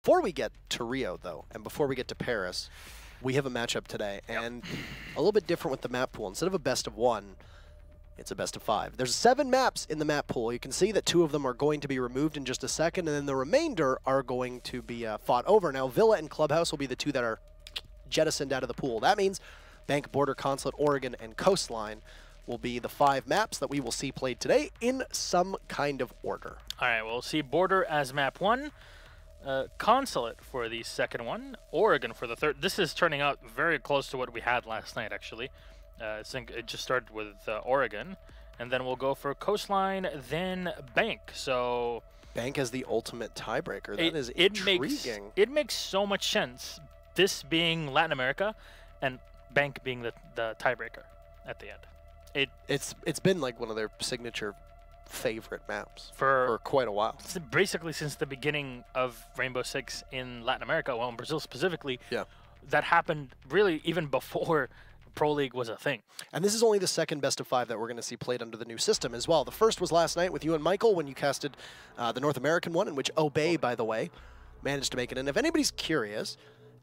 Before we get to Rio, though, and before we get to Paris, we have a matchup today, and a little bit different with the map pool. Instead of a best of 1, it's a best of 5. There's 7 maps in the map pool. You can see that 2 of them are going to be removed in just a second, and then the remainder are going to be fought over. Now, Villa and Clubhouse will be the 2 that are jettisoned out of the pool. That means Bank, Border, Consulate, Oregon, and Coastline will be the 5 maps that we will see played today in some kind of order. All right, we'll see Border as map 1. Consulate for the second one, Oregon for the third. This is turning out very close to what we had last night, actually. I think it just started with Oregon, and then we'll go for Coastline, then Bank. So Bank as the ultimate tiebreaker. That is intriguing. It makes so much sense, this being Latin America and Bank being the tiebreaker at the end. It's been like one of their signature favorite maps for quite a while. Basically since the beginning of Rainbow Six in Latin America, well, in Brazil specifically. Yeah. That happened really even before Pro League was a thing. And this is only the second best of 5 that we're going to see played under the new system as well. The first was last night with you and Michael when you casted the North American one, in which Obey, by the way, managed to make it. And if anybody's curious,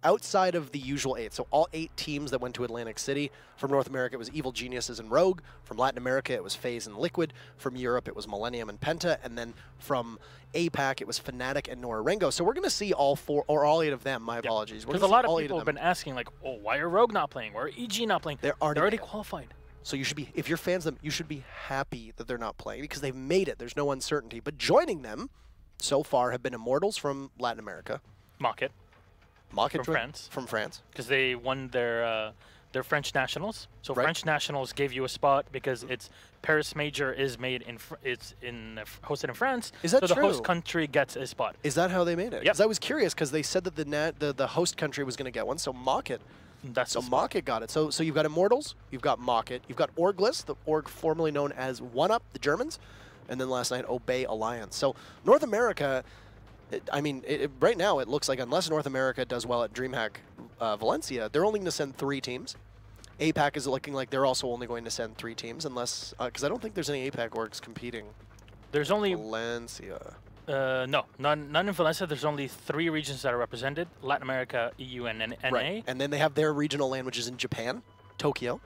outside of the usual 8, so all 8 teams that went to Atlantic City, from North America it was Evil Geniuses and Rogue, from Latin America it was FaZe and Liquid, from Europe it was Millennium and Penta, and then from APAC it was Fnatic and Norarengo. So we're going to see all 4, or all 8 of them, my apologies. Because a lot of people have been asking, like, oh, why are Rogue not playing? Why are EG not playing? They're already qualified. So you should be, if you're fans of them, you should be happy that they're not playing because they've made it. There's no uncertainty. But joining them so far have been Immortals from Latin America. Mocket. Mocket from France. Because they won their French nationals. So right. French nationals gave you a spot because it's Paris Major is made in hosted in France. Is that so true? The host country gets a spot. Is that how they made it? Yep. Because I was curious because they said that the host country was going to get one. So Mocket. So Mocket got it. So you've got Immortals, you've got Mocket, you've got Orgless, the org formerly known as One Up, the Germans, and then last night Obey Alliance. So North America. I mean, right now it looks like unless North America does well at DreamHack Valencia, they're only going to send 3 teams. APAC is looking like they're also only going to send 3 teams, unless because I don't think there's any APAC orgs competing. There's only Valencia. No, none in Valencia. There's only 3 regions that are represented: Latin America, EU, and NA. Right. And then they have their regional land, which is in Japan, Tokyo,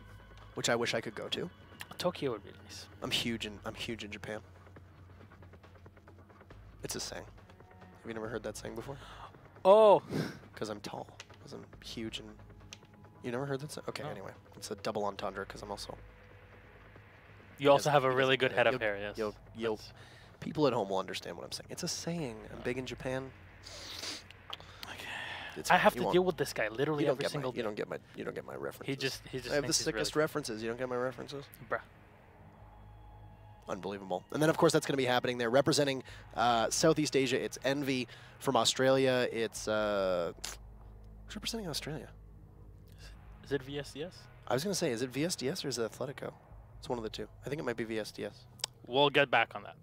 which I wish I could go to. Tokyo would be nice. I'm huge in Japan. It's a saying. Have you never heard that saying before? Oh. Because I'm tall. Because I'm huge and... You never heard that saying? Okay, anyway. It's a double entendre because I'm also... You also have a really good head of hair, yes. People at home will understand what I'm saying. It's a saying. I'm big in Japan. Okay. I have to deal with this guy literally every single day. You don't get my references. He just I have the sickest references. You don't get my references? Bruh. Unbelievable. And then, of course, that's going to be happening there. Representing Southeast Asia, it's Envy. From Australia, it's... who's representing Australia? Is it VSDS? I was going to say, is it VSDS or is it Athletico? It's one of the 2. I think it might be VSDS. We'll get back on that.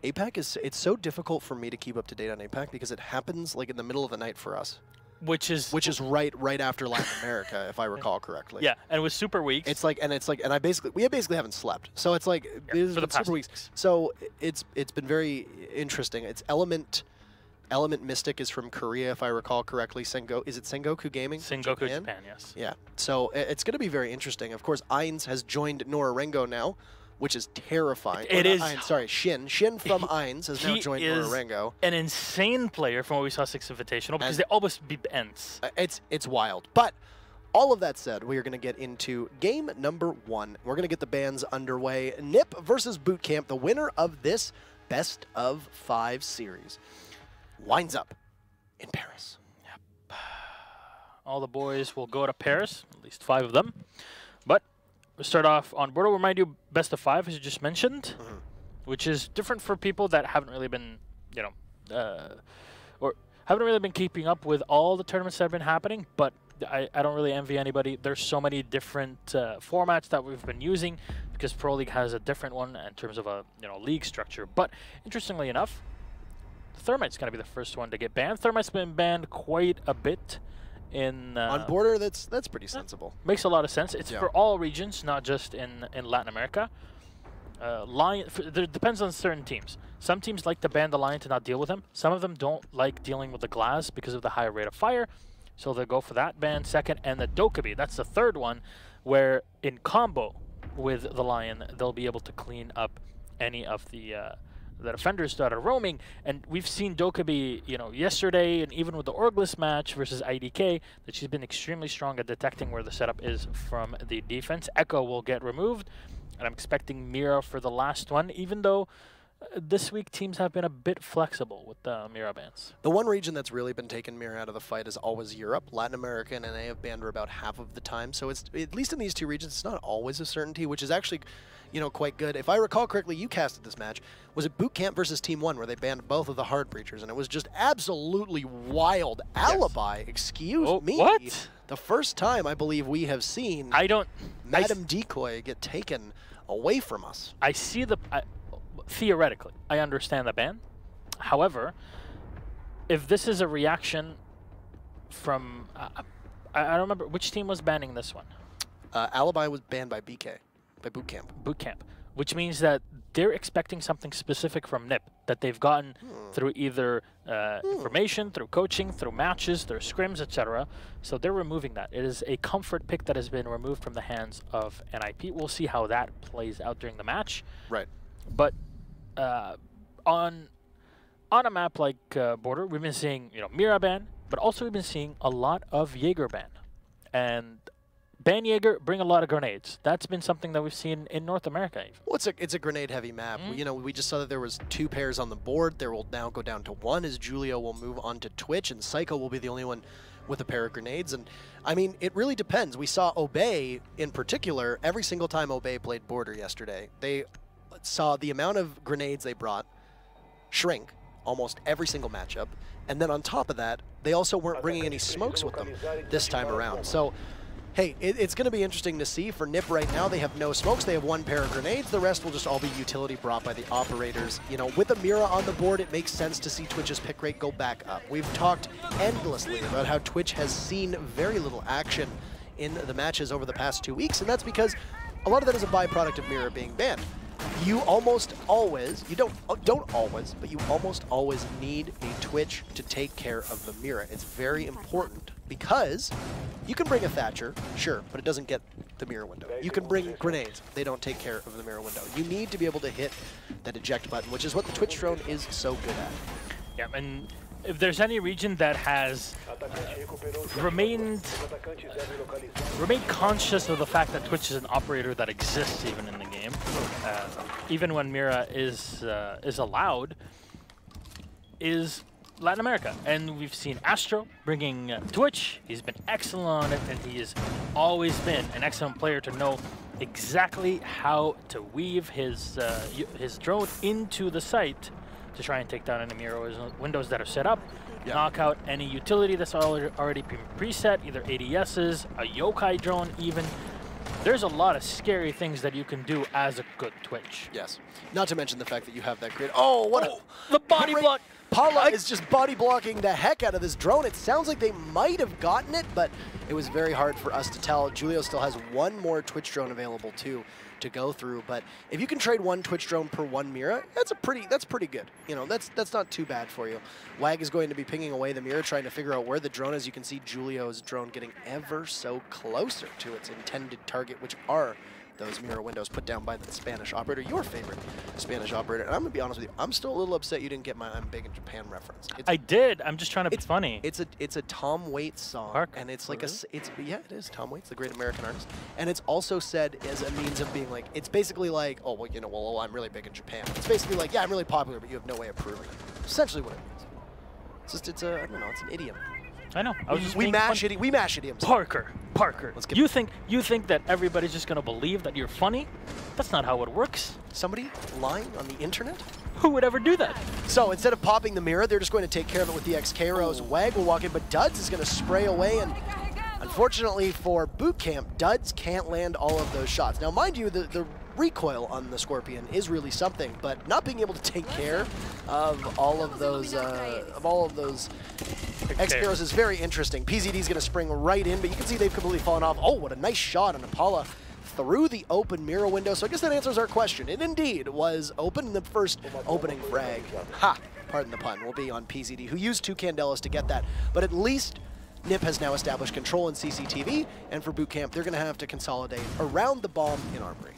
APAC is... It's so difficult for me to keep up to date on APAC because it happens like in the middle of the night for us. Which is right after Latin America, if I recall correctly. Yeah, and with Super Weeks, we basically haven't slept. So it's like for the past Super Weeks. So it's been very interesting. It's Element Mystic is from Korea, if I recall correctly. Is it Sengoku Gaming? Sengoku Japan, yes. Yeah. So it's going to be very interesting. Of course, Ainz has joined Norarengo now, which is terrifying. It is. Sorry, Shin. Shin from Ainz has now joined Norarengo. An insane player from what we saw 6th Invitational because they always beat ends. It's wild. But all of that said, we are going to get into game number 1. We're going to get the bands underway. NIP versus BootKamp, the winner of this best of 5 series, winds up in Paris. Yep. All the boys will go to Paris, at least 5 of them. But we'll start off on Border. We'll remind you, best of 5, as you just mentioned, which is different for people that haven't really been, or haven't really been keeping up with all the tournaments that have been happening, but I don't really envy anybody. There's so many different formats that we've been using because Pro League has a different one in terms of a league structure. But interestingly enough, Thermite's going to be the first one to get banned. Thermite's been banned quite a bit. On Border, that's pretty sensible. Makes a lot of sense. It's for all regions, not just in Latin America. Lion, there depends on certain teams. Some teams like to ban the Lion to not deal with him. Some of them don't like dealing with the Glass because of the higher rate of fire, so they'll go for that ban second. And the Dokkaebi, that's the third one, where in combo with the Lion, they'll be able to clean up any of the defenders that are roaming. And we've seen Dokkaebi, you know, yesterday, and even with the Orgless match versus IDK, that she's been extremely strong at detecting where the setup is from the defense. Echo will get removed, and I'm expecting Mira for the last one, even though this week teams have been a bit flexible with the Mira bans. The one region that's really been taking Mira out of the fight is always Europe. Latin America and NA have banned her about half of the time, so it's, at least in these two regions, it's not always a certainty, which is actually, you know, quite good. If I recall correctly, you casted this match. Was it BootKamp versus Team 1 where they banned both of the hard breachers, and it was just absolutely wild. Yes. Alibi, excuse me. What? The first time I believe we have seen Madam Decoy get taken away from us. I see the... theoretically, I understand the ban. However, if this is a reaction from... I don't remember, which team was banning this one? Alibi was banned by BK, by BootKamp. BootKamp, which means that they're expecting something specific from NIP that they've gotten through either information, through coaching, through matches, through scrims, etc. So they're removing that. It is a comfort pick that has been removed from the hands of NIP. We'll see how that plays out during the match. Right. But on a map like Border, we've been seeing, you know, Mira ban, but also we've been seeing a lot of Jaeger ban. And ban Jaeger, bring a lot of grenades. That's been something that we've seen in North America even. Well, it's a grenade-heavy map. You know, we just saw that there was 2 pairs on the board. There will now go down to 1 as Julio will move on to Twitch, and Psycho will be the only one with a pair of grenades. And I mean, it really depends. We saw Obey in particular, every single time Obey played Border yesterday, they saw the amount of grenades they brought shrink almost every single matchup. And then on top of that, they also weren't bringing any smokes with them this time around. So, hey, it's going to be interesting to see. For NIP right now, they have no smokes. They have 1 pair of grenades. The rest will just all be utility brought by the operators. You know, with a Mira on the board, it makes sense to see Twitch's pick rate go back up. We've talked endlessly about how Twitch has seen very little action in the matches over the past 2 weeks, and that's because a lot of that is a byproduct of Mira being banned. You almost always, you don't always, but you almost always need a Twitch to take care of the Mira. It's very important because you can bring a Thatcher, sure, but it doesn't get the Mira window. You can bring grenades. They don't take care of the Mira window. You need to be able to hit that eject button, which is what the Twitch drone is so good at. Yeah, and if there's any region that has remained conscious of the fact that Twitch is an operator that exists even in the game, even when Mira is allowed, is Latin America. And we've seen Astro bringing Twitch. He's been excellent on it, and he has always been an excellent player to know exactly how to weave his drone into the site to try and take down any Mira windows that are set up, knock out any utility that's already been preset, either ADSs, a yokai drone even. There's a lot of scary things that you can do as a good Twitch. Yes. Not to mention the fact that you have that grid. Oh, what the body block! Paula is just body blocking the heck out of this drone. It sounds like they might have gotten it, but it was very hard for us to tell. Julio still has 1 more Twitch drone available too to go through, but if you can trade 1 Twitch drone per 1 Mira, that's pretty good. You know, that's not too bad for you. WAG is going to be pinging away the Mira, trying to figure out where the drone is. You can see Julio's drone getting ever so closer to its intended target, which are those Mira windows put down by the Spanish operator, your favorite Spanish operator. And I'm gonna be honest with you, I'm still a little upset you didn't get my I'm Big in Japan reference. I did. I'm just trying to be funny. It's a Tom Waits song, and it's like yeah, it is Tom Waits, the great American artist, and it's also said as a means of being like, it's basically like, oh well, you know, well I'm really big in Japan. It's basically like, yeah, I'm really popular, but you have no way of proving it. Essentially what it means. It's just I don't know, it's an idiom. I know. We mash idioms. Parker. Let's get you think that everybody's just gonna believe that you're funny? That's not how it works. Somebody lying on the internet? Who would ever do that? So instead of popping the Mira, they're just going to take care of it with the XK Rose. WAG will walk in, but Duds is going to spray away, and unfortunately for BootKamp, Duds can't land all of those shots. Now, mind you, the recoil on the Scorpion is really something, but not being able to take care of all of those X-Arrows is very interesting. PZD is going to spring right in, but you can see they've completely fallen off. Oh, what a nice shot on Apollo. through the open mirror window. So I guess that answers our question. It indeed was open. The first opening frag, ha, pardon the pun, will be on PZD, who used 2 Candelas to get that. But at least NIP has now established control in CCTV, and for BootKamp, they're going to have to consolidate around the bomb in Armory.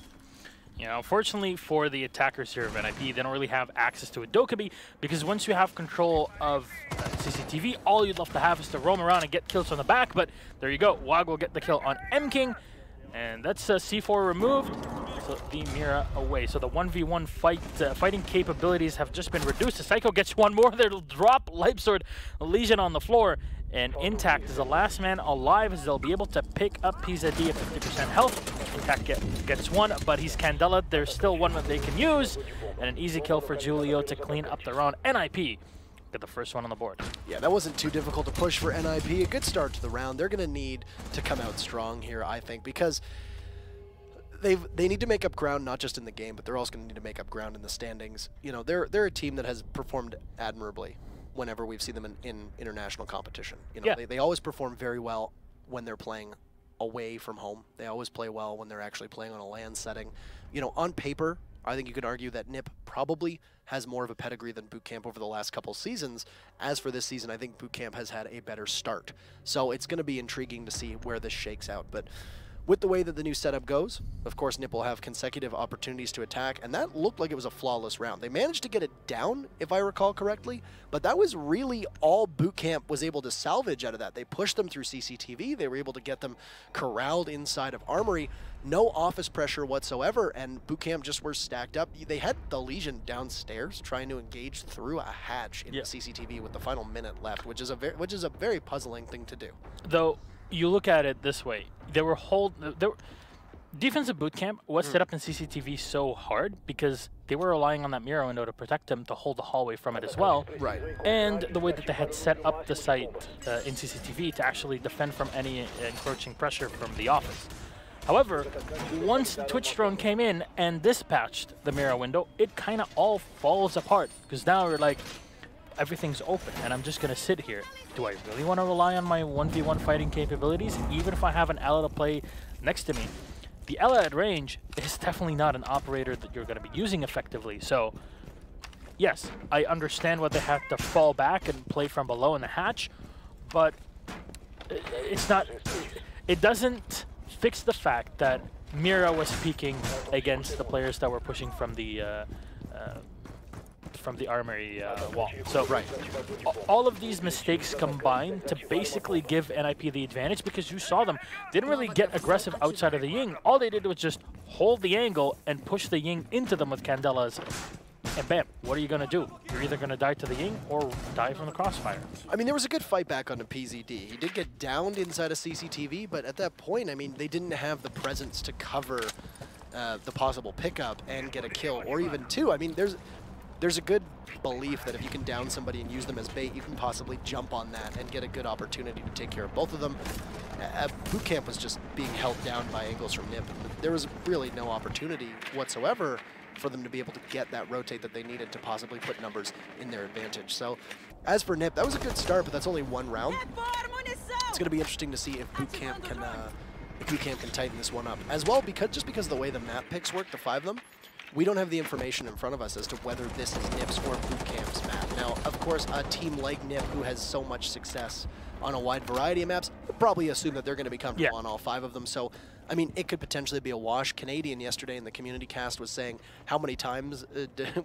You know, unfortunately for the attackers here of NIP, they don't really have access to a Dokkaebi, because once you have control of CCTV, all you'd love to have is to roam around and get kills from the back, but there you go. Wag will get the kill on M-King, and that's C4 removed, so the Mira away. So the 1v1 fighting capabilities have just been reduced. The Psycho gets one more, they'll drop Leipzord Legion on the floor, and Intact is the last man alive, as they'll be able to pick up PZD at 50% health. Intact gets one, but he's Candela. There's still one that they can use, and an easy kill for Julio to clean up the round. NIP get the first one on the board. Yeah, that wasn't too difficult to push for NIP. A good start to the round. They're going to need to come out strong here, I think, because they need to make up ground not just in the game, but they're also going to need to make up ground in the standings. You know, they're a team that has performed admirably whenever we've seen them in international competition. You know, Yeah. they always perform very well when they're playing away from home. They always play well when they're actually playing on a LAN setting. You know, on paper, I think you could argue that NIP probably has more of a pedigree than BootKamp over the last couple seasons. As for this season, I think BootKamp has had a better start. So it's going to be intriguing to see where this shakes out. But with the way that the new setup goes, of course, NIP will have consecutive opportunities to attack, and that looked like it was a flawless round. They managed to get it down, if I recall correctly, but that was really all BootKamp was able to salvage out of that. They pushed them through CCTV, they were able to get them corralled inside of Armory, no office pressure whatsoever, and BootKamp just were stacked up. They had the Legion downstairs trying to engage through a hatch in the CCTV with the final minute left, which is a very puzzling thing to do. Though, you look at it this way, defensive BootKamp was set up in CCTV so hard because they were relying on that mirror window to protect them, to hold the hallway from it as well. Right. And the way that they had set up the site in CCTV to actually defend from any encroaching pressure from the office. However, once the Twitch drone came in and dispatched the mirror window, it kind of all falls apart, because now we're like, everything's open, and I'm just going to sit here. Do I really want to rely on my 1v1 fighting capabilities, even if I have an Ela to play next to me? The Ela at range is definitely not an operator that you're going to be using effectively. So, yes, I understand why they have to fall back and play from below in the hatch, but it's not. It doesn't fix the fact that Mira was peeking against the players that were pushing from the Armory wall. So all of these mistakes combined to basically give NIP the advantage, because you saw them didn't really get aggressive outside of the Ying. All they did was just hold the angle and push the Ying into them with Candelas, and bam, what are you going to do? You're either going to die to the Ying or die from the crossfire. I mean, there was a good fight back on the PZD. He did get downed inside of CCTV, but at that point, I mean, they didn't have the presence to cover the possible pickup and get a kill, or even two. I mean, there's a good belief that if you can down somebody and use them as bait, you can possibly jump on that and get a good opportunity to take care of both of them. BootKamp was just being held down by angles from NIP. There was really no opportunity whatsoever for them to be able to get that rotate that they needed to possibly put numbers in their advantage. So as for NIP, that was a good start, but that's only one round. It's going to be interesting to see if BootKamp can tighten this one up as well, because of the way the map picks work, the 5 of them. We don't have the information in front of us as to whether this is NIP's or BootKamp's map. Now, of course, a team like NIP, who has so much success on a wide variety of maps, would probably assume that they're going to be comfortable on all 5 of them. So, I mean, it could potentially be a wash. Canadian yesterday in the community cast was saying how many times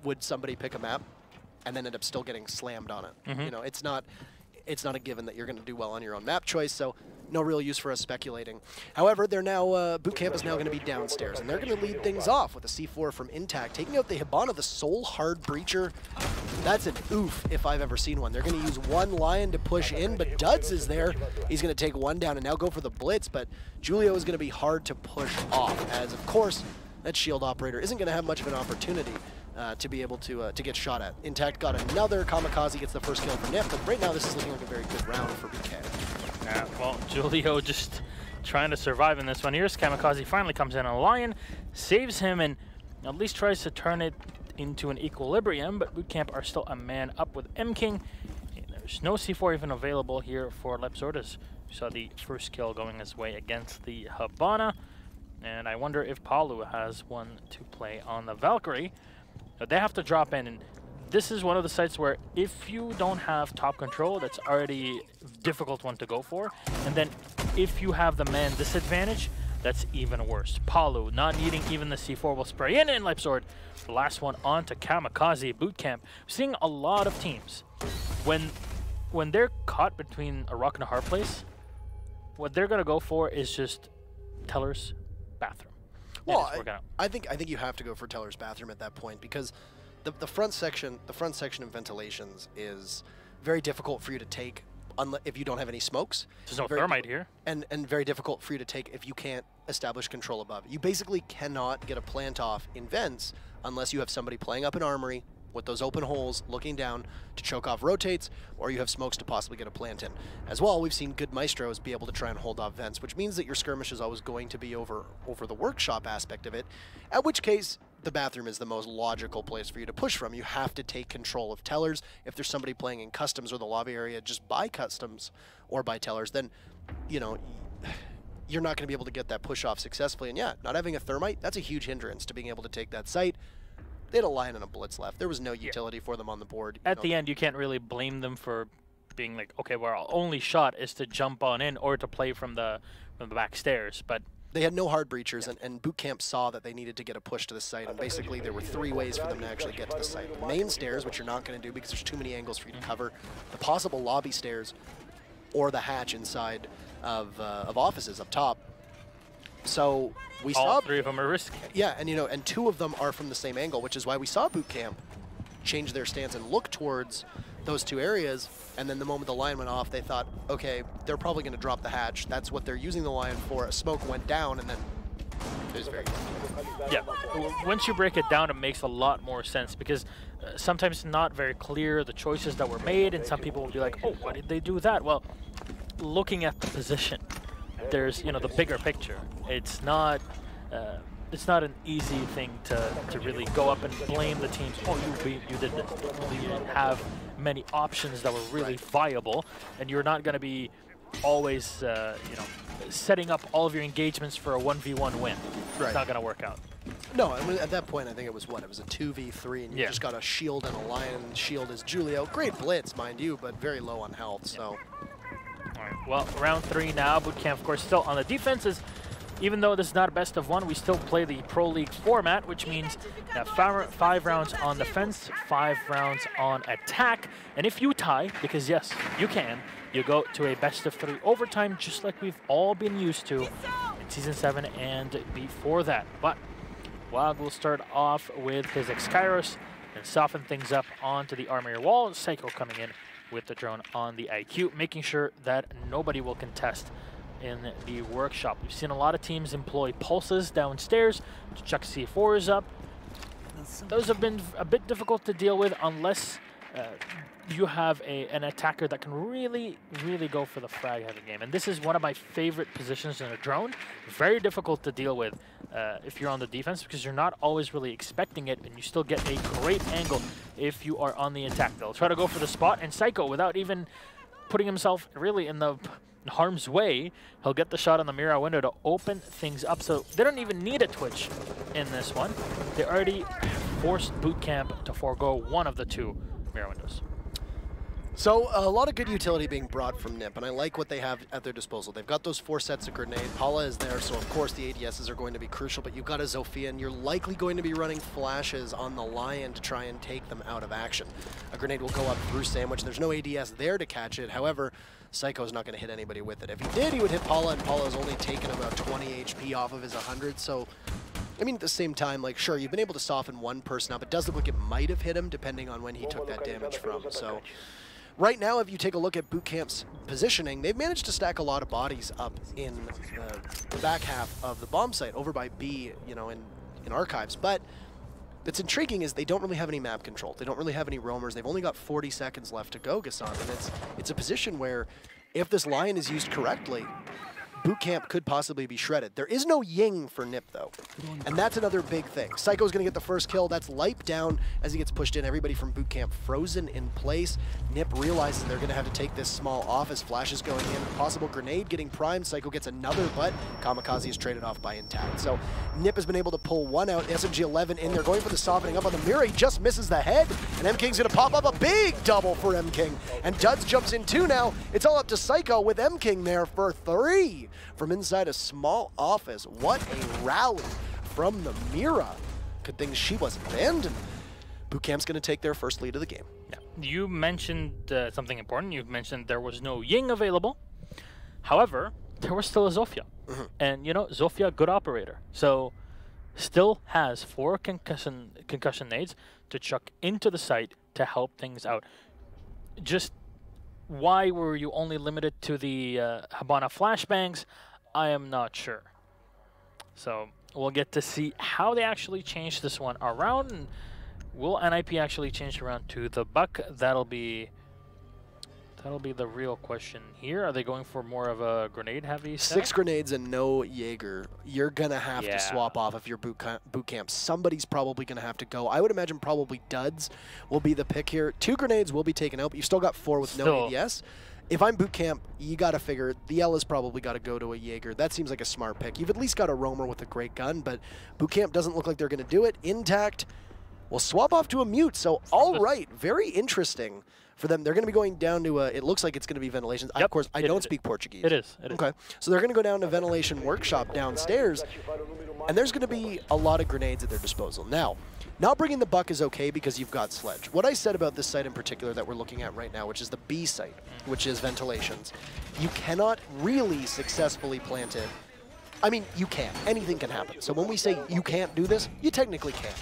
would somebody pick a map and then end up still getting slammed on it. You know, it's not a given that you're going to do well on your own map choice, so no real use for us speculating. However, they're now BootKamp is now going to be downstairs, and they're going to lead things off with a C4 from Intact, taking out the Hibana, the sole hard breacher. That's an oof if I've ever seen one. They're going to use one Lion to push in, but Duds is there. He's going to take one down and now go for the blitz, but Julio is going to be hard to push off, as of course that shield operator isn't going to have much of an opportunity to be able to get shot at. Intact got another. Kamikaze gets the first kill for NIP, but right now this is looking like a very good round for BK. Yeah, well, Julio just trying to survive in this one. Here's Kamikaze, finally comes in. A Lion saves him and at least tries to turn it into an equilibrium, but BootKamp are still a man up with M-King. There's no C4 even available here for Leipzord, as we saw the first kill going his way against the Hibana. And I wonder if Palu has one to play on the Valkyrie. They have to drop in, and this is one of the sites where if you don't have top control, that's already a difficult one to go for. And then if you have the man disadvantage, that's even worse. Palu, not needing even the C4, will spray in and Life Sword. The last one on to Kamikaze BootKamp. Seeing a lot of teams, when they're caught between a rock and a hard place, what they're gonna go for is just Teller's bathroom. Well, I think you have to go for Teller's bathroom at that point, because the front section of ventilations is very difficult for you to take if you don't have any smokes. There's no thermite here. And very difficult for you to take if you can't establish control above. You basically cannot get a plant off in vents unless you have somebody playing up an armory with those open holes looking down to choke off rotates, or you have smokes to possibly get a plant in. As well, we've seen good maestros be able to try and hold off vents, which means that your skirmish is always going to be over the workshop aspect of it, at which case the bathroom is the most logical place for you to push from. You have to take control of Tellers. If there's somebody playing in customs or the lobby area just by customs or by Tellers, then, you know, you're not going to be able to get that push off successfully. And yeah, not having a thermite, that's a huge hindrance to being able to take that site. They had a Lion and a Blitz left. There was no utility for them on the board. At the end, you can't really blame them for being like, okay, well, our only shot is to jump on in or to play from the back stairs. But they had no hard breachers, and BootKamp saw that they needed to get a push to the site, and basically there were 3 ways for them to actually get to the site. The main stairs, which you're not going to do because there's too many angles for you to cover, the possible lobby stairs, or the hatch inside of offices up top. So we saw all 3 of them are risky. Yeah, and and 2 of them are from the same angle, which is why we saw BootKamp change their stance and look towards those 2 areas. And then the moment the Lion went off, they thought, okay, they're probably going to drop the hatch. That's what they're using the Lion for. A smoke went down, and then it was very good. Yeah, once you break it down, it makes a lot more sense, because sometimes it's not very clear the choices that were made, and some people will be like, oh, why did they do that? Well, looking at the position, there's the bigger picture. It's not an easy thing to really go up and blame the teams. Oh, you did this. You didn't have many options that were really viable, and you're not going to be always setting up all of your engagements for a 1v1 win. Right. It's not going to work out. No, I mean, at that point, I think it was what? It was a 2v3, and you just got a shield and a Lion. Shield is Julio. Great blitz, mind you, but very low on health. So. All right. Well, round 3 now. BootKamp, of course, still on the defenses. Even though this is not a best of 1, we still play the Pro League format, which means that 5 rounds on defense, 5 rounds on attack. And if you tie, because yes, you can, you go to a best of 3 overtime, just like we've all been used to in Season 7 and before that. But Wag will start off with his X-Kairos and soften things up onto the armory wall. Psycho coming in with the drone on the IQ, making sure that nobody will contest in the workshop. We've seen a lot of teams employ pulses downstairs to chuck C4s up. Those have been a bit difficult to deal with unless you have an attacker that can really go for the frag heavy game. And this is one of my favorite positions in a drone. Very difficult to deal with if you're on the defense, because you're not always really expecting it, and you still get a great angle if you are on the attack. They'll try to go for the spot, and Psycho, without even putting himself really in the harm's way, he'll get the shot on the mirror window to open things up. So they don't even need a twitch in this one. They already forced BootKamp to forego one of the 2 mirror windows. So a lot of good utility being brought from NIP, and I like what they have at their disposal. They've got those 4 sets of grenade. Paula is there, so of course the ADSs are going to be crucial, but you've got a Zofia, and you're likely going to be running flashes on the Lion to try and take them out of action. A grenade will go up through Sandwich. There's no ADS there to catch it. However, Psycho's not going to hit anybody with it. If he did, he would hit Paula, and Paula's only taken about 20 HP off of his 100, so I mean, at the same time, like, sure, you've been able to soften one person up. It does look like it might have hit him, depending on when he took that damage from. So right now, if you take a look at BootKamp's positioning, they've managed to stack a lot of bodies up in the back half of the bomb site, over by B, in Archives. But what's intriguing is they don't really have any map control. They don't really have any roamers. They've only got 40 seconds left to go, Gassan. And it's a position where, if this Lion is used correctly, BootKamp could possibly be shredded. There is no Ying for Nip, though, and that's another big thing. Psycho's going to get the first kill. That's Lipe down as he gets pushed in. Everybody from BootKamp frozen in place. Nip realizes they're going to have to take this small off as Flash is going in. Possible grenade getting primed. Psycho gets another, but Kamikaze is traded off by Intact. So Nip has been able to pull one out. SMG-11 in there, going for the softening up on the mirror. He just misses the head, and M-King's going to pop up a big double for M-King. And Duds jumps in too now. It's all up to Psycho with M-King there for 3 from inside a small office. What a rally from the Mira. Good thing she wasn't abandoned. BootKamp's going to take their first lead of the game. Yeah. You mentioned something important. You mentioned there was no Ying available. However, there was still a Zofia. And, you know, Zofia, good operator. So, still has 4 concussion nades to chuck into the site to help things out. Just why were you only limited to the Habana flashbangs? I am not sure. So we'll get to see how they actually change this one around. And will NIP actually change around to the Buck? That'll be the real question here. Are they going for more of a grenade-heavy setup? 6 grenades and no Jaeger. You're going to have to swap off if you're BootKamp. Somebody's probably going to have to go. I would imagine probably Duds will be the pick here. 2 grenades will be taken out, but you've still got 4 with no ADS. If I'm BootKamp, you got to figure the L has probably got to go to a Jaeger. That seems like a smart pick. You've at least got a roamer with a great gun, but BootKamp doesn't look like they're going to do it. Intact will swap off to a mute. So, all right, very interesting for them. They're going to be going down to it looks like it's going to be ventilation. Yep, of course, I don't speak Portuguese. It is. Okay. So they're going to go down to ventilation workshop downstairs, and there's going to be a lot of grenades at their disposal. Now, not bringing the Buck is okay because you've got Sledge. What I said about this site in particular that we're looking at right now, which is the B site, which is ventilations, you cannot really successfully plant it. I mean, you can. Anything can happen. So when we say you can't do this, you technically can.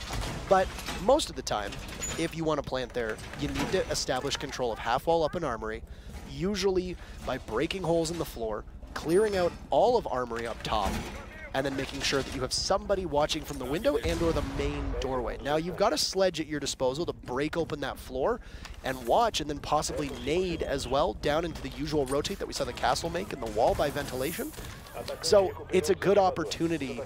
But most of the time, if you want to plant there, you need to establish control of half wall up in armory, usually by breaking holes in the floor, clearing out all of armory up top, and then making sure that you have somebody watching from the window and or the main doorway. Now, you've got a Sledge at your disposal to break open that floor and watch, and then possibly nade as well down into the usual rotate that we saw the castle make in the wall by ventilation. So it's a good opportunity.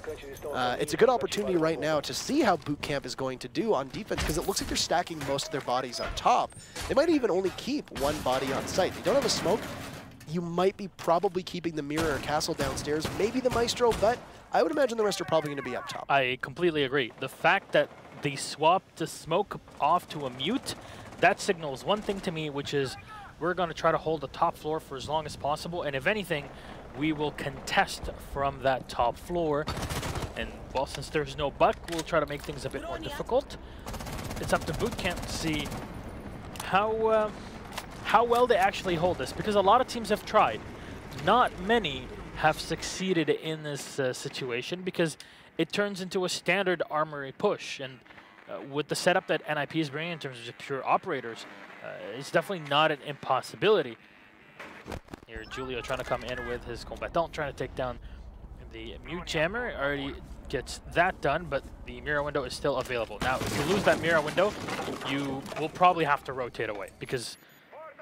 It's a good opportunity right now to see how BootKamp is going to do on defense, because it looks like they're stacking most of their bodies up top. They might even only keep 1 body on site. They don't have a smoke. You might be probably keeping the Mirror or Castle downstairs, maybe the Maestro, but I would imagine the rest are probably going to be up top. I completely agree. The fact that they swapped the smoke off to a mute, that signals one thing to me, which is we're going to try to hold the top floor for as long as possible, and if anything, we will contest from that top floor. And, well, since there's no Buck, we'll try to make things a bit more difficult. It's up to BootKamp to see how well they actually hold this, because a lot of teams have tried. Not many have succeeded in this situation, because it turns into a standard armory push. And with the setup that NIP is bringing in terms of pure operators, it's definitely not an impossibility. Here, Julio trying to come in with his combatant, trying to take down the mute jammer. Already gets that done, but the mirror window is still available. Now, if you lose that mirror window, you will probably have to rotate away, because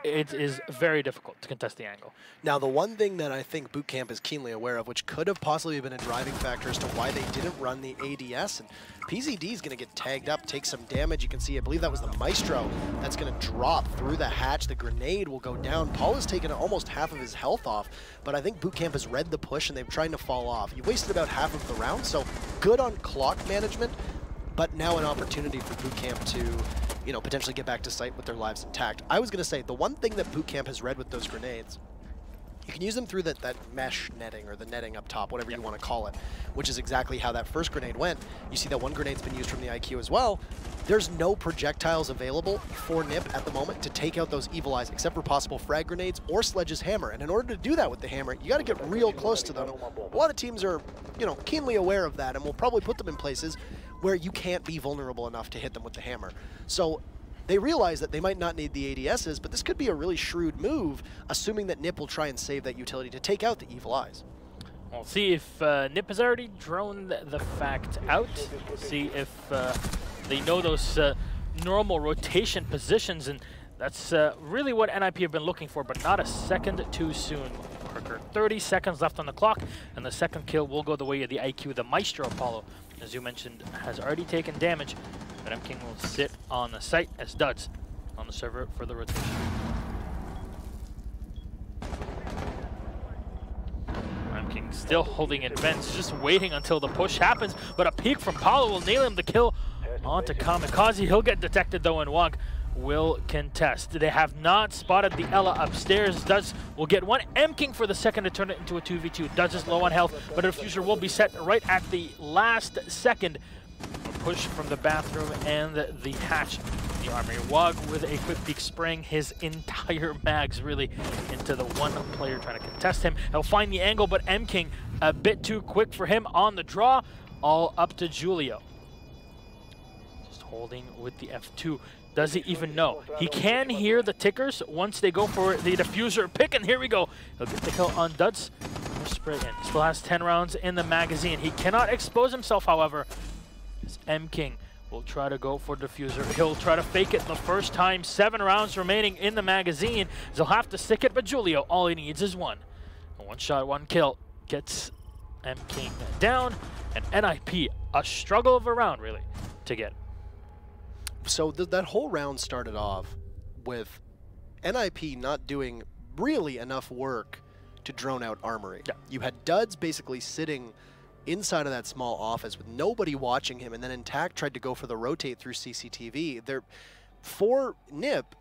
it is very difficult to contest the angle. Now, the one thing that I think BootKamp is keenly aware of, which could have possibly been a driving factor as to why they didn't run the ADS, and PZD is going to get tagged up, take some damage. You can see, I believe that was the Maestro that's going to drop through the hatch. The grenade will go down. Paul has taken almost half of his health off, but I think BootKamp has read the push and they're trying to fall off. You wasted about half of the round, so good on clock management, but now an opportunity for BootKamp to, you know, potentially get back to site with their lives intact. I was going to say, the one thing that BootKamp has read with those grenades, you can use them through that mesh netting, or the netting up top, whatever you want to call it, which is exactly how that first grenade went. You see that one grenade's been used from the IQ as well. There's no projectiles available for NIP at the moment to take out those evil eyes, except for possible frag grenades or Sledge's hammer. And in order to do that with the hammer, you got to get real close to them. A lot of teams are, you know, keenly aware of that, and will probably put them in places where you can't be vulnerable enough to hit them with the hammer. So they realize that they might not need the ADSs, but this could be a really shrewd move, assuming that NIP will try and save that utility to take out the evil eyes. We'll see if NIP has already droned the fact out. See if they know those normal rotation positions, and that's really what NIP have been looking for, but not a second too soon. quicker. 30 seconds left on the clock, and the second kill will go the way of the IQ. The Maestro Apollo, as you mentioned, has already taken damage, but MKing will sit on the site as Duds on the server for the rotation. MKing still holding in vents, just waiting until the push happens, but a peek from Paulo will nail him. The kill onto Kamikaze. He'll get detected though, and Wog will contest. They have not spotted the Ela upstairs. Duds will get one. MKing for the second to turn it into a 2v2. Duds is low on health, but a diffuser will be set right at the last second. A push from the bathroom and the hatch. The armory. Wog with a quick peek, spraying his entire mags really into the one player trying to contest him. He'll find the angle, but MKing a bit too quick for him on the draw. All up to Julio. Just holding with the F2. Does he even know? He can hear the tickers once they go for the diffuser pick, and here we go. He'll get the kill on Duds. Spray in. Still has 10 rounds in the magazine. He cannot expose himself, however. MKing will try to go for diffuser. He'll try to fake it the first time. 7 rounds remaining in the magazine. He'll have to stick it, but Julio, all he needs is one. One shot, one kill gets MKing down, and NIP, a struggle of a round, really, to get. So that whole round started off with NIP not doing really enough work to drone out Armory. Yeah. You had Duds basically sitting inside of that small office with nobody watching him, and then Intact tried to go for the rotate through CCTV. For NIP,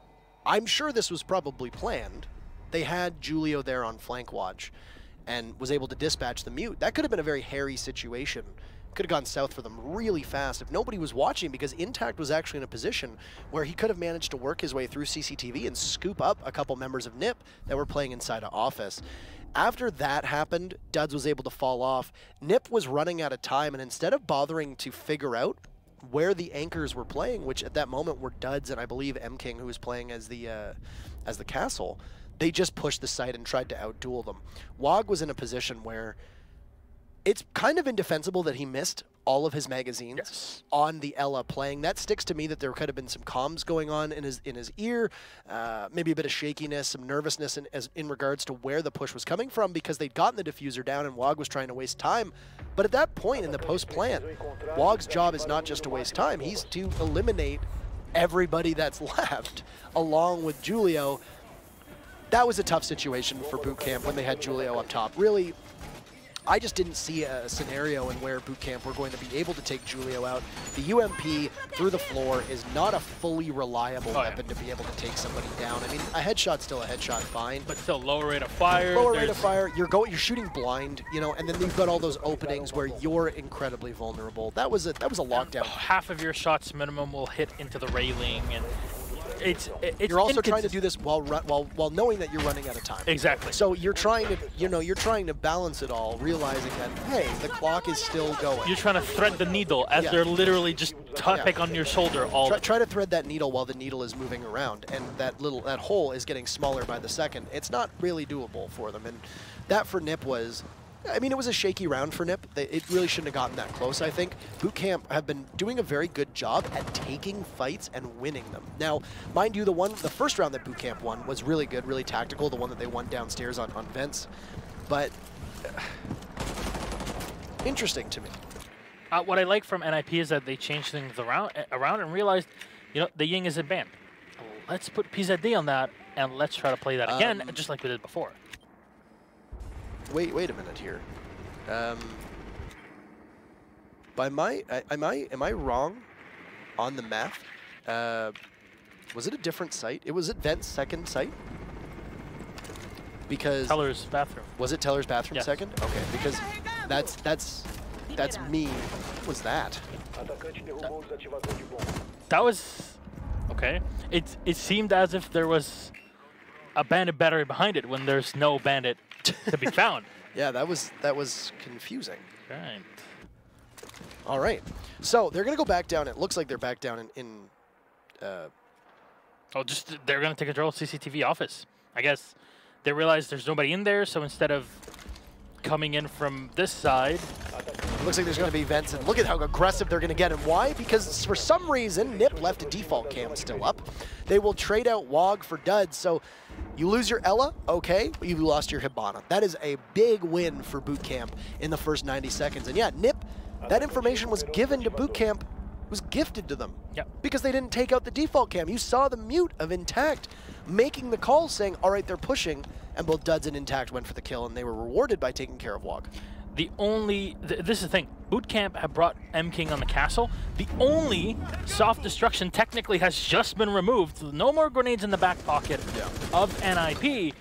I'm sure this was probably planned. They had Julio there on flank watch and was able to dispatch the mute. That could have been a very hairy situation. Could have gone south for them really fast if nobody was watching, because Intact was actually in a position where he could have managed to work his way through CCTV and scoop up a couple members of NIP that were playing inside of office. After that happened, Duds was able to fall off. NIP was running out of time, and instead of bothering to figure out where the anchors were playing, which at that moment were Duds and I believe MKing, who was playing as the castle, they just pushed the site and tried to outduel them. Wog was in a position where it's kind of indefensible that he missed all of his magazines on the Ela playing. That sticks to me that there could have been some comms going on in his ear, maybe a bit of shakiness, some nervousness in regards to where the push was coming from, because they'd gotten the diffuser down and Wog was trying to waste time. But at that point in the post plan, Wog's job is not just to waste time, he's to eliminate everybody that's left, along with Julio. That was a tough situation for BootKamp when they had Julio up top. Really, I just didn't see a scenario in where BootKamp were going to be able to take Julio out. The UMP through the floor is not a fully reliable weapon to be able to take somebody down. I mean, a headshot's still a headshot, fine. But still, lower rate of fire. Lower rate of fire. You're shooting blind, you know, and then you've got all those openings where you're incredibly vulnerable. That was a lockdown. Half of your shots minimum will hit into the railing, and it's you're also trying to do this while knowing that you're running out of time. Exactly. So you're trying to balance it all, realizing that, hey, the clock is still going. You're trying to thread the needle as they're literally just tapping on your shoulder all. Try to thread that needle while the needle is moving around, and that hole is getting smaller by the second. It's not really doable for them, and that for NIP was, I mean, it was a shaky round for NIP. It really shouldn't have gotten that close, I think. BootKamp have been doing a very good job at taking fights and winning them. Now, mind you, the first round that BootKamp won was really good, really tactical, the one that they won downstairs on vents. But interesting to me. What I like from NIP is that they changed things around and realized, you know, the Ying isn't banned. Let's put PZD on that, and let's try to play that again, just like we did before. Wait a minute here. Am I wrong on the math? Was it a different site? It was at Vent's second site? Because Teller's bathroom. Was it Teller's bathroom second? Okay, because that's me. What was that? That was okay. It seemed as if there was a bandit battery behind it when there's no bandit to be found. Yeah, that was confusing. Right. All right. So they're gonna go back down. It looks like they're back down in they're gonna take control of CCTV office. I guess they realize there's nobody in there, so instead of coming in from this side, It looks like there's going to be vents, and look at how aggressive they're going to get. And why? Because for some reason, Nip left a default cam still up. They will trade out Wog for duds. So you lose your Ella, okay, but you lost your Hibana. That is a big win for BootKamp in the first 90 seconds. And yeah, Nip, that information was given to BootKamp, was gifted to them. Yep. Because they didn't take out the default cam. You saw the mute of Intact making the call saying, all right, they're pushing, and both duds and Intact went for the kill, and they were rewarded by taking care of Wog. This is the thing, BootKamp have brought M-King on the castle. The only soft destruction technically has just been removed. No more grenades in the back pocket of NIP.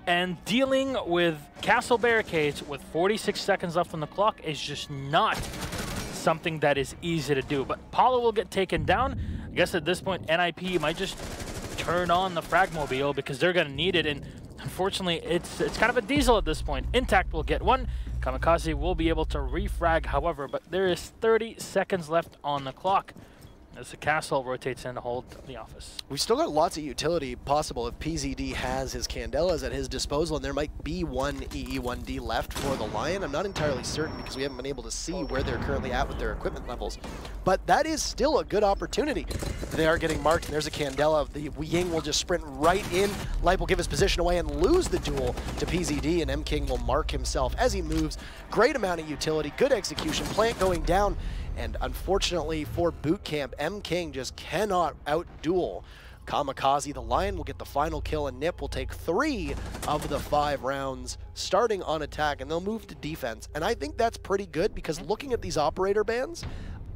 And dealing with castle barricades with 46 seconds left on the clock is just not something that is easy to do. But Paulo will get taken down. I guess at this point, NIP might just turn on the Fragmobile because they're going to need it. And unfortunately, it's kind of a diesel at this point. Intact will get one. Kamikaze will be able to refrag, however, but there is 30 seconds left on the clock as the castle rotates in to hold the office. We've still got lots of utility possible if PZD has his Candelas at his disposal, and there might be one EE1D left for the Lion. I'm not entirely certain because we haven't been able to see where they're currently at with their equipment levels. But that is still a good opportunity. They are getting marked, and there's a Candela. The Ying will just sprint right in. Light will give his position away and lose the duel to PZD, and M-King will mark himself as he moves. Great amount of utility, good execution, plant going down. And unfortunately for BootKamp, M-King just cannot out-duel Kamikaze. The Lion will get the final kill, and Nip will take 3 of the 5 rounds starting on attack, and they'll move to defense. And I think that's pretty good because looking at these operator bans,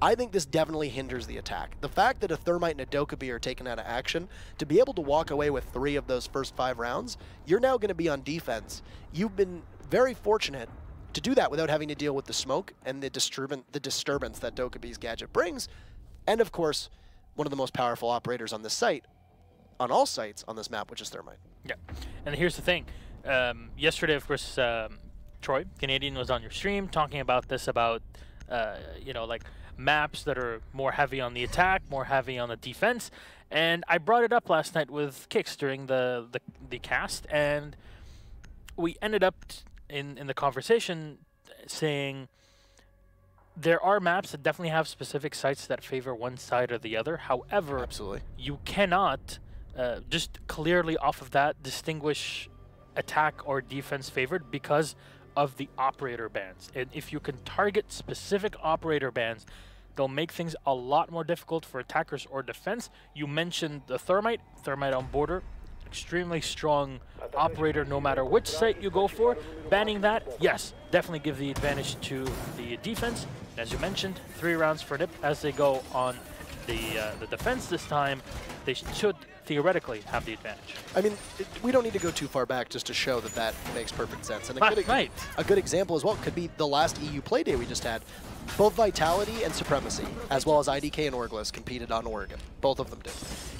I think this definitely hinders the attack. The fact that a Thermite and a Dokkaebi are taken out of action, to be able to walk away with 3 of those first 5 rounds, you're now going to be on defense. You've been very fortunate to do that without having to deal with the smoke and the disturbance that Dokkaebi's gadget brings. And of course, one of the most powerful operators on this site, on all sites on this map, which is Thermite. Yeah, and here's the thing. Yesterday, of course, Troy, Canadian, was on your stream talking about this, about, you know, like maps that are more heavy on the attack, more heavy on the defense. And I brought it up last night with Kix during the cast, and we ended up in the conversation saying there are maps that definitely have specific sites that favor one side or the other. However, absolutely, you cannot just clearly off of that distinguish attack or defense favored because of the operator bans. And if you can target specific operator bans, they'll make things a lot more difficult for attackers or defense. You mentioned the Thermite on border. Extremely strong operator no matter which site you go for. Banning that, yes, definitely give the advantage to the defense. And as you mentioned, 3 rounds for Nip as they go on the defense this time. They should theoretically have the advantage. I mean, we don't need to go too far back just to show that that makes perfect sense. And a good example as well could be the last EU Playday we just had. Both Vitality and Supremacy, as well as IDK and Orglis, competed on Oregon. Both of them did.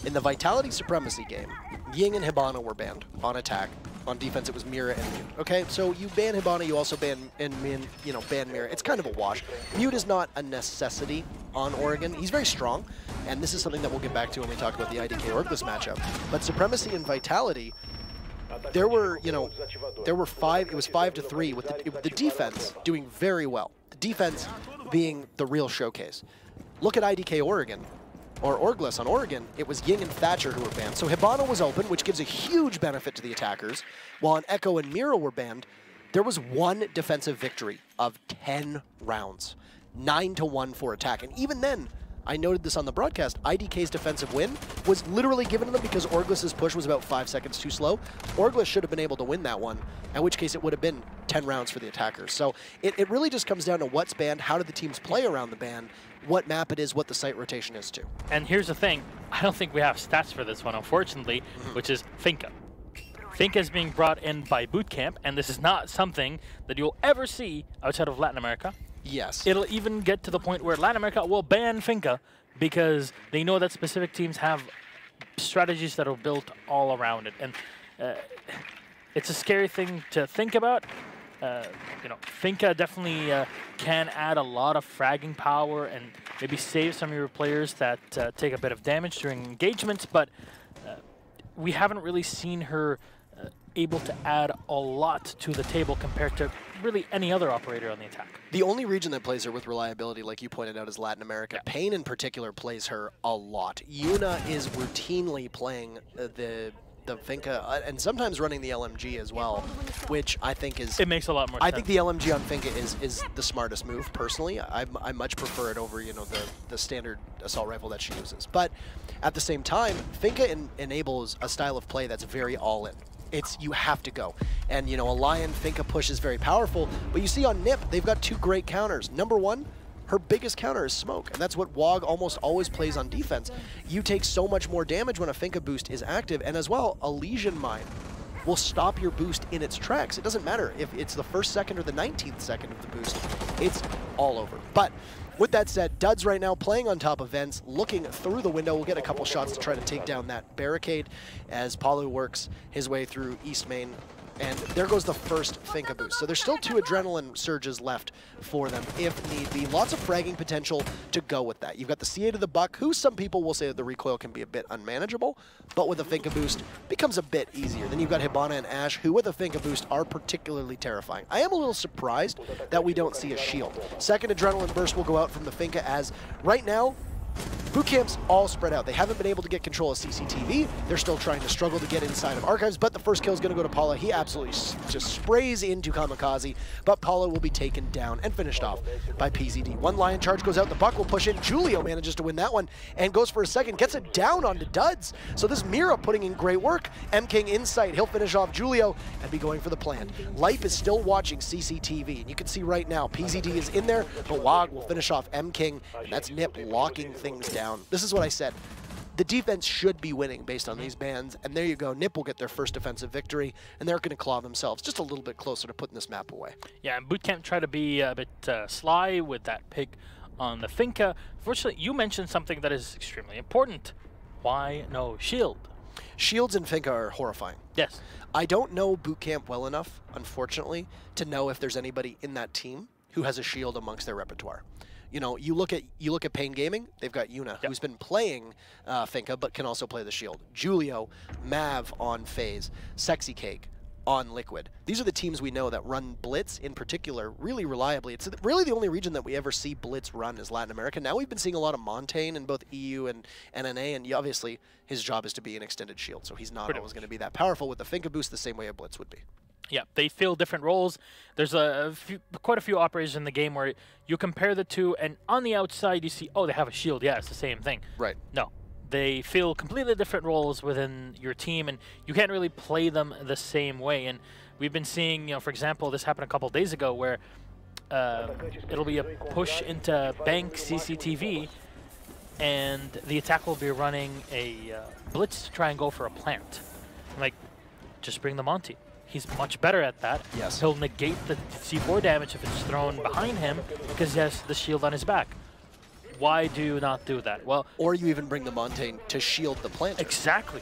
In the Vitality Supremacy game, Ying and Hibana were banned on attack. On defense, it was Mira and Mute. Okay, so you ban Hibana, you also ban ban Mira. It's kind of a wash. Mute is not a necessity on Oregon. He's very strong, and this is something that we'll get back to when we talk about the IDK Orglis matchup. But Supremacy and Vitality, there were, there were 5. It was 5-3 with the defense doing very well. The defense being the real showcase. Look at IDK Oregon, or Orglis on Oregon. It was Ying and Thatcher who were banned. So Hibana was open, which gives a huge benefit to the attackers. While on Echo and Mira were banned, there was 1 defensive victory of 10 rounds. 9-1 for attack. And even then, I noted this on the broadcast, IDK's defensive win was literally given to them because Orglis's push was about 5 seconds too slow. Orglis should have been able to win that one, in which case it would have been 10 rounds for the attackers. So it really just comes down to what's banned, how do the teams play around the ban, what map it is, what the site rotation is too. And here's the thing, I don't think we have stats for this one, unfortunately, which is Finka. Finka is being brought in by BootKamp, and this is not something that you'll ever see outside of Latin America. Yes. It'll even get to the point where Latin America will ban Finka because they know that specific teams have strategies that are built all around it. And it's a scary thing to think about. Finka definitely can add a lot of fragging power and maybe save some of your players that take a bit of damage during engagements, but we haven't really seen her able to add a lot to the table compared to really any other operator on the attack. The only region that plays her with reliability, like you pointed out, is Latin America. Yeah. Pain in particular plays her a lot. Yuna is routinely playing the Finka, and sometimes running the LMG as well, which I think is... It makes a lot more sense. I think the LMG on Finka is the smartest move, personally. I much prefer it over, you know, the standard assault rifle that she uses. But at the same time, Finka enables a style of play that's very all-in. It's, you have to go. And, you know, a Lion Finka push is very powerful, but you see on Nip, they've got two great counters. Number one, her biggest counter is smoke, and that's what WOG almost always plays on defense. You take so much more damage when a Finka boost is active, and as well, a Legion Mine will stop your boost in its tracks. It doesn't matter if it's the first second or the 19th second of the boost. It's all over. But with that said, Duds right now playing on top of vents, looking through the window. We'll get a couple shots to try to take down that barricade as Palu works his way through East Main. And there goes the first Finka boost. So there's still 2 adrenaline surges left for them if need be. Lots of fragging potential to go with that. You've got the C8 of the Buck, who some people will say that the recoil can be a bit unmanageable, but with a Finka boost becomes a bit easier. Then you've got Hibana and Ash, who with a Finka boost are particularly terrifying. I am a little surprised that we don't see a shield. Second adrenaline burst will go out from the Finka, as right now, BootKamp's all spread out. They haven't been able to get control of CCTV. They're still trying to struggle to get inside of Archives, but the first kill is going to go to Paula. He absolutely just sprays into Kamikaze, but Paula will be taken down and finished off by PZD. One Lion charge goes out. The Buck will push in. Julio manages to win that one and goes for a second. Gets it down onto Duds. So this Mira putting in great work. M-King in sight. He'll finish off Julio and be going for the plant. Life is still watching CCTV, and you can see right now PZD is in there, but WOG will finish off M-King, and that's Nip locking things down. This is what I said. The defense should be winning based on these bans, and there you go. Nip will get their first defensive victory, and they're going to claw themselves just a little bit closer to putting this map away. Yeah, and BootKamp try to be a bit sly with that pick on the Finka. Fortunately, you mentioned something that is extremely important. Why no shield? Shields in Finka are horrifying. Yes. I don't know BootKamp well enough, unfortunately, to know if there's anybody in that team who has a shield amongst their repertoire. You know, you look at Pain Gaming, they've got Yuna, who's been playing Finka, but can also play the shield. Julio, Mav on Phase, Sexy Cake on Liquid. These are the teams we know that run Blitz in particular really reliably. It's really the only region that we ever see Blitz run is Latin America. Now we've been seeing a lot of Montaigne in both EU and NNA, and obviously his job is to be an extended shield, so he's not always going to be that powerful with the Finka boost the same way a Blitz would be. Yeah, they fill different roles. There's quite a few operators in the game where you compare the two, and on the outside you see, oh, they have a shield. Yeah, it's the same thing. Right. No, they fill completely different roles within your team, and you can't really play them the same way. And we've been seeing, you know, for example, this happened a couple days ago where it'll be a push into bank CCTV, and the attack will be running a blitz to try and go for a plant. Like, just bring the Monty. He's much better at that. Yes. He'll negate the C4 damage if it's thrown behind him because he has the shield on his back. Why do you not do that? Well, or you even bring the Montaigne to shield the planter. Exactly.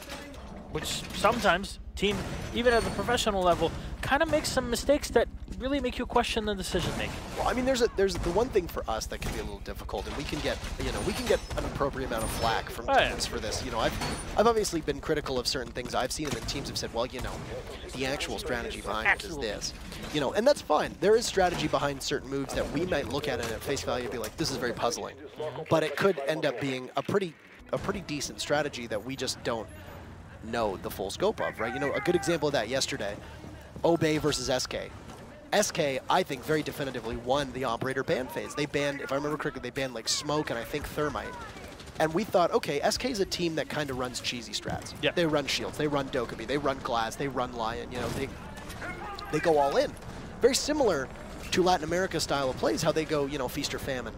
Which sometimes team, even at the professional level, kind of makes some mistakes that really make you question the decision making. Well, I mean, there's the one thing for us that can be a little difficult, and we can get an appropriate amount of flack from teams for this. You know, I've obviously been critical of certain things I've seen, and then teams have said, well, you know, the actual strategy behind it is this. You know, and that's fine. There is strategy behind certain moves that we might look at it at face value and be like, this is very puzzling. But it could end up being a pretty decent strategy that we just don't know the full scope of, right? You know, a good example of that yesterday, Obey versus SK. SK, I think, very definitively won the operator ban phase. They banned, if I remember correctly, they banned like Smoke and I think Thermite. And we thought, okay, SK is a team that kind of runs cheesy strats. Yeah. They run shields, they run Dokkaebi, they run Glass, they run Lion, you know, they go all in. Very similar to Latin America style of plays, how they go, you know, feast or famine.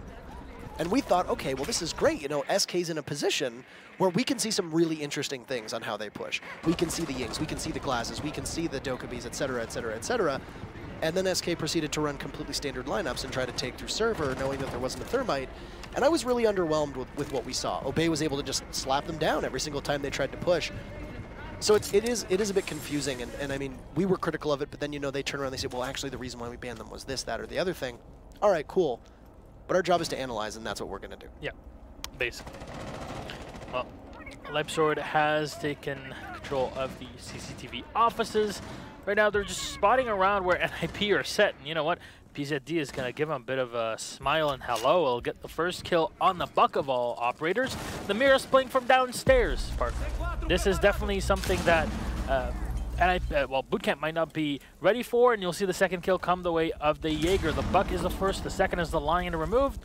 And we thought, okay, well, this is great. You know, SK's in a position where we can see some really interesting things on how they push. We can see the Yings, we can see the Glasses, we can see the Dokkaebis, et cetera, et cetera, et cetera. And then SK proceeded to run completely standard lineups and try to take through server, knowing that there wasn't a Thermite. And I was really underwhelmed with what we saw. Obey was able to just slap them down every single time they tried to push. So it is a bit confusing, and I mean, we were critical of it, but then, you know, they turn around and they say, well, actually, the reason why we banned them was this, that, or the other thing. All right, cool. But our job is to analyze, and that's what we're going to do. Yeah, basically. Well, Leipzig has taken control of the CCTV offices. right now they're just spotting around where NIP are set. And you know what? PZD is going to give him a bit of a smile and hello. He'll get the first kill on the buck of all operators. The Mira's playing from downstairs, partner. This is definitely something that well, BootKamp might not be ready for, and you'll see the second kill come the way of the Jaeger. The buck is the first, the second is the Lion removed.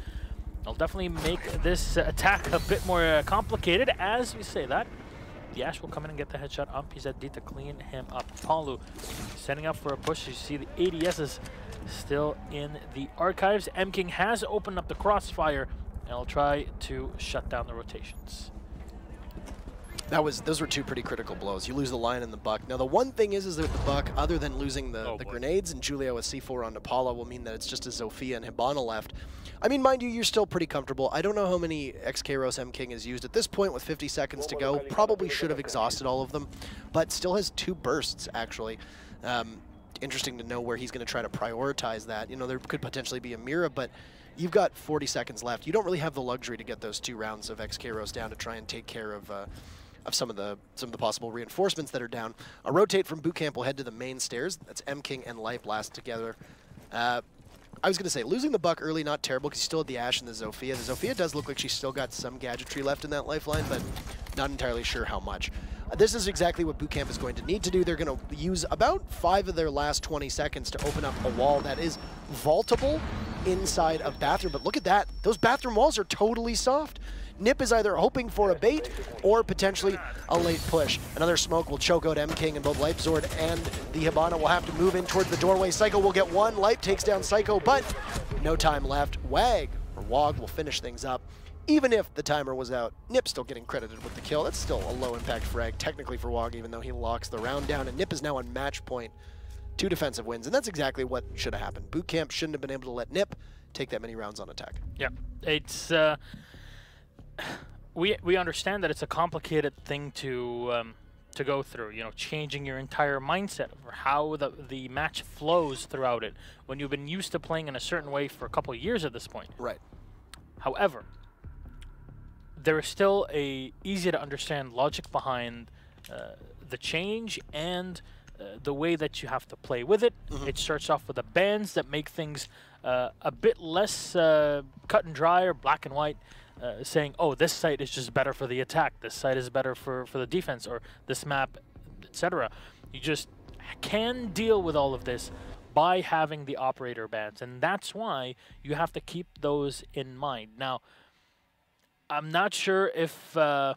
It'll definitely make this attack a bit more complicated. As we say that, the Ash will come in and get the headshot on PZD to clean him up. Palu setting up for a push. You see the ADS is still in the archives. M-King has opened up the crossfire, and he'll try to shut down the rotations. Those were two pretty critical blows. You lose the Lion and the buck. Now the one thing is that the buck, other than losing the grenades and Julio with C4 on Paula, will mean that it's just a Zofia and Hibana left. I mean, mind you, you're still pretty comfortable. I don't know how many XKROS M-King has used at this point with 50 seconds to go. Probably should have exhausted all of them, but still has 2 bursts, actually. Interesting to know where he's going to try to prioritize that. You know, there could potentially be a Mira, but you've got 40 seconds left. You don't really have the luxury to get those 2 rounds of XKROS down to try and take care of some of the possible reinforcements that are down. A rotate from BootKamp will head to the main stairs. That's M-King and Light Blast together. I was going to say, losing the buck early, not terrible, because you still had the Ash and the Zofia. The Zofia does look like she's still got some gadgetry left in that lifeline, but not entirely sure how much. This is exactly what BootKamp is going to need to do. They're going to use about 5 of their last 20 seconds to open up a wall that is vaultable inside of bathroom. But look at that. Those bathroom walls are totally soft. Nip is either hoping for a bait or potentially a late push. Another smoke will choke out M-King, and both Leipzord and the Hibana will have to move in towards the doorway. Psycho will get one. Leip takes down Psycho, but no time left. Wag will finish things up. Even if the timer was out, Nip still getting credited with the kill. That's still a low impact frag technically for Wag, even though he locks the round down, and Nip is now on match point. 2 defensive wins, and that's exactly what should have happened. BootKamp shouldn't have been able to let Nip take that many rounds on attack. Yeah, it's we understand that it's a complicated thing to go through. You know, changing your entire mindset or how the match flows throughout it when you've been used to playing in a certain way for a couple of years at this point. Right. However, there is still a easy to understand logic behind the change and the way that you have to play with it. It starts off with the bans that make things a bit less cut and dry or black and white, saying, oh, this site is just better for the attack, this site is better for the defense, or this map, etc. You just can deal with all of this by having the operator bans, and that's why you have to keep those in mind. Now, I'm not sure if the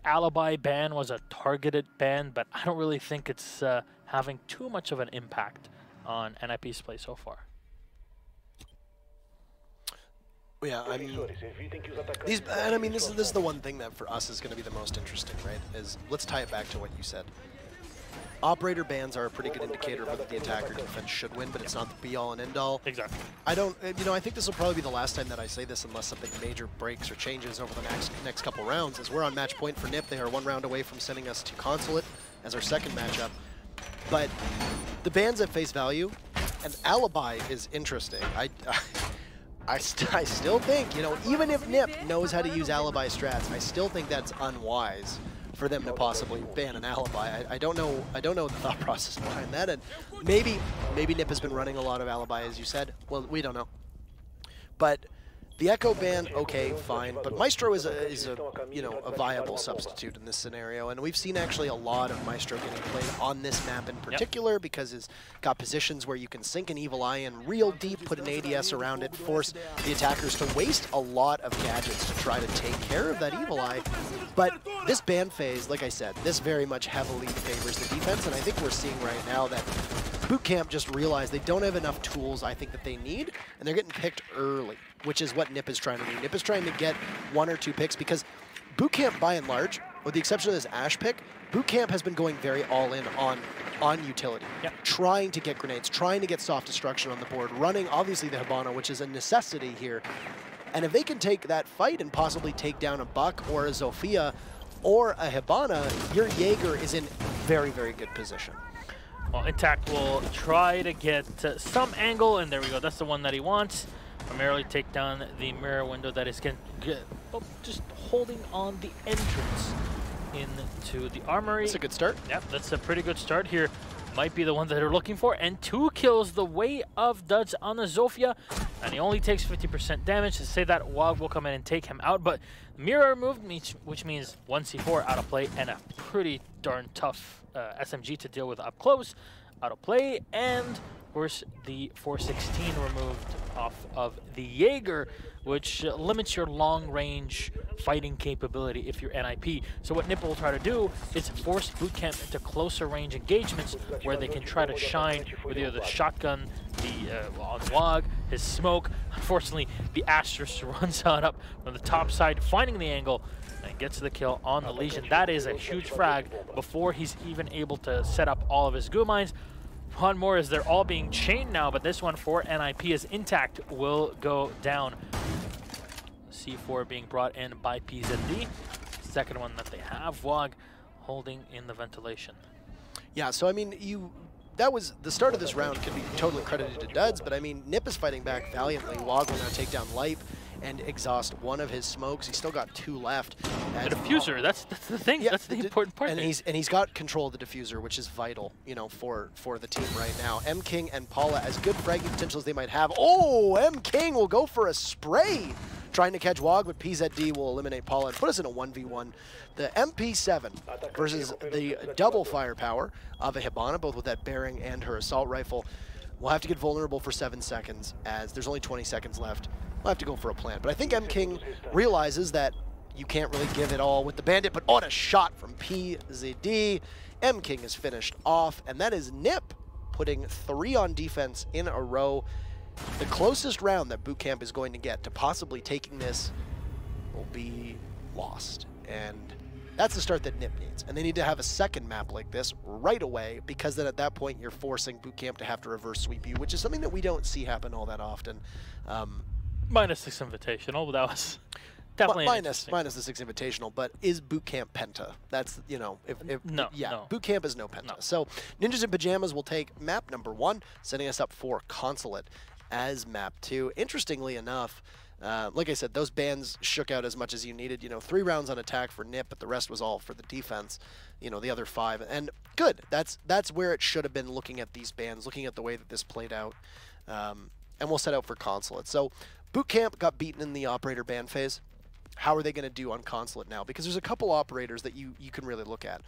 alibi ban was a targeted ban, but I don't really think it's having too much of an impact on NIP's play so far. Yeah, I mean, this is the one thing that for us is going to be the most interesting, right? Is let's tie it back to what you said. Operator bans are a pretty good indicator of whether the attack or defense should win, but it's not the be-all and end-all. Exactly. I think this will probably be the last time that I say this unless something major breaks or changes over the next couple rounds, as we're on match point for NIP. They are 1 round away from sending us to Consulate as our second matchup. But the bans at face value, and alibi is interesting. I still think, you know, even if NIP knows how to use alibi strats, I still think that's unwise for them to possibly ban an alibi. I don't know the thought process behind that, and maybe NIP has been running a lot of alibi, as you said. Well, we don't know. But the Echo ban, okay, fine, but Maestro is a viable substitute in this scenario, and we've seen actually a lot of Maestro getting played on this map in particular because it's got positions where you can sink an Evil Eye in real deep, put an ADS around it, force the attackers to waste a lot of gadgets to try to take care of that Evil Eye. But this ban phase, like I said, this very much heavily favors the defense, and I think we're seeing right now that BootKamp just realized they don't have enough tools, I think, that they need, and they're getting picked early, which is what NIP is trying to do. NIP is trying to get 1 or 2 picks because BootKamp, by and large, with the exception of this Ash pick, BootKamp has been going very all-in on utility. Trying to get grenades, trying to get soft destruction on the board, running, obviously, the Hibana, which is a necessity here. And if they can take that fight and possibly take down a Buck or a Zofia or a Hibana, your Jaeger is in very, very good position. Well, Intact will try to get some angle, and there we go. That's the one that he wants. Primarily take down the mirror window that is just holding on the entrance into the armory. That's a good start. Yep, that's a pretty good start here might be the one that they're looking for. And 2 kills the way of Duds on the Zofia. And he only takes 50% damage. To say that, Wog will come in and take him out. But mirror removed, which means 1 C4 out of play and a pretty darn tough SMG to deal with up close. Out of play, and of course the 416 removed off of the Jaeger, which limits your long-range fighting capability if you're NIP. So what NiP will try to do is force BootKamp into closer range engagements where they can try to shine with either the shotgun, on Wog, his smoke. Unfortunately, the Astrus runs on up from the top side, finding the angle, and gets the kill on the Legion. That is a huge frag before he's even able to set up all of his goo mines. One more as they're all being chained now, but this one for NIP is intact, will go down. C4 being brought in by PZD. Second one that they have, Wog holding in the ventilation. Yeah, so I mean, that was the start of this round can be totally credited to Duds, but I mean, NiP is fighting back valiantly. Wog will now take down Lipe and exhaust one of his smokes. He's still got 2 left. The diffuser, that's the thing. Yeah, that's the important part. And he's got control of the diffuser, which is vital, you know, for the team right now. M King and Paula, as good fragging potential as they might have. Oh, M King will go for a spray, trying to catch Wog, but PZD will eliminate Paula and put us in a 1v1. The MP7 versus the double firepower of a Hibana, both with that bearing and her assault rifle. We'll have to get vulnerable for 7 seconds, as there's only 20 seconds left. We'll have to go for a plant. But I think M King realizes that you can't really give it all with the bandit, but on a shot from PZD, M King is finished off, and that is NiP putting 3 on defense in a row. The closest round that BootKamp is going to get to possibly taking this will be lost. And that's the start that NiP needs. And they need to have a second map like this right away, because then at that point you're forcing BootKamp to have to reverse sweep you, which is something that we don't see happen all that often. Minus 6 invitational, but that was definitely minus the 6 invitational. But is BootKamp penta? That's, you know, no. BootKamp is no penta. No. So Ninjas in Pyjamas will take map number 1, setting us up for Consulate as map 2. Interestingly enough, like I said, those bans shook out as much as you needed. You know, 3 rounds on attack for NiP, but the rest was all for the defense. You know, the other 5, and good. That's where it should have been, looking at these bans, looking at the way that this played out. And we'll set out for Consulate. So BootKamp got beaten in the operator ban phase. How are they going to do on Consulate now? Because there's a couple operators that you can really look at.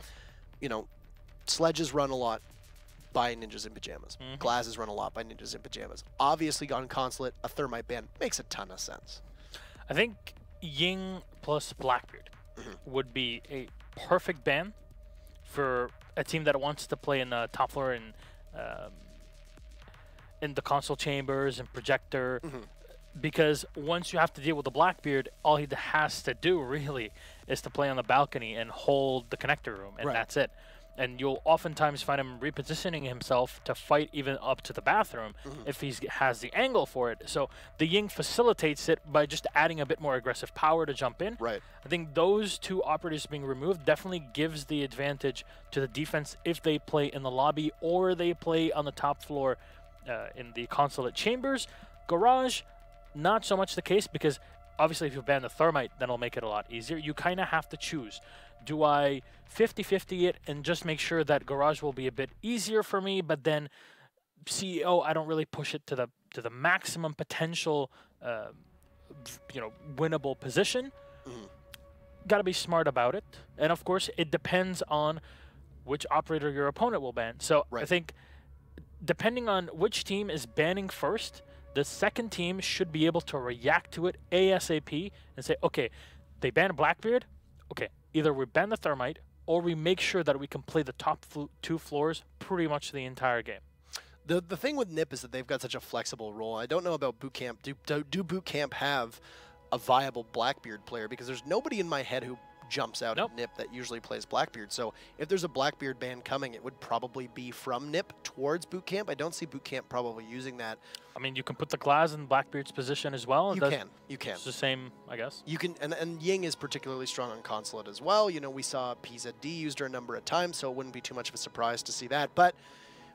You know, Sledges run a lot by Ninjas in Pyjamas. Glasses run a lot by Ninjas in Pyjamas. Obviously on Consulate, a Thermite ban makes a ton of sense. I think Ying plus Blackbeard would be a perfect ban for a team that wants to play in the top floor and in the console chambers and projector, because once you have to deal with the Blackbeard, all he has to do really is to play on the balcony and hold the connector room, and that's it. And you'll oftentimes find him repositioning himself to fight even up to the bathroom if he has the angle for it. So the Ying facilitates it by just adding a bit more aggressive power to jump in. Right. I think those 2 operators being removed definitely gives the advantage to the defense if they play in the lobby or they play on the top floor in the Consulate chambers. Garage, not so much the case, because obviously if you ban the Thermite, then it'll make it a lot easier. You kind of have to choose. Do I 50-50 it and just make sure that Garage will be a bit easier for me, but then CEO, I don't really push it to the maximum potential, you know, winnable position? Got to be smart about it. And of course, it depends on which operator your opponent will ban. So I think depending on which team is banning first, the second team should be able to react to it ASAP and say, okay, they ban Blackbeard. Okay, either we ban the Thermite or we make sure that we can play the top 2 floors pretty much the entire game. The thing with NiP is that they've got such a flexible role. I don't know about BootKamp. Do BootKamp have a viable Blackbeard player? Because there's nobody in my head who jumps out at NiP that usually plays Blackbeard. So if there's a Blackbeard ban coming, it would probably be from NiP towards BootKamp. I don't see BootKamp probably using that. I mean, you can put the Glass in Blackbeard's position as well. You can. It's the same, I guess. You can, and Ying is particularly strong on Consulate as well. You know, we saw PZD used her a number of times, so it wouldn't be too much of a surprise to see that. But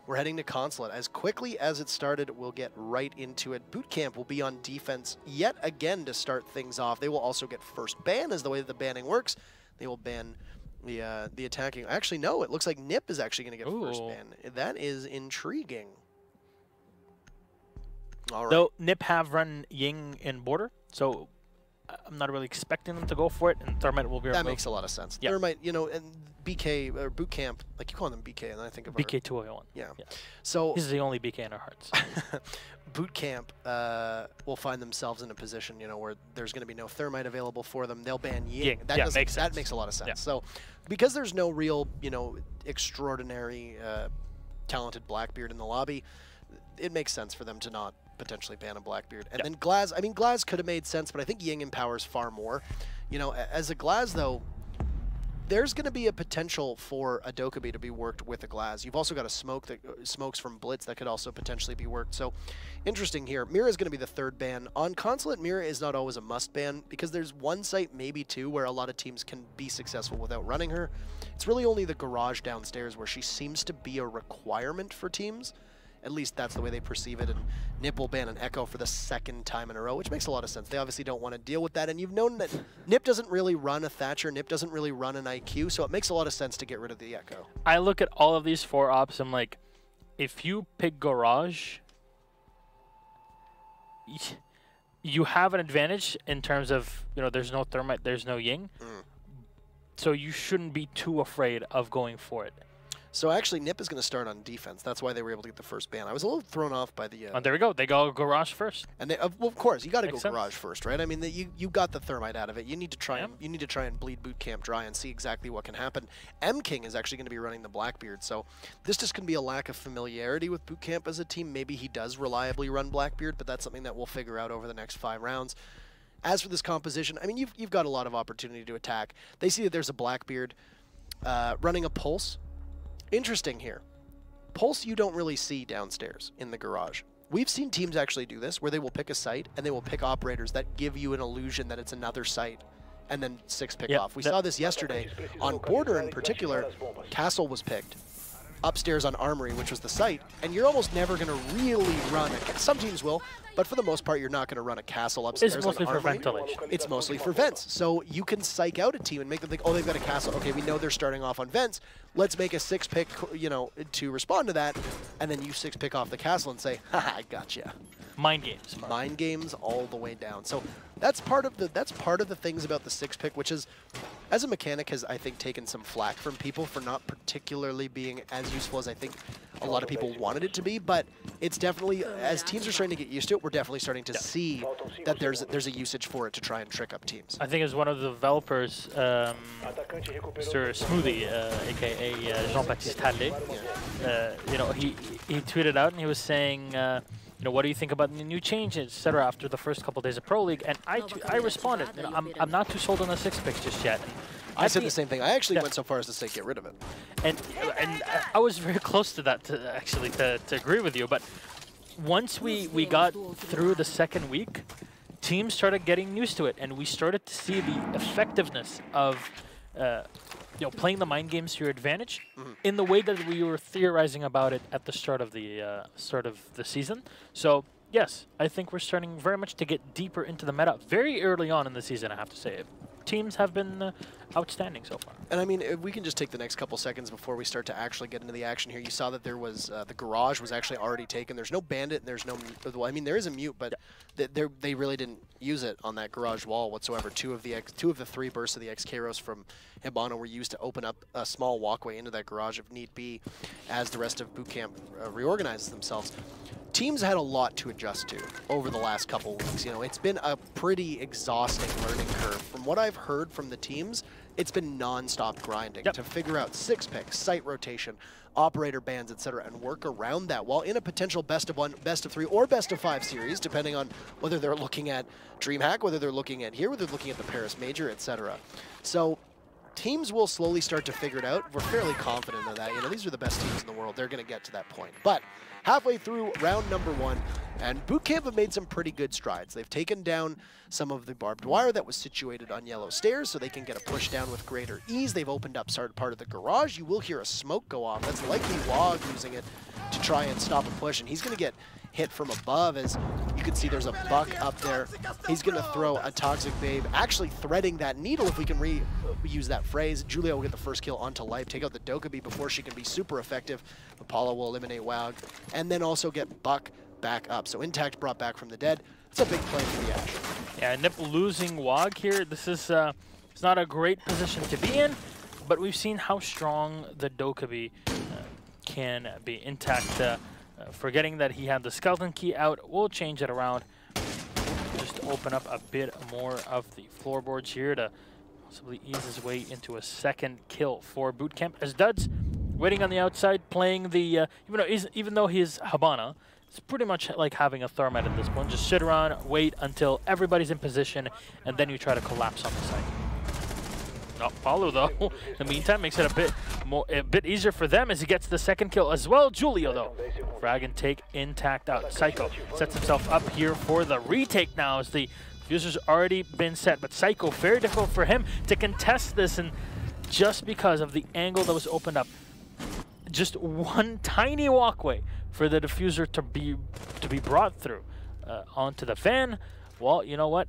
we're heading to Consulate. As quickly as it started, we'll get right into it. BootKamp will be on defense yet again to start things off. They will also get first ban, as the way that the banning works. They will ban the attacking. Actually, no. It looks like Nip is actually going to get first Ooh. ban. That is intriguing. All right. Though Nip have run Ying in border, so I'm not really expecting them to go for it, and Thermite will be That removed. makes a lot of sense. Yep. Thermite, you know, and BK or BootKamp, like you call them BK, and I think of BK 201. Yeah. Yeah. So He's the only BK in our hearts. BootKamp will find themselves in a position, you know, where there's going to be no Thermite available for them. They'll ban Ying. Ying. That Yeah, doesn't- makes that sense. makes a lot of sense. Yeah. So because there's no real, you know, extraordinary talented Blackbeard in the lobby, it makes sense for them to not potentially ban a Blackbeard. And then Glaz, I mean, Glaz could have made sense, but I think Ying empowers far more. You know, as a Glaz, though, there's going to be a potential for a Dokkaebi to be worked with a Glaz. You've also got a Smoke that smokes from Blitz that could also potentially be worked. So interesting here. Mira is going to be the third ban. On Consulate, Mira is not always a must ban because there's one site, maybe two, where a lot of teams can be successful without running her. It's really only the garage downstairs where she seems to be a requirement for teams. At least that's the way they perceive it, and Nip will ban an Echo for the second time in a row, which makes a lot of sense. They obviously don't want to deal with that, and you've known that Nip doesn't really run a Thatcher, Nip doesn't really run an IQ, so it makes a lot of sense to get rid of the Echo. I look at all of these 4 ops, I'm like, if you pick Garage, you have an advantage in terms of, you know, there's no Thermite, there's no Ying, so you shouldn't be too afraid of going for it. So actually, Nip is going to start on defense. That's why they were able to get the first ban. I was a little thrown off by the... Oh, there we go. They go Garage first. And they, well, of course, you got to go Makes sense. Garage first, right? I mean, you got the Thermite out of it. You need to try Yep. and bleed BootKamp dry and see exactly what can happen. M King is actually going to be running the Blackbeard, so this just can be a lack of familiarity with BootKamp as a team. Maybe he does reliably run Blackbeard, but that's something that we'll figure out over the next 5 rounds. As for this composition, I mean, you've got a lot of opportunity to attack. They see that there's a Blackbeard running a Pulse. Interesting here. Pulse you don't really see downstairs in the garage. We've seen teams actually do this, where they will pick a site, and they will pick operators that give you an illusion that it's another site, and then 6 pick off. We saw this yesterday on Border in particular. Castle was picked upstairs on Armory, which was the site, and you're almost never going to really run it. Some teams will, but for the most part, you're not going to run a Castle upstairs It's mostly on for Armory. ventilation. It's mostly for vents. So you can psych out a team and make them think, oh, they've got a Castle. Okay, we know they're starting off on vents. Let's make a 6 pick, you know, to respond to that, and then you 6 pick off the Castle and say, haha, I gotcha. Mind games. Mind games all the way down. So that's part of the things about the 6 pick, which is, as a mechanic, has I think taken some flack from people for not particularly being as useful as I think a lot of people wanted it to be. But it's definitely, as teams are starting to get used to it, we're definitely starting to see that there's a usage for it to try and trick up teams. I think it's one of the developers, Mr. Smoothie, aka Jean-Baptiste Hallé. You know, he tweeted out and he was saying, you know, what do you think about the new changes, etc. after the first couple of days of Pro League? And I responded, you know, I'm not too sold on the 6 picks just yet. I said the same thing. I actually went so far as to say get rid of it. And I was very close to that, to agree with you. But once we got through the second week, teams started getting used to it, and we started to see the effectiveness of you know, playing the mind games to your advantage in the way that we were theorizing about it at the start of the season. So yes, I think we're starting very much to get deeper into the meta very early on in the season, I have to say. Teams have been outstanding so far. And I mean, if we can just take the next couple seconds before we start to actually get into the action here. You saw that there was the garage was actually already taken. There's no bandit and there's no, well, I mean, there is a mute, but they really didn't use it on that garage wall whatsoever. Two of the 3 bursts of the XKROs from Hibana were used to open up a small walkway into that garage if need be, as the rest of BootKamp reorganizes themselves. Teams had a lot to adjust to over the last couple weeks. You know, it's been a pretty exhausting learning curve. From what I've heard from the teams, it's been non-stop grinding to figure out 6 picks, site rotation, operator bans, etc., and work around that while in a potential best of 1, best of 3, or best of 5 series, depending on whether they're looking at DreamHack, whether they're looking at here, whether they're looking at the Paris Major, etc. So teams will slowly start to figure it out. We're fairly confident of that. You know, these are the best teams in the world. They're going to get to that point. But halfway through round number 1, and BootKamp have made some pretty good strides. They've taken down some of the barbed wire that was situated on yellow stairs so they can get a push down with greater ease. They've opened up part of the garage. You will hear a smoke go off. That's likely Log using it to try and stop a push, and he's going to get hit from above. As you can see, there's a buck up there. He's going to throw a Toxic Babe, actually threading that needle if we can use that phrase. Julia will get the first kill onto Life, take out the Dokkaebi before she can be super effective. Apollo will eliminate Wag, and then also get Buck back up. So Intact brought back from the dead. It's a big play for the Ashe. Yeah, Nip losing Wag here. This is it's not a great position to be in, but we've seen how strong the Dokkaebi can be. Intact, forgetting that he had the skeleton key out, we'll change it around. Just open up a bit more of the floorboards here to possibly ease his way into a second kill for BootKamp. As Duds waiting on the outside, playing the even though he's Habana, it's pretty much like having a Thermite at this point. Just sit around, wait until everybody's in position, and then you try to collapse on the site. Not Paulo though. In the meantime, makes it a bit easier for them as he gets the second kill as well. Julio though, frag and take Intact out. Psycho sets himself up here for the retake now as the fuser's already been set, but Psycho, very difficult for him to contest this, and just because of the angle that was opened up, just one tiny walkway for the diffuser to be brought through onto the fan. Well, you know what?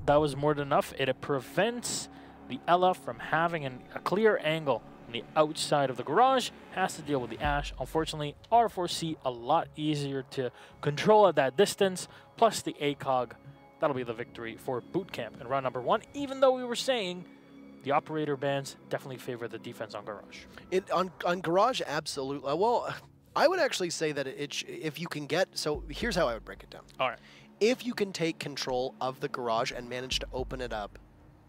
That was more than enough. It prevents the Ela from having a clear angle on the outside of the garage. Has to deal with the Ashe. Unfortunately, R4C a lot easier to control at that distance. Plus the ACOG. That'll be the victory for BootKamp in round number 1. Even though we were saying the operator bans definitely favor the defense on garage. On garage, absolutely. Well, I would actually say that if you can get, so here's how I would break it down. All right. If you can take control of the garage and manage to open it up,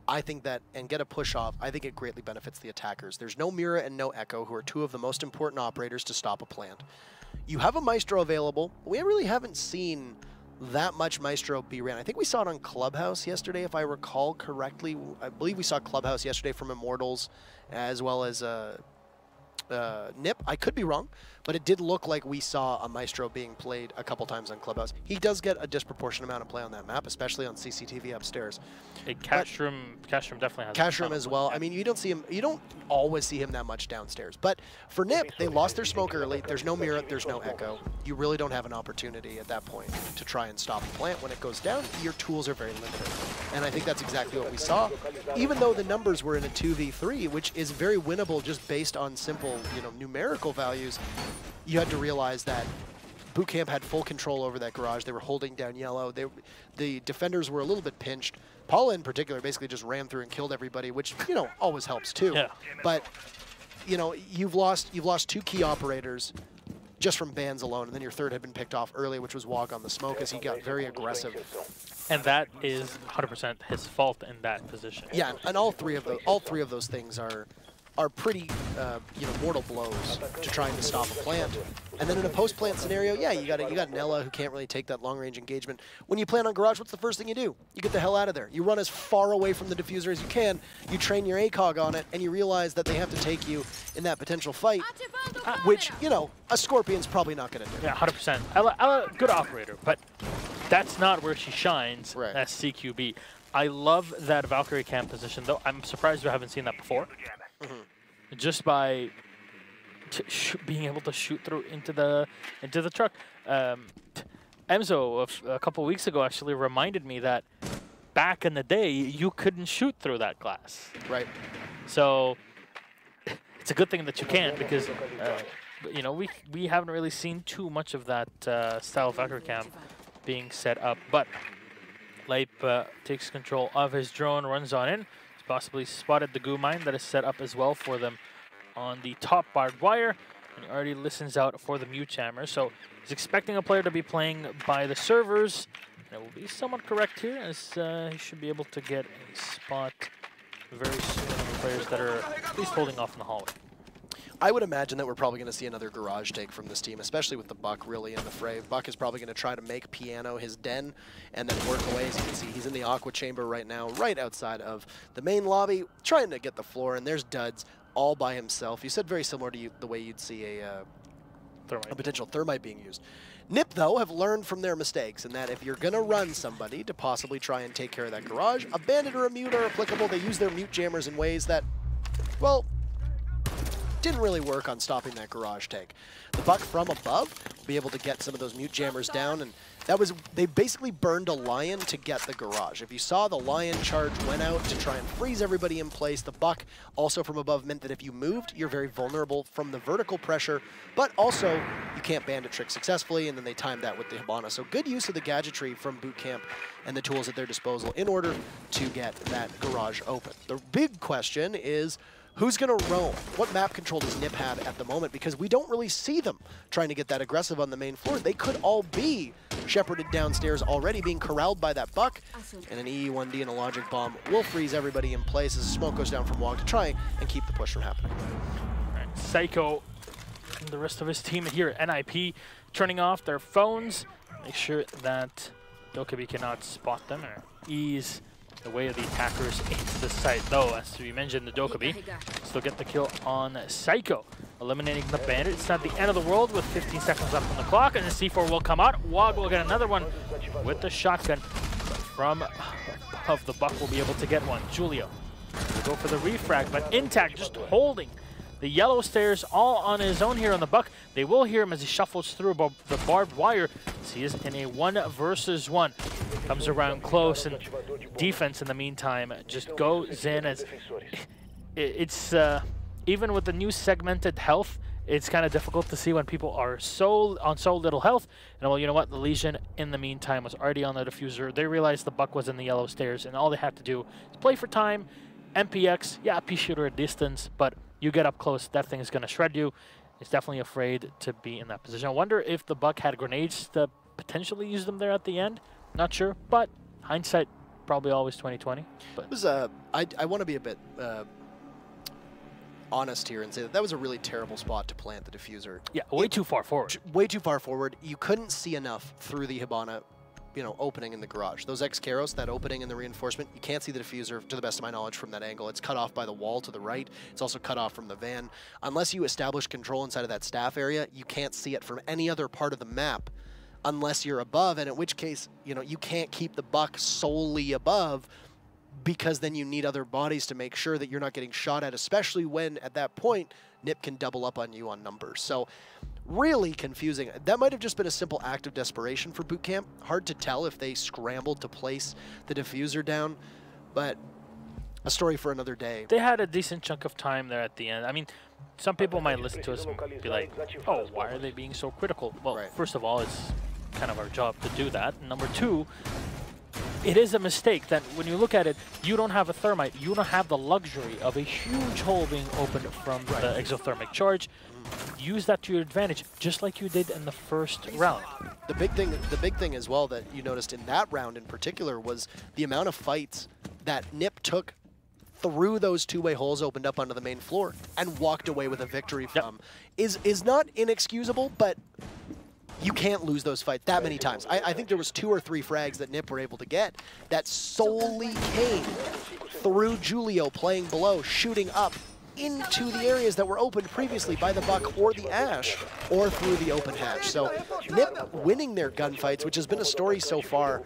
I think that, and get a push off, I think it greatly benefits the attackers. There's no Mira and no Echo, who are two of the most important operators to stop a plant. You have a Maestro available. We really haven't seen that much Maestro be ran. I think we saw it on Clubhouse yesterday, if I recall correctly. I believe we saw Clubhouse yesterday from Immortals, as well as Nip. I could be wrong, but it did look like we saw a Maestro being played a couple times on Clubhouse. He does get a disproportionate amount of play on that map, especially on CCTV upstairs. Cashroom definitely has Cashroom as well. I mean, you don't see him. You don't always see him that much downstairs. But for Nip, they lost their smoke early. There's no Mira. There's no Echo. You really don't have an opportunity at that point to try and stop a plant. When it goes down, your tools are very limited. And I think that's exactly what we saw. Even though the numbers were in a 2v3, which is very winnable just based on simple, numerical values, you had to realize that BootKamp had full control over that garage. They were holding down yellow. The defenders were a little bit pinched. Paula in particular basically just ran through and killed everybody, which, always helps too. Yeah. But, you've lost 2 key operators just from bans alone, and then your third had been picked off early, which was Wog on the smoke, as he got very aggressive. And that is 100% his fault in that position. Yeah, and all three of those things are pretty, mortal blows to trying to stop a plant. And then in a post-plant scenario, yeah, you got Nella who can't really take that long-range engagement. When you plant on garage, what's the first thing you do? You get the hell out of there. You run as far away from the diffuser as you can. You train your ACOG on it, and you realize that they have to take you in that potential fight, which, a Scorpion's probably not going to do. Yeah, 100%. Ella, good operator, but that's not where she shines as CQB. I love that Valkyrie cam position, though. I'm surprised we haven't seen that before. Mm-hmm. Just by being able to shoot through into the truck. Emzo a couple weeks ago actually reminded me that back in the day you couldn't shoot through that glass. Right. So it's a good thing that you can, because we haven't really seen too much of that style of Valkyrie cam being set up. But Leip takes control of his drone, runs on in. He's possibly spotted the goo mine that is set up as well for them on the top barbed wire, and he already listens out for the mute jammer. So he's expecting a player to be playing by the servers, and it will be somewhat correct here, as he should be able to get a spot very soon on the players that are at least holding off in the hallway. I would imagine that we're probably going to see another garage take from this team, especially with the Buck really in the fray. Buck is probably going to try to make Piano his den and then work away. As you can see, he's in the Aqua Chamber right now, right outside of the main lobby, trying to get the floor, and there's Duds all by himself. You said very similar to the way you'd see a potential Thermite being used. Nip, though, have learned from their mistakes, and that if you're going to run somebody to possibly try and take care of that garage, a Bandit or a Mute are applicable. They use their Mute Jammers in ways that, well, didn't really work on stopping that garage take. The Buck from above will be able to get some of those mute jammers down, and that was, they basically burned a Lion to get the garage. If you saw, the Lion charge went out to try and freeze everybody in place. The Buck also from above meant that if you moved, you're very vulnerable from the vertical pressure, but also you can't bandit trick successfully, and then they timed that with the Hibana. So good use of the gadgetry from BootKamp and the tools at their disposal in order to get that garage open. The big question is, who's going to roam? What map control does Nip have at the moment? Because we don't really see them trying to get that aggressive on the main floor. They could all be shepherded downstairs already, being corralled by that Buck, and an EE1D and a Logic Bomb will freeze everybody in place as smoke goes down from Wog to try and keep the push from happening. All right, Psycho and the rest of his team here at NIP turning off their phones. Make sure that Dokkaebi cannot spot them or ease the way of the attackers into the site, though. As we mentioned, the Dokkaebi still get the kill on Psycho, eliminating the bandit. It's not the end of the world with 15 seconds left on the clock, and the C4 will come out. Wog will get another one with the shotgun, but from above, the Buck will be able to get one. Julio will go for the refrag, but Intact just holding the yellow stairs all on his own here on the Buck. They will hear him as he shuffles through the barbed wire. So he is in a 1 versus 1. Comes around close, and defense in the meantime just goes in. As it's even with the new segmented health, it's kind of difficult to see when people are on so little health. And well, you know what? The Legion in the meantime was already on the diffuser. They realized the Buck was in the yellow stairs, and all they had to do is play for time. MPX, yeah, pea shooter at distance, but you get up close, that thing is going to shred you. It's definitely afraid to be in that position. I wonder if the Buck had grenades to potentially use them there at the end. Not sure, but hindsight, probably always 20/20. But it was I want to be a bit honest here and say that was a really terrible spot to plant the diffuser. Yeah, way too far forward. Way too far forward. You couldn't see enough through the Hibana, opening in the garage. Those X-Karos, that opening in the reinforcement, you can't see the diffuser, to the best of my knowledge, from that angle. It's cut off by the wall to the right. It's also cut off from the van. Unless you establish control inside of that staff area, you can't see it from any other part of the map unless you're above, and in which case, you can't keep the Buck solely above, because then you need other bodies to make sure that you're not getting shot at, especially when, at that point, Nip can double up on you on numbers. So really confusing. That might have just been a simple act of desperation for BootKamp. Hard to tell if they scrambled to place the diffuser down, but a story for another day. They had a decent chunk of time there at the end. I mean, some people might listen to us and be like, oh, why are they being so critical? Well, first of all, it's kind of our job to do that. And number two, it is a mistake that when you look at it, you don't have a thermite. You don't have the luxury of a huge hole being opened from the exothermic charge. Use that to your advantage, just like you did in the first round. The big thing as well that you noticed in that round in particular was the amount of fights that Nip took through those two-way holes opened up onto the main floor and walked away with a victory from. Is not inexcusable, but you can't lose those fights that many times. I think there was 2 or 3 frags that Nip were able to get that solely came through Julio playing below, shooting up into the areas that were opened previously by the Buck or the Ash, or through the open hatch. So Nip winning their gunfights, which has been a story so far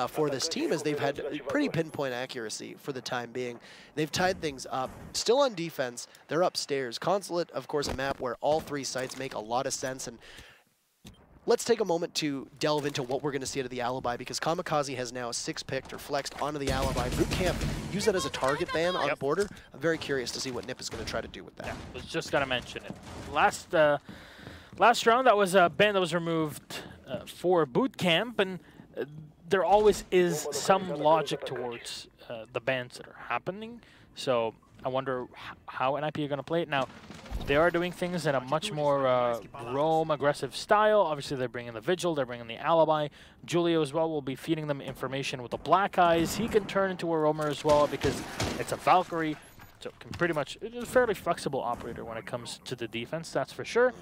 for this team, as they've had pretty pinpoint accuracy for the time being. They've tied things up. Still on defense, they're upstairs. Consulate, of course, a map where all 3 sites make a lot of sense, and let's take a moment to delve into what we're going to see out of the Alibi, because Kamikaze has now 6-picked or flexed onto the Alibi. BootKamp use that as a target ban on border. I'm very curious to see what Nip is going to try to do with that. Yeah, I was just going to mention it. Last round, that was a ban that was removed for BootKamp, and there always is some logic towards the bans that are happening. So I wonder how NIP are going to play it. Now, they are doing things in a much more roam aggressive style. Obviously, they're bringing the Vigil, they're bringing the Alibi. Julio as well will be feeding them information with the Black Eyes. He can turn into a roamer as well because it's a Valkyrie. So it can pretty much, it's a fairly flexible operator when it comes to the defense, that's for sure.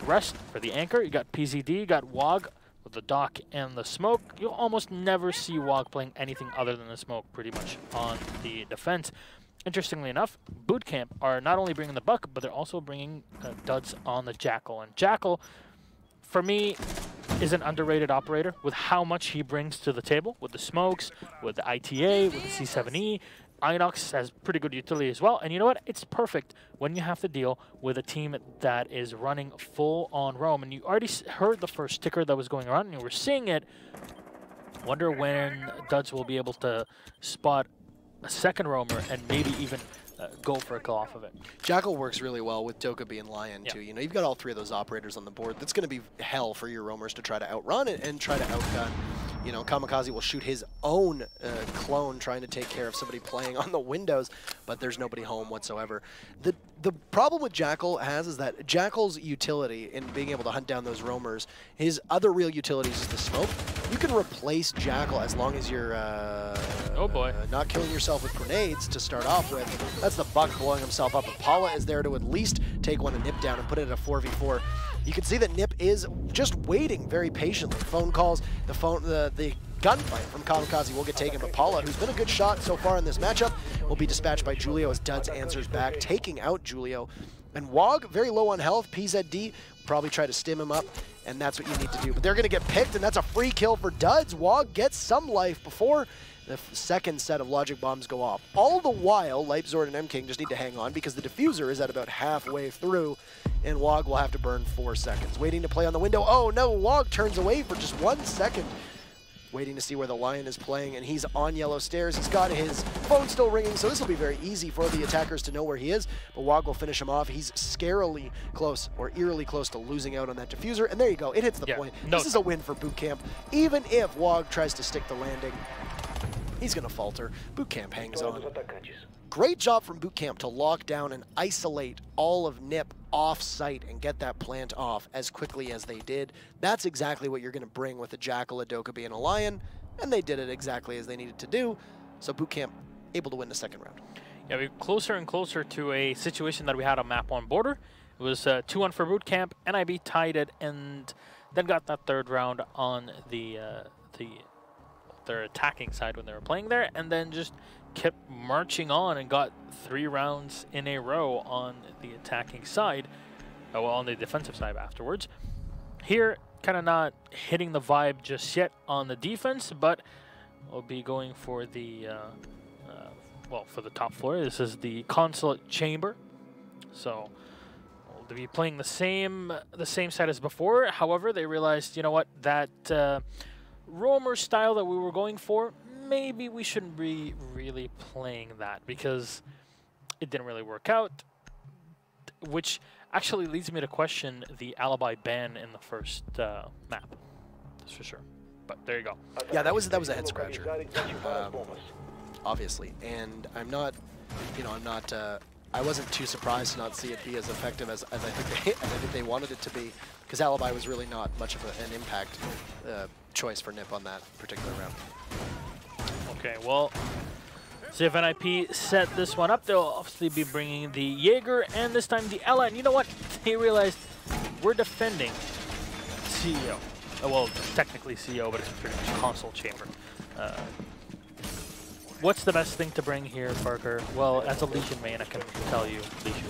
Rest for the anchor, you got PZD, you got Wog with the Dock and the Smoke. You'll almost never see Wog playing anything other than the Smoke pretty much on the defense. Interestingly enough, BootKamp are not only bringing the Buck, but they're also bringing duds on the Jackal. And Jackal, for me, is an underrated operator with how much he brings to the table with the smokes, with the ITA, with the C7E. Inox has pretty good utility as well. And you know what? It's perfect when you have to deal with a team that is running full on roam. And you already heard the first ticker that was going around, and you were seeing it. Wonder when Duds will be able to spot a second roamer and maybe even go for a kill off of it. Jackal works really well with Dokkaebi and Lion too. You know, you've got all three of those operators on the board. That's going to be hell for your roamers to try to outrun it and try to outgun. You know, Kamikaze will shoot his own clone trying to take care of somebody playing on the windows, but there's nobody home whatsoever. The problem with Jackal is that Jackal's utility in being able to hunt down those roamers, his other real utilities is the smoke. You can replace Jackal as long as you're oh boy, not killing yourself with grenades to start off with. That's the Buck blowing himself up. Paula is there to at least take one and Nip down and put it at a 4v4. You can see that Nip is just waiting very patiently. Phone calls, the gunfight from Kamikaze will get taken, but Paula, who's been a good shot so far in this matchup, will be dispatched by Julio as Duds answers back, taking out Julio. And Wog, very low on health. PZD will probably try to stim him up, and that's what you need to do. But they're going to get picked, and that's a free kill for Duds. Wog gets some life before the second set of logic bombs go off. All the while, Leipzord and M-King just need to hang on because the diffuser is at about halfway through, and Wog will have to burn 4 seconds. Waiting to play on the window. Oh no, Wog turns away for just 1 second. Waiting to see where the Lion is playing, and he's on yellow stairs. He's got his phone still ringing, so this will be very easy for the attackers to know where he is, but Wog will finish him off. He's scarily close, or eerily close to losing out on that diffuser, and there you go. It hits the point. This is a win for BootKamp. Even if Wog tries to stick the landing, he's going to falter. BootKamp hangs on. Great job from BootKamp to lock down and isolate all of Nip off-site and get that plant off as quickly as they did. That's exactly what you're going to bring with a Jackal, a Dokkaebi, and a Lion, and they did it exactly as they needed to do. So BootKamp able to win the second round. Yeah, we're closer and closer to a situation that we had on map 1 border. It was 2-1 for BootKamp, NIB tied it, and then got that third round on their attacking side when they were playing there, and then just kept marching on and got 3 rounds in a row on the attacking side, well, on the defensive side afterwards. Here, kind of not hitting the vibe just yet on the defense, but we'll be going for the, well, for the top floor. This is the Consulate chamber, so we'll be playing the same side as before. However, they realized, you know what, that roamer style that we were going for, maybe we shouldn't be really playing that because it didn't really work out, which actually leads me to question the alibi ban in the first map. That's for sure. But there you go. Yeah, that was a head scratcher, obviously, and I'm not, you know, I wasn't too surprised to not see it be as effective as I think they wanted it to be, because alibi was really not much of an impact choice for Nip on that particular round. Okay, well, see if NIP set this one up. They'll obviously be bringing the Jaeger and this time the Ella. And you know what? They realized we're defending CEO. Well, technically CEO, but it's pretty much console chamber. What's the best thing to bring here, Parker? Well, as a Legion main, I can tell you, Legion.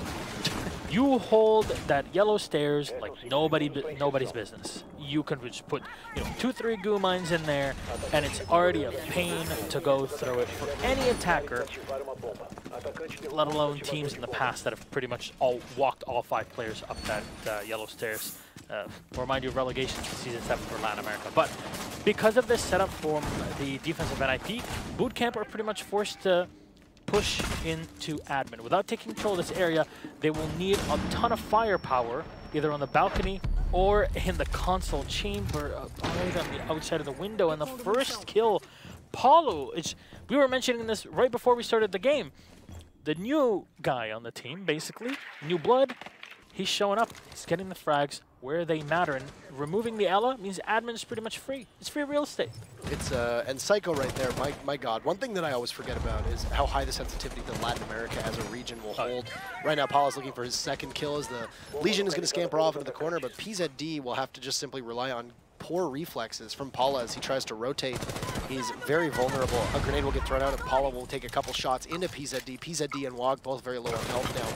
You hold that yellow stairs like nobody's business. You can just put, you know, 2-3 goo mines in there, and it's already a pain to go through it for any attacker, let alone teams in the past that have pretty much walked all 5 players up that yellow stairs. Remind you of relegation to Season 7 for Latin America. But because of this setup from the defensive NIP, BootKamp are pretty much forced to push into admin. Without taking control of this area, they will need a ton of firepower, either on the balcony or in the console chamber, right on the outside of the window. And the first kill, Paulo, we were mentioning this right before we started the game. The new guy on the team, basically, new blood, he's showing up, he's getting the frags where they matter, and removing the Ella means admin's pretty much free. It's free real estate. It's and Psycho right there, my God. One thing that I always forget about is how high the sensitivity that Latin America as a region will hold. Right now, Paula's looking for his second kill as the Legion is going to scamper off into the corner, but PZD will have to just simply rely on poor reflexes from Paula as he tries to rotate. He's very vulnerable. A grenade will get thrown out, and Paula will take a couple shots into PZD. PZD and Wog both very low on health now.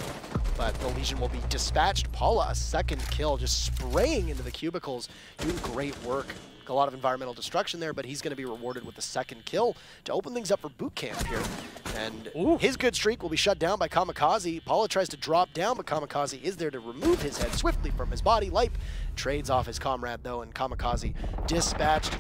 but the Legion will be dispatched. Paula, a second kill, just spraying into the cubicles, doing great work. A lot of environmental destruction there, but he's going to be rewarded with the second kill to open things up for BootKamp here. And his good streak will be shut down by Kamikaze. Paula tries to drop down, but Kamikaze is there to remove his head swiftly from his body. Lipe trades off his comrade, though, and Kamikaze dispatched.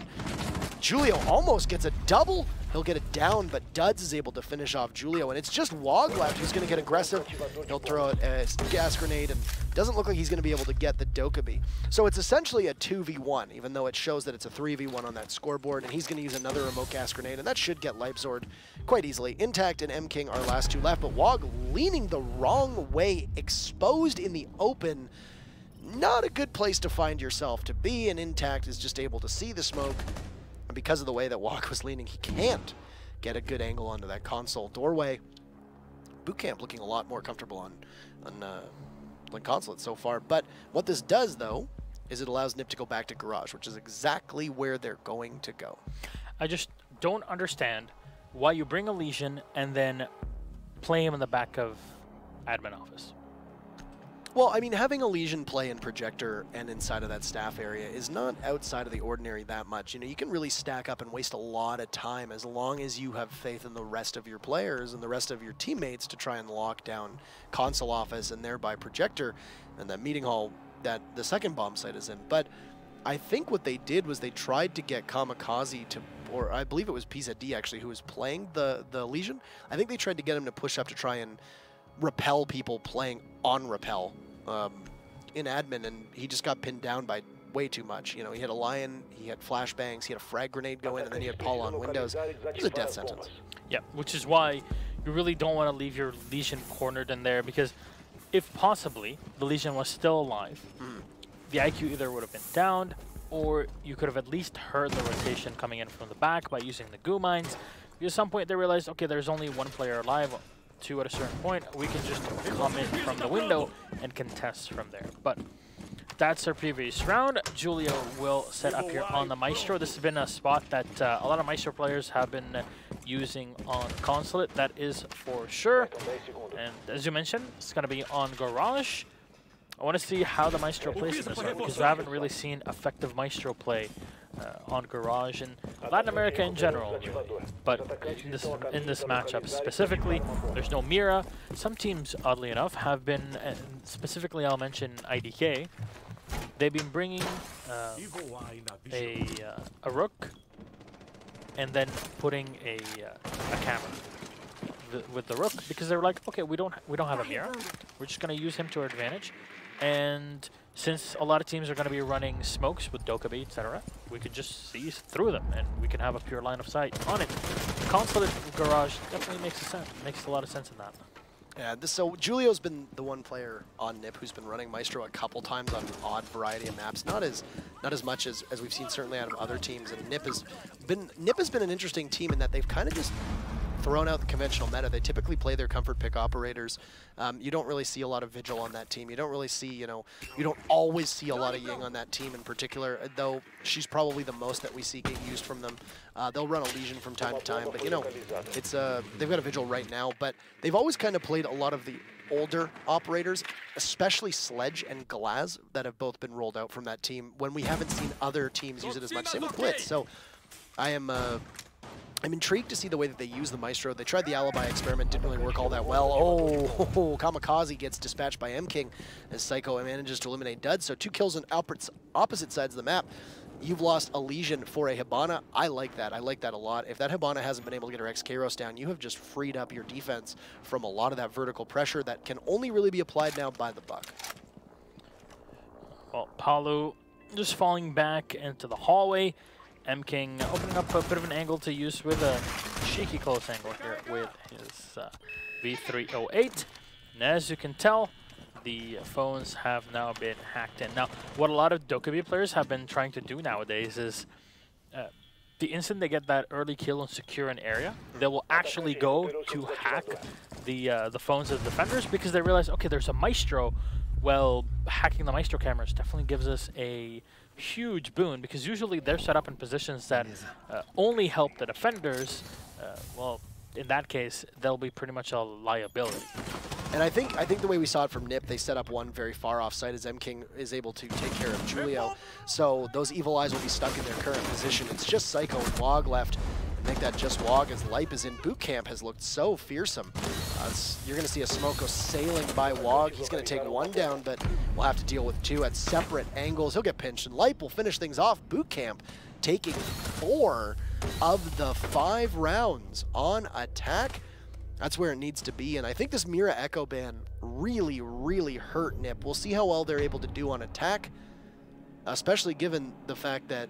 Julio almost gets a double. He'll get it down, but Duds is able to finish off Julio, and it's just Wog left who's going to get aggressive. He'll throw a gas grenade, and doesn't look like he's going to be able to get the Dokkaebi. So it's essentially a 2v1, even though it shows that it's a 3v1 on that scoreboard, and he's going to use another remote gas grenade, and that should get Leipzord quite easily. Intact and M-King are last two left, but Wog leaning the wrong way, exposed in the open. Not a good place to find yourself to be, and Intact is just able to see the smoke. And because of the way that Wog was leaning, he can't get a good angle onto that console doorway. BootKamp looking a lot more comfortable on Consulate so far. But what this does, though, is it allows Nip to go back to Garage, which is exactly where they're going to go. I just don't understand why you bring a Legion and then play him in the back of admin office. Well, I mean, having a Legion play in Projector and inside of that staff area is not outside of the ordinary that much. You know, you can really stack up and waste a lot of time as long as you have faith in the rest of your players and the rest of your teammates to try and lock down Console Office and thereby Projector and that meeting hall that the second bomb site is in. But I think what they did was they tried to get Kamikaze to, or I believe it was PZD actually, who was playing the Legion. I think they tried to get him to push up to try and repel people playing on repel in admin, and he just got pinned down by way too much. You know, he had a Lion, he had flashbangs, he had a frag grenade go in, and then he had Paul on Windows. It was a death sentence. Yeah, which is why you really don't want to leave your Legion cornered in there, because if possibly the Legion was still alive, the IQ either would have been downed, or you could have at least heard the rotation coming in from the back by using the goo mines. At some point they realized, okay, there's only one player alive. Two at a certain point, we can just come in from the window and contest from there. But that's our previous round. Julio will set up here on the Maestro. This has been a spot that a lot of Maestro players have been using on Consulate, that is for sure. And as you mentioned, it's going to be on Garage. I want to see how the Maestro plays in this one, because we haven't really seen effective Maestro play on Garage and Latin America in general. But in this matchup specifically, there's no Mira. Some teams, oddly enough, have been, specifically I'll mention IDK, they've been bringing a Rook and then putting a camera with the Rook, because they were like, okay, we don't have a Mira, we're just going to use him to our advantage. And since a lot of teams are going to be running smokes with Dokkaebi, etc., we could just see through them, and we can have a pure line of sight on it. Consulate Garage definitely makes a lot of sense in that. Yeah, so Julio's been the one player on Nip who's been running Maestro a couple times on an odd variety of maps. Not as much as we've seen certainly out of other teams. And Nip has been an interesting team in that they've kind of just thrown out the conventional meta. They typically play their comfort pick operators. You don't really see a lot of Vigil on that team. You don't really see, you don't always see a lot of Ying on that team in particular, though she's probably the most that we see get used from them. They'll run a Legion from time to time, but it's they've got a Vigil right now, but they've always kind of played a lot of the older operators, especially Sledge and Glaz, that have both been rolled out from that team when we haven't seen other teams use it as much. Same with Blitz. So I'm intrigued to see the way that they use the Maestro. They tried the Alibi experiment, didn't really work all that well. Oh, Kamikaze gets dispatched by M-King as Psycho manages to eliminate Duds. So 2 kills on opposite sides of the map. You've lost a Legion for a Hibana. I like that. I like that a lot. If that Hibana hasn't been able to get her X-Kairos down, you have just freed up your defense from a lot of that vertical pressure that can only really be applied now by the Buck. Well, Palu just falling back into the hallway. M-King opening up a bit of an angle to use with a shaky close angle here with his V308. And as you can tell, the phones have now been hacked in. Now, what a lot of Dokkaebi players have been trying to do nowadays is the instant they get that early kill and secure an area, they will actually go to hack the phones of the defenders, because they realize, okay, there's a Maestro. Well, hacking the Maestro cameras definitely gives us a huge boon, because usually they're set up in positions that only help the defenders. Well, in that case, they'll be pretty much a liability. And I think the way we saw it from Nip, they set up one very far offside as M-King is able to take care of Julio. So those Evil Eyes will be stuck in their current position. It's just Psycho and Wog left. And make that just Wog as Lipe is in. BootKamp has looked so fearsome. You're going to see a Smoko sailing by Wog. He's going to take one down, but we'll have to deal with two at separate angles. He'll get pinched, and Lipe will finish things off. BootKamp taking 4 of the 5 rounds on attack. That's where it needs to be, and I think this Mira Echo ban really, really hurt Nip. We'll see how well they're able to do on attack, especially given the fact that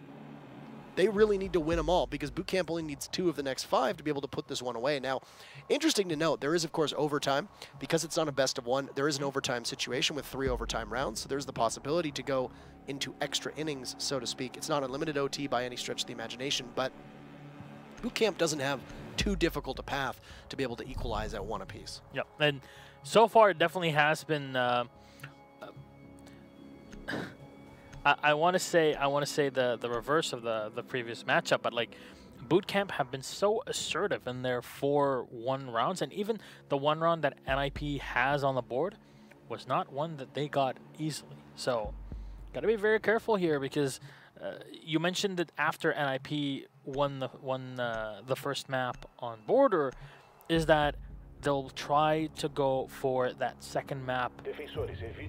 they really need to win them all, because BootKamp only needs 2 of the next 5 to be able to put this one away. Now, interesting to note, there is, of course, overtime. Because it's not a best of 1, there is an overtime situation with 3 overtime rounds, so there's the possibility to go into extra innings, so to speak. It's not unlimited OT by any stretch of the imagination, but BootKamp doesn't have too difficult a path to be able to equalize at 1 apiece. Yep, and so far it definitely has been. I want to say the reverse of the previous matchup, but like BootKamp have been so assertive in their 4-1 rounds, and even the 1 round that NIP has on the board was not one that they got easily. So, got to be very careful here, because you mentioned that after NIP won the first map on border, is that they'll try to go for that second map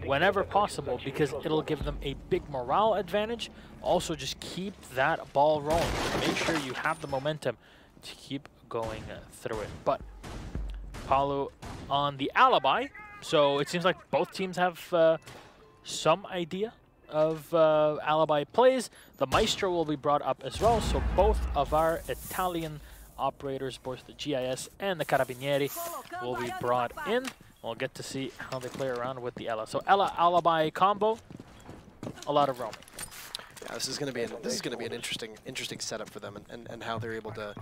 whenever possible, because it'll give them a big morale advantage. Also, just keep that ball rolling. Make sure you have the momentum to keep going through it. But Palu on the alibi, so it seems like both teams have some idea of alibi plays. The Maestro will be brought up as well, so both of our Italian operators, both the GIS and the Carabinieri, will be brought in. We'll get to see how they play around with the Ela. So Ela alibi combo, a lot of roaming. Yeah, this is going to be an interesting setup for them, and how they're able to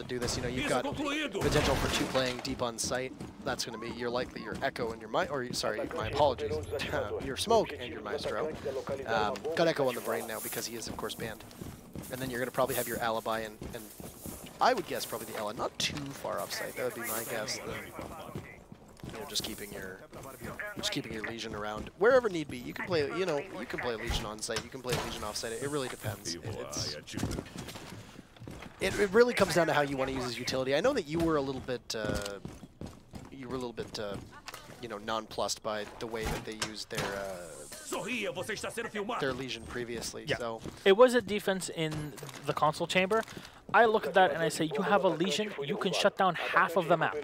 do this. You know, you've got potential for 2 playing deep on site. That's going to be your Echo and your my apologies, your Smoke and your Maestro. Got Echo on the brain now because he is of course banned, and then you're going to probably have your alibi and I would guess probably the Ela, not too far off site. That would be my guess. You know, just keeping your Legion around wherever need be. You can play, you can play Legion on site. You can play Legion off site. It really depends. It really comes down to how you want to use his utility. I know that you were a little bit, you know, nonplussed by the way that they used their Legion previously. Yeah. So it was a defense in the console chamber. I look at that and I say, you have a Legion, you can shut down half of the map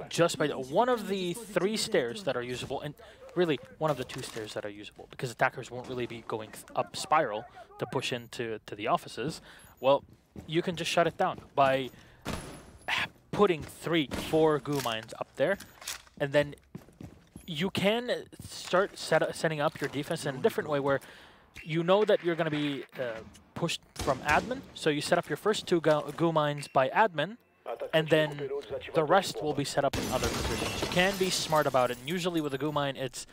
just by one of the 3 stairs that are usable, and really one of the 2 stairs that are usable, because attackers won't really be going up spiral to push into the offices. Well, you can just shut it down by putting 3-4 goo mines up there, and then you can start setting up your defense in a different way, where you know that you're going to be pushed from admin, so you set up your first 2 goo mines by admin, and then the rest will be set up in other positions. You can be smart about it, and usually with a goo mine, it's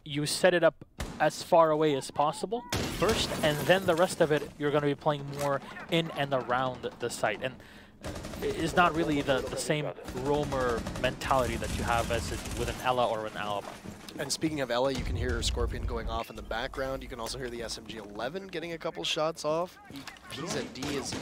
you set it up as far away as possible first, and then the rest of it you're going to be playing more in and around the site. And it's not really the same roamer mentality that you have as with an Ela or an Alibi. And speaking of Ela, you can hear Scorpion going off in the background. You can also hear the SMG-11 getting a couple shots off. PZD is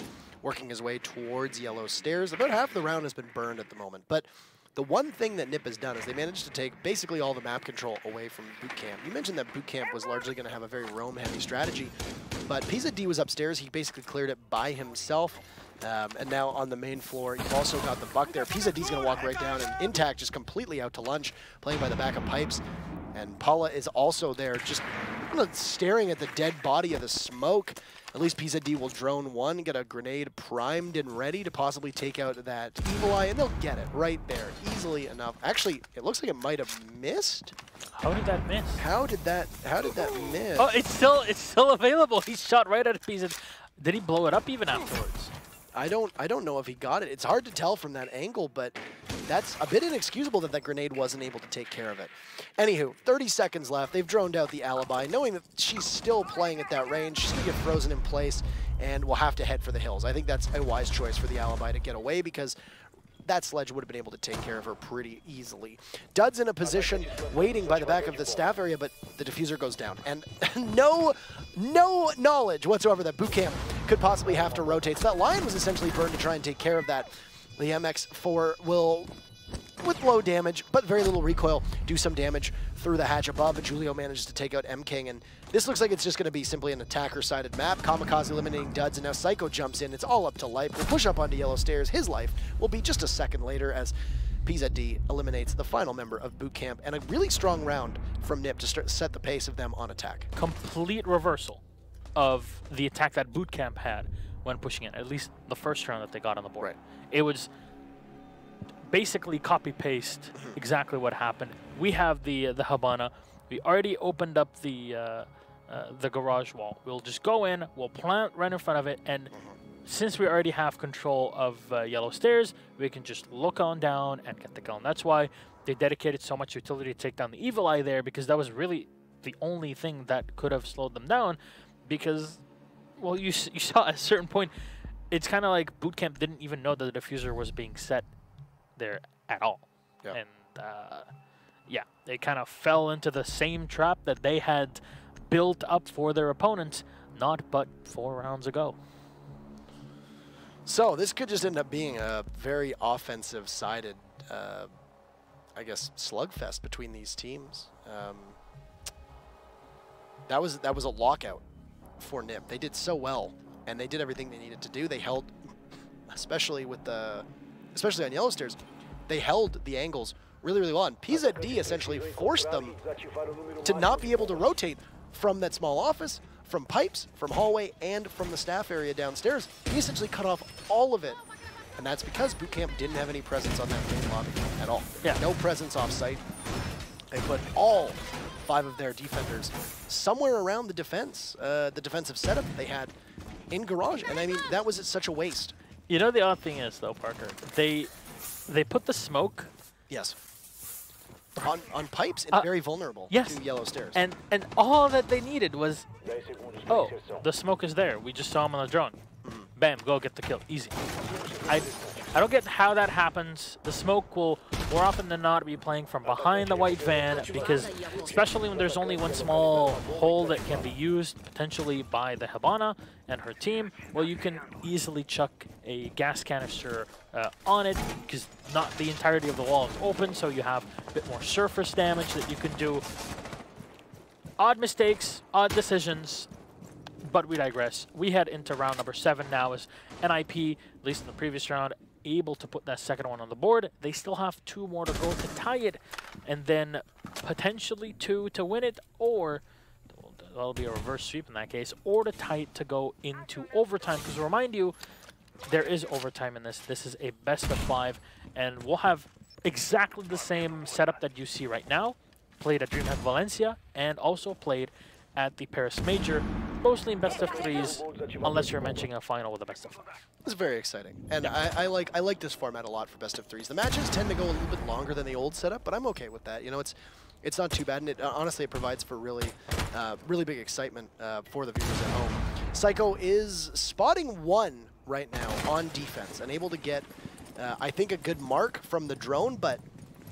working his way towards yellow stairs. About half the round has been burned at the moment. But the one thing that Nip has done is they managed to take basically all the map control away from BootKamp. You mentioned that BootKamp was largely going to have a very roam-heavy strategy, but PZD was upstairs. He basically cleared it by himself. And now on the main floor, you've also got the Buck there. PZD's going to walk right down, and Intact just completely out to lunch, playing by the back of pipes. And Paula is also there, just staring at the dead body of the Smoke. At least PZD will drone 1, get a grenade primed and ready to possibly take out that Evil Eye, and they'll get it right there, easily enough. Actually, it looks like it might have missed. How did that miss? How did that miss? Oh, it's still available. He shot right at a PZD. Did he blow it up even afterwards? I don't know if he got it. It's hard to tell from that angle, but that's a bit inexcusable that that grenade wasn't able to take care of it. Anywho, 30 seconds left. They've droned out the Alibi, knowing that she's still playing at that range. She's going to get frozen in place, and we'll have to head for the hills. I think that's a wise choice for the Alibi to get away, because that Sledge would have been able to take care of her pretty easily. Dud's in a position waiting by the back of the staff area, but the diffuser goes down. And no knowledge whatsoever that BootKamp could possibly have to rotate. So that Lion was essentially burned to try and take care of that. The MX4 will, with low damage, but very little recoil, do some damage through the hatch above, and Julio manages to take out M-King, and this looks like it's just going to be simply an attacker-sided map. Kamikaze eliminating Duds, and now Psycho jumps in. It's all up to Life. We'll push up onto Yellow Stairs. His life will be just a second later as PZD eliminates the final member of BootKamp, and a really strong round from Nip to set the pace of them on attack. Complete reversal of the attack that BootKamp had when pushing in, at least the first round that they got on the board. Right. It was basically copy-paste exactly what happened. We have the Habana. We already opened up the garage wall. We'll just go in, we'll plant right in front of it, and since we already have control of Yellow Stairs, we can just look on down and get the kill. And that's why they dedicated so much utility to take down the Evil Eye there, because that was really the only thing that could have slowed them down. Because, well, you saw at a certain point, it's kind of like BootKamp didn't even know that the diffuser was being set there at all. Yep. And yeah, they kind of fell into the same trap that they had built up for their opponents not but 4 rounds ago. So this could just end up being a very offensive-sided, I guess, slugfest between these teams. That was a lockout for Nip. They did so well, and they did everything they needed to do. They held, especially on Yellow Stairs, they held the angles really, really well. And PZD essentially forced them to not be able to rotate from that small office, from pipes, from hallway, and from the staff area downstairs. He essentially cut off all of it. And that's because BootKamp didn't have any presence on that main lobby at all. Yeah. No presence off-site. They put all 5 of their defenders somewhere around the defensive setup they had in garage. And I mean, that was such a waste. You know, the odd thing is, though, Parker, they put the smoke. Yes. On pipes and very vulnerable to Yellow Stairs. And all that they needed was, oh, the smoke is there. We just saw him on the drone. Bam, go get the kill. Easy. I don't get how that happens. The smoke will more often than not be playing from behind the white van, because especially when there's only one small hole that can be used potentially by the Habana and her team, well, you can easily chuck a gas canister on it, because not the entirety of the wall is open, so you have a bit more surface damage that you can do. Odd mistakes, odd decisions, but we digress. We head into round number 7 now as NIP, at least in the previous round, able to put that second one on the board. They still have 2 more to go to tie it, and then potentially 2 to win it, or that'll be a reverse sweep in that case, or to tie it to go into overtime. Because to remind you, there is overtime in this. This is a best of 5, and we'll have exactly the same setup that you see right now, played at DreamHack Valencia, and also played at the Paris Major, mostly in best of 3s, unless you're mentioning a final with a best of 5. It's very exciting, and I like this format a lot for best of 3s. The matches tend to go a little bit longer than the old setup, but I'm okay with that. You know, it's not too bad, and honestly it provides for really big excitement for the viewers at home. Psycho is spotting 1 right now on defense, and able to get I think a good mark from the drone, but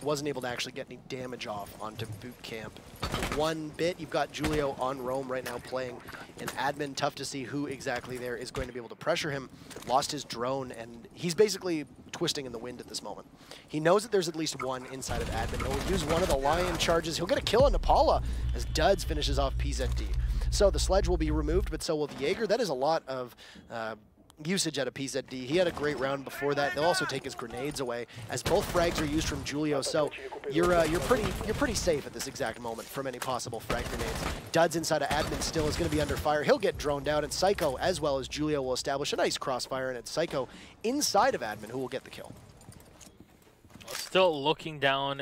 wasn't able to actually get any damage off onto BootKamp. 1 bit. You've got Julio on Rome right now playing an admin. Tough to see who exactly there is going to be able to pressure him. Lost his drone, and he's basically twisting in the wind at this moment. He knows that there's at least 1 inside of admin. He'll use one of the Lion charges. He'll get a kill on Nepala as Duds finishes off PZD. So the Sledge will be removed, but so will the Jaeger. That is a lot of usage out of PZD. He had a great round before that. They'll also take his grenades away, as both frags are used from Julio. So you're pretty safe at this exact moment from any possible frag grenades. Duds inside of admin still is going to be under fire. He'll get droned out, and Psycho as well as Julio will establish a nice crossfire, and it's Psycho inside of admin who will get the kill. Still looking down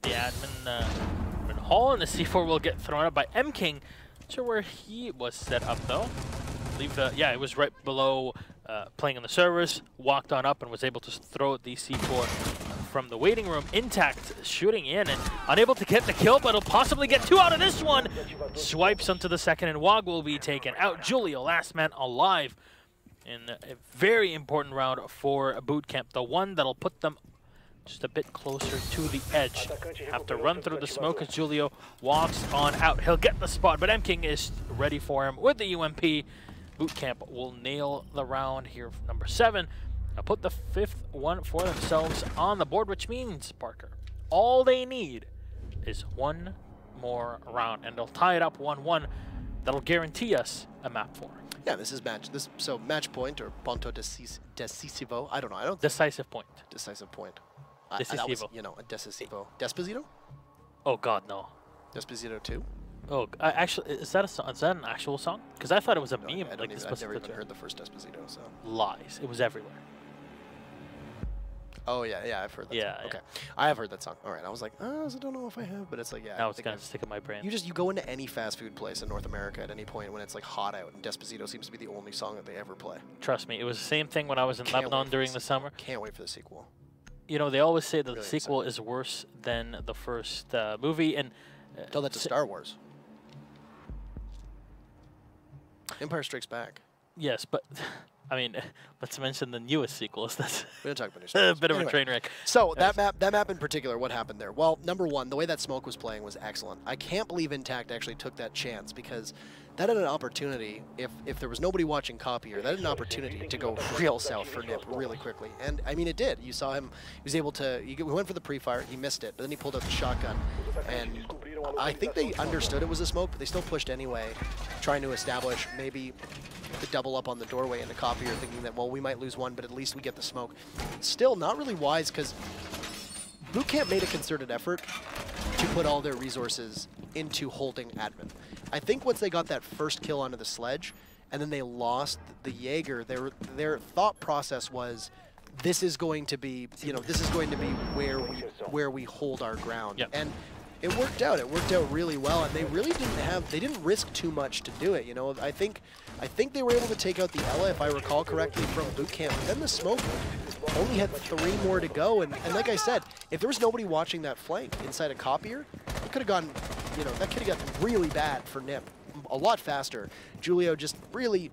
the admin hall, and the C4 will get thrown up by M-King. Not sure where he was set up though. I believe yeah, it was right below. Playing on the servers, walked on up and was able to throw the C4 from the waiting room intact, shooting in and unable to get the kill, but he'll possibly get 2 out of this one. Swipes onto the second, and Wog will be taken out. Julio, last man alive in a very important round for BootKamp, the one that'll put them just a bit closer to the edge. Have to run through the smoke as Julio walks on out. He'll get the spot, but MKing is ready for him with the UMP. BootKamp will nail the round here for number 7. Now put the 5th one for themselves on the board, which means, Parker, all they need is one more round, and they'll tie it up 1-1. That'll guarantee us a map 4. Yeah, this is match. So match point or punto decisivo. I don't know. Decisive point. Decisive point. Decisivo. That was, you know, a decisivo. Desposito? Oh God, no. Desposito 2? Oh, actually, is that a song? Is that an actual song? Because I thought it was a meme. I've never even heard the first Desposito. So lies. It was everywhere. Oh yeah, I've heard that. Yeah, song. Okay, I have heard that song. All right, I was like, I don't know if I have, but it's like, yeah. Now it's gonna stick in my brain. You go into any fast food place in North America at any point when it's like hot out, and Desposito seems to be the only song that they ever play. Trust me, it was the same thing when I was in Lebanon during the summer. Can't wait for the sequel. You know, they always say that the sequel is worse than the first movie, and tell that to Star Wars. Empire Strikes Back. Yes, but I mean, let's mention the newest sequels. That's we don't talk about new a bit of a train wreck. So that map in particular, what happened there? Well, number one, the way that smoke was playing was excellent. I can't believe Intact actually took that chance, because that had an opportunity, if there was nobody watching Copier, that had an opportunity to go real south for Nip really quickly. And I mean, it did. You saw him, he was able to, he went for the pre-fire, he missed it, but then he pulled out the shotgun. And I think they understood it was a smoke, but they still pushed anyway, trying to establish maybe the double up on the doorway into Copier, thinking that, well, we might lose one, but at least we get the smoke. Still not really wise, because BootKamp made a concerted effort to put all their resources into holding admin. I think once they got that first kill onto the sledge, and then they lost the Jaeger, their thought process was, this is going to be, you know, this is going to be where we hold our ground. Yep. And it worked out. It worked out really well, and they really didn't risk too much to do it. You know, I think they were able to take out the Ella, if I recall correctly, from BootKamp. But then the smoke only had 3 more to go, and like I said, if there was nobody watching that flank inside a Copier, it could have gone, you know, that could have gotten really bad for Nip, a lot faster. Julio just really,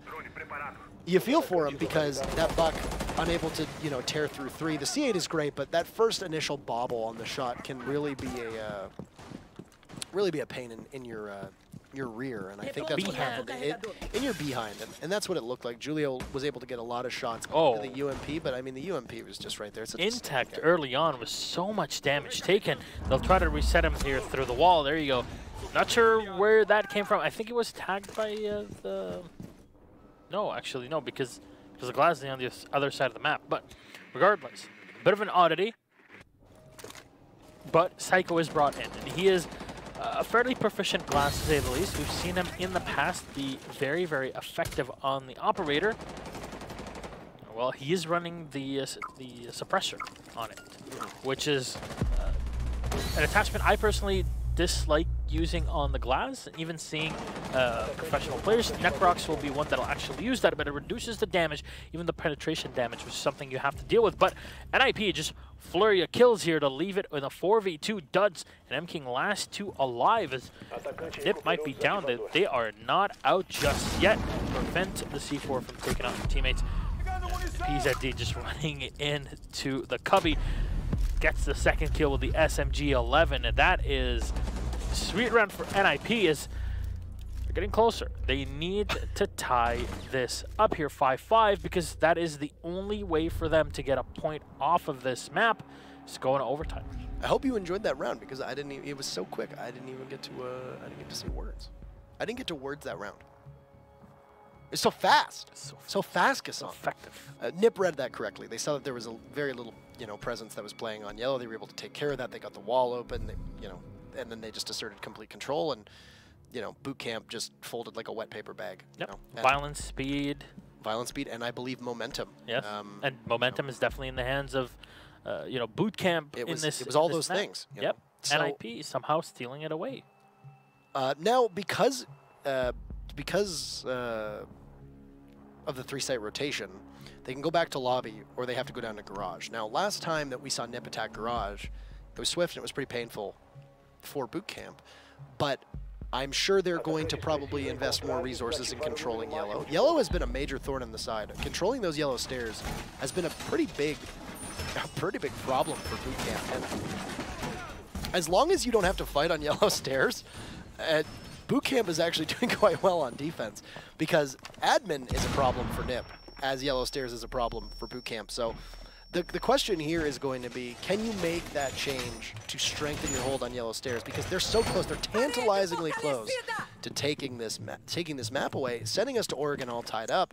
you feel for him, because that buck unable to, you know, tear through 3. The C8 is great, but that first initial bobble on the shot can really be a pain in your rear, and I think that's what happened. In your behind, and that's what it looked like. Julio was able to get a lot of shots to the UMP, but I mean, the UMP was just right there. It's Intact early on was so much damage taken. They'll try to reset him here through the wall. There you go. Not sure where that came from. I think it was tagged by the... No, actually, no, because the glass is on the other side of the map. But regardless, a bit of an oddity. But Psycho is brought in, and he is a fairly proficient glass, to say the least. We've seen him in the past be very, very effective on the operator. Well, he is running the suppressor on it, which is an attachment I personally dislike using on the glass. Even seeing professional players, Necrox will be one that'll actually use that, but it reduces the damage, even the penetration damage, which is something you have to deal with. But NIP just flurry of kills here to leave it in a 4v2 duds, and MKing last 2 alive as Nip might be down. They are not out just yet. Prevent the C4 from taking out their teammates. PZD just running into the cubby. Gets the second kill with the SMG-11, and that is a sweet round for NIP as they're getting closer. They need to tie this up here 5-5, because that is the only way for them to get a point off of this map. It's going to overtime. I hope you enjoyed that round, because I didn't. It was so quick. I didn't even get to. I didn't get to say words. I didn't get to words that round. It's so fast. So fast, Gasson. So effective. Nip read that correctly. They saw that there was a very little, you know, presence that was playing on yellow. They were able to take care of that. They got the wall open. They, you know, and then they just asserted complete control. And, you know, BootKamp just folded like a wet paper bag. Yep. You know? Violence, speed. Violence, speed, and I believe momentum. Yes. And momentum is definitely in the hands of, you know, BootKamp. It was all those things. Yep. So NIP somehow stealing it away. Now, because of the 3-site rotation, they can go back to lobby, or they have to go down to garage. Now, last time that we saw Nip attack garage, it was swift and it was pretty painful for BootKamp, but I'm sure they're going to probably invest more resources in controlling yellow. Yellow has been a major thorn in the side. Controlling those yellow stairs has been a pretty big a pretty big problem for BootKamp. And as long as you don't have to fight on yellow stairs, BootKamp is actually doing quite well on defense, because admin is a problem for NiP, as yellow stairs is a problem for BootKamp. So the question here is going to be, can you make that change to strengthen your hold on yellow stairs? Because they're so close, they're tantalizingly close to taking this map away, sending us to Oregon all tied up.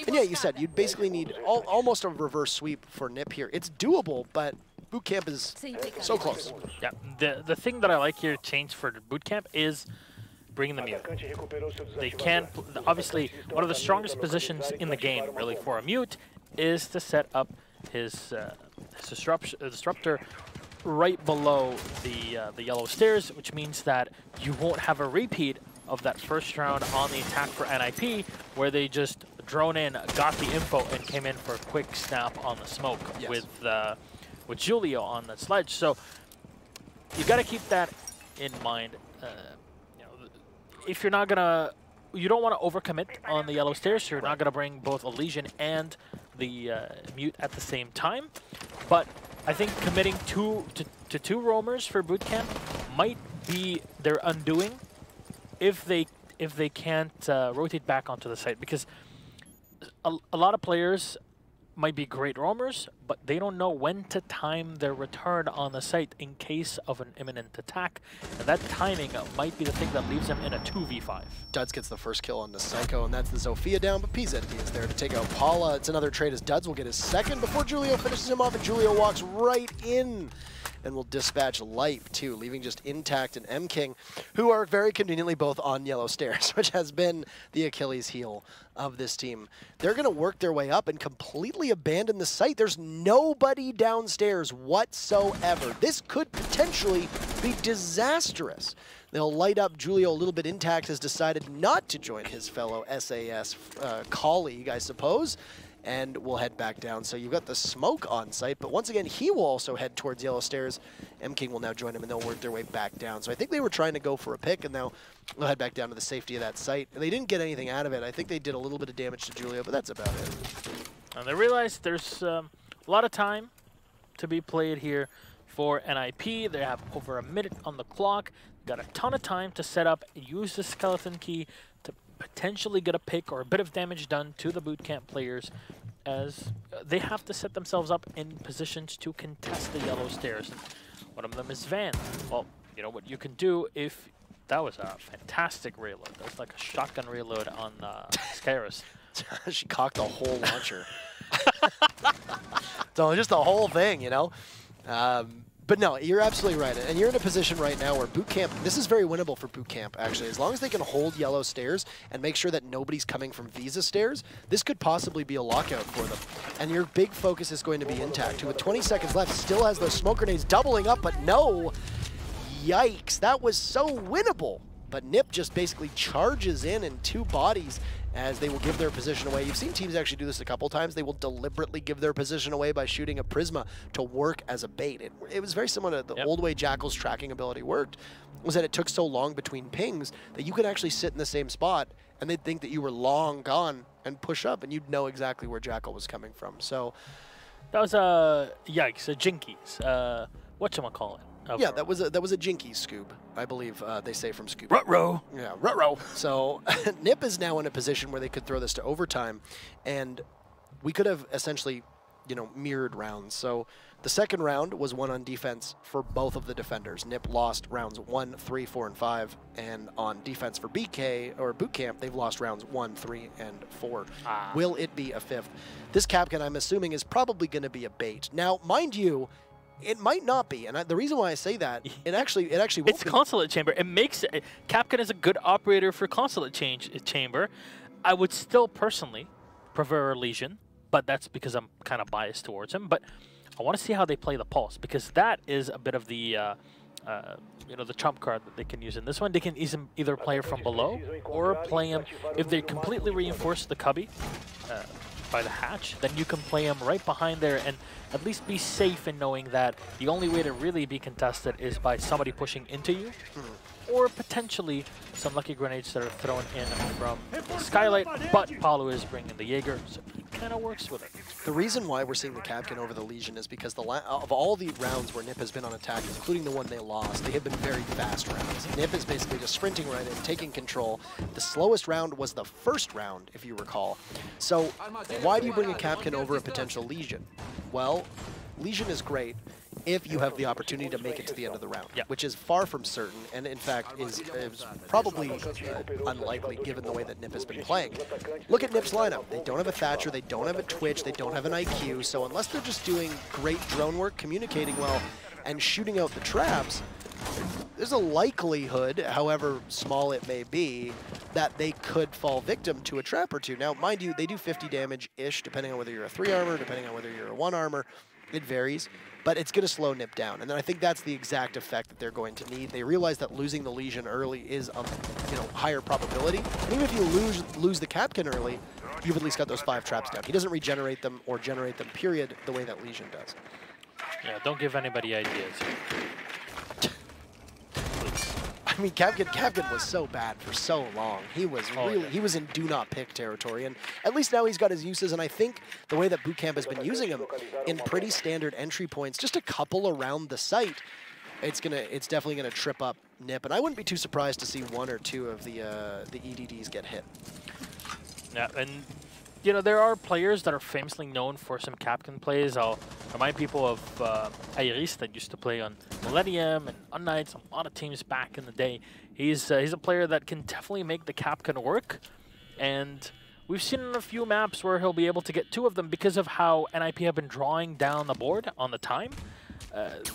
And yeah, you said you'd basically need almost a reverse sweep for NiP here. It's doable, but BootKamp is so close. Yeah, the thing that I like here change for BootKamp is bringing the mute. They can, obviously, one of the strongest positions in the game, really, for a mute is to set up his disruptor right below the yellow stairs, which means that you won't have a repeat of that first round on the attack for NIP, where they just drone in, got the info, and came in for a quick snap on the smoke. Yes. with Julio on the sledge. So you got to keep that in mind. You know, if you're not gonna, you don't want to overcommit on the yellow stairs. So you're not gonna bring both a Legion and the mute at the same time. But I think committing to two roamers for BootKamp might be their undoing if they can't rotate back onto the site, because a lot of players might be great roamers, but they don't know when to time their return on the site in case of an imminent attack. And that timing might be the thing that leaves them in a 2v5. Duds gets the first kill on the Psycho, and that's the Zofia down, but PZD is there to take out Paula. It's another trade as Duds will get his second before Julio finishes him off, and Julio walks right in and will dispatch Life too, leaving just Intact and M-King, who are very conveniently both on yellow stairs, which has been the Achilles heel of this team. They're going to work their way up and completely abandon the site. There's nobody downstairs whatsoever. This could potentially be disastrous. They'll light up Julio a little bit. Intact has decided not to join his fellow SAS colleague, I suppose, and we'll head back down. So you've got the smoke on site, but once again, he will also head towards yellow stairs. M-King will now join him, and they'll work their way back down. So I think they were trying to go for a pick, and now they'll head back down to the safety of that site. And they didn't get anything out of it. I think they did a little bit of damage to Julio, but that's about it. And they realized there's a lot of time to be played here for NIP. They have over a minute on the clock. Got a ton of time to set up, use the skeleton key to potentially get a pick or a bit of damage done to the BootKamp players, as they have to set themselves up in positions to contest the yellow stairs. One of them is Van. Well, you know what you can do if that was a fantastic reload. That was like a shotgun reload on Skyris. She cocked the whole launcher. So just the whole thing, you know. But no, you're absolutely right. And you're in a position right now where BootKamp, this is very winnable for BootKamp, actually. As long as they can hold yellow stairs and make sure that nobody's coming from Visa stairs, this could possibly be a lockout for them. And your big focus is going to be Intact, who with 20 seconds left still has those smoke grenades doubling up, but no. Yikes, that was so winnable. But NiP just basically charges in two bodies as they will give their position away. You've seen teams actually do this a couple times. They will deliberately give their position away by shooting a Prisma to work as a bait. It was very similar to the old way Jackal's tracking ability worked, was that it took so long between pings that you could actually sit in the same spot and they'd think that you were long gone and push up and you'd know exactly where Jackal was coming from. So that was a yikes, a jinkies. Whatchamacallit? Yeah, that was a Jinkies Scoob, I believe they say from Scoob. Ruh-roh. Yeah, ruh-roh. So NiP is now in a position where they could throw this to overtime, and we could have essentially, you know, mirrored rounds. So the second round was won on defense for both of the defenders. NiP lost rounds 1, 3, 4, and 5, and on defense for BootKamp, they've lost rounds 1, 3, and 4. Will it be a fifth? This Capcan, I'm assuming, is probably going to be a bait. Now, mind you, it might not be, and the reason why I say that, it actually won't it's be. Consulate Chamber. It makes Capcan is a good operator for Consulate Chamber. I would still personally prefer Legion, but that's because I'm kind of biased towards him. But I want to see how they play the Pulse, because that is a bit of the you know, the trump card that they can use in this one. They can either play from below or play him if they completely reinforce the cubby by the hatch. Then you can play him right behind there and at least be safe in knowing that the only way to really be contested is by somebody pushing into you, or potentially some lucky grenades that are thrown in from Skylight, but Paolo is bringing the Jaeger, so he kind of works with it. The reason why we're seeing the Kapkan over the Legion is because of all the rounds where Nip has been on attack, including the one they lost, they have been very fast rounds. Nip is basically just sprinting right in, taking control. The slowest round was the first round, if you recall. So why do you bring a Kapkan over a potential Legion? Well, Legion is great if you have the opportunity to make it to the end of the round, which is far from certain, and in fact is probably unlikely given the way that Nip has been playing. Look at Nip's lineup. They don't have a Thatcher, they don't have a Twitch, they don't have an IQ, so unless they're just doing great drone work, communicating well, and shooting out the traps, there's a likelihood, however small it may be, that they could fall victim to a trap or two. Now, mind you, they do 50 damage-ish, depending on whether you're a 3 armor, depending on whether you're a 1 armor. It varies, but it's going to slow Nip down. And then I think that's the exact effect that they're going to need. They realize that losing the Legion early is a higher probability. And even if you lose the Kapkan early, you've at least got those 5 traps down. He doesn't regenerate them or generate them, period, the way that Legion does. Yeah, don't give anybody ideas. I mean, Kapkan was so bad for so long. He was he was in do not pick territory, and at least now he's got his uses. And I think the way that BootKamp has been using him in pretty standard entry points, just a couple around the site, it's definitely gonna trip up Nip. And I wouldn't be too surprised to see 1 or 2 of the EDDs get hit. Yeah, and you know, there are players that are famously known for some Kapkan plays. I'll remind people of Iris that used to play on Millennium and Untitled, a lot of teams back in the day. He's a player that can definitely make the Kapkan work, and we've seen in a few maps where he'll be able to get 2 of them because of how NIP have been drawing down the board on the time.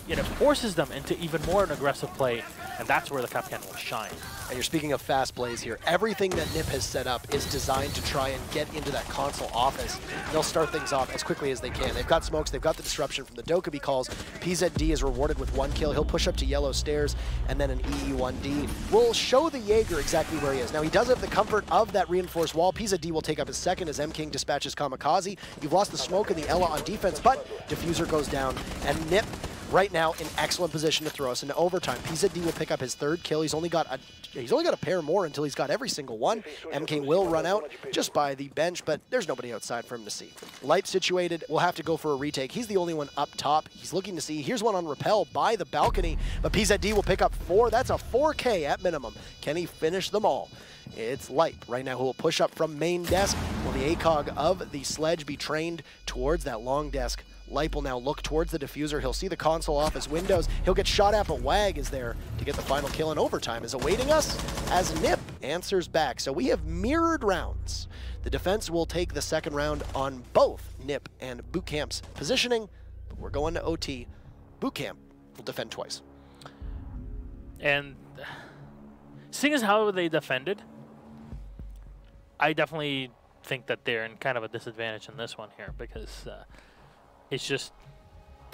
It forces them into even more an aggressive play, and that's where the Kapkan will shine. And you're speaking of fast plays here. Everything that Nip has set up is designed to try and get into that console office. They'll start things off as quickly as they can. They've got smokes, they've got the disruption from the Dokkaebi calls. PZD is rewarded with 1 kill. He'll push up to yellow stairs, and then an EE1D will show the Jaeger exactly where he is. Now, he does have the comfort of that reinforced wall. PZD will take up his second as M-King dispatches Kamikaze. You've lost the smoke and the Ella on defense, but Diffuser goes down, and Nip right now in excellent position to throw us into overtime. PZD will pick up his 3rd kill. He's only got a pair more until he's got every single one. M-King will run out just by the bench, but there's nobody outside for him to see. Light situated, will have to go for a retake. He's the only one up top. He's looking to see. Here's one on Repel by the balcony, but PZD will pick up 4. That's a 4K at minimum. Can he finish them all? It's Light right now who will push up from main desk. Will the ACOG of the sledge be trained towards that long desk? Light will now look towards the diffuser. He'll see the console office windows. He'll get shot at, but Wag is there to get the final kill, and overtime is awaiting us as Nip answers back. So we have mirrored rounds. The defense will take the 2nd round on both Nip and BootKamp's positioning, but we're going to OT. BootKamp will defend twice. And seeing as how they defended, I definitely think that they're in kind of a disadvantage in this one here, because it's just,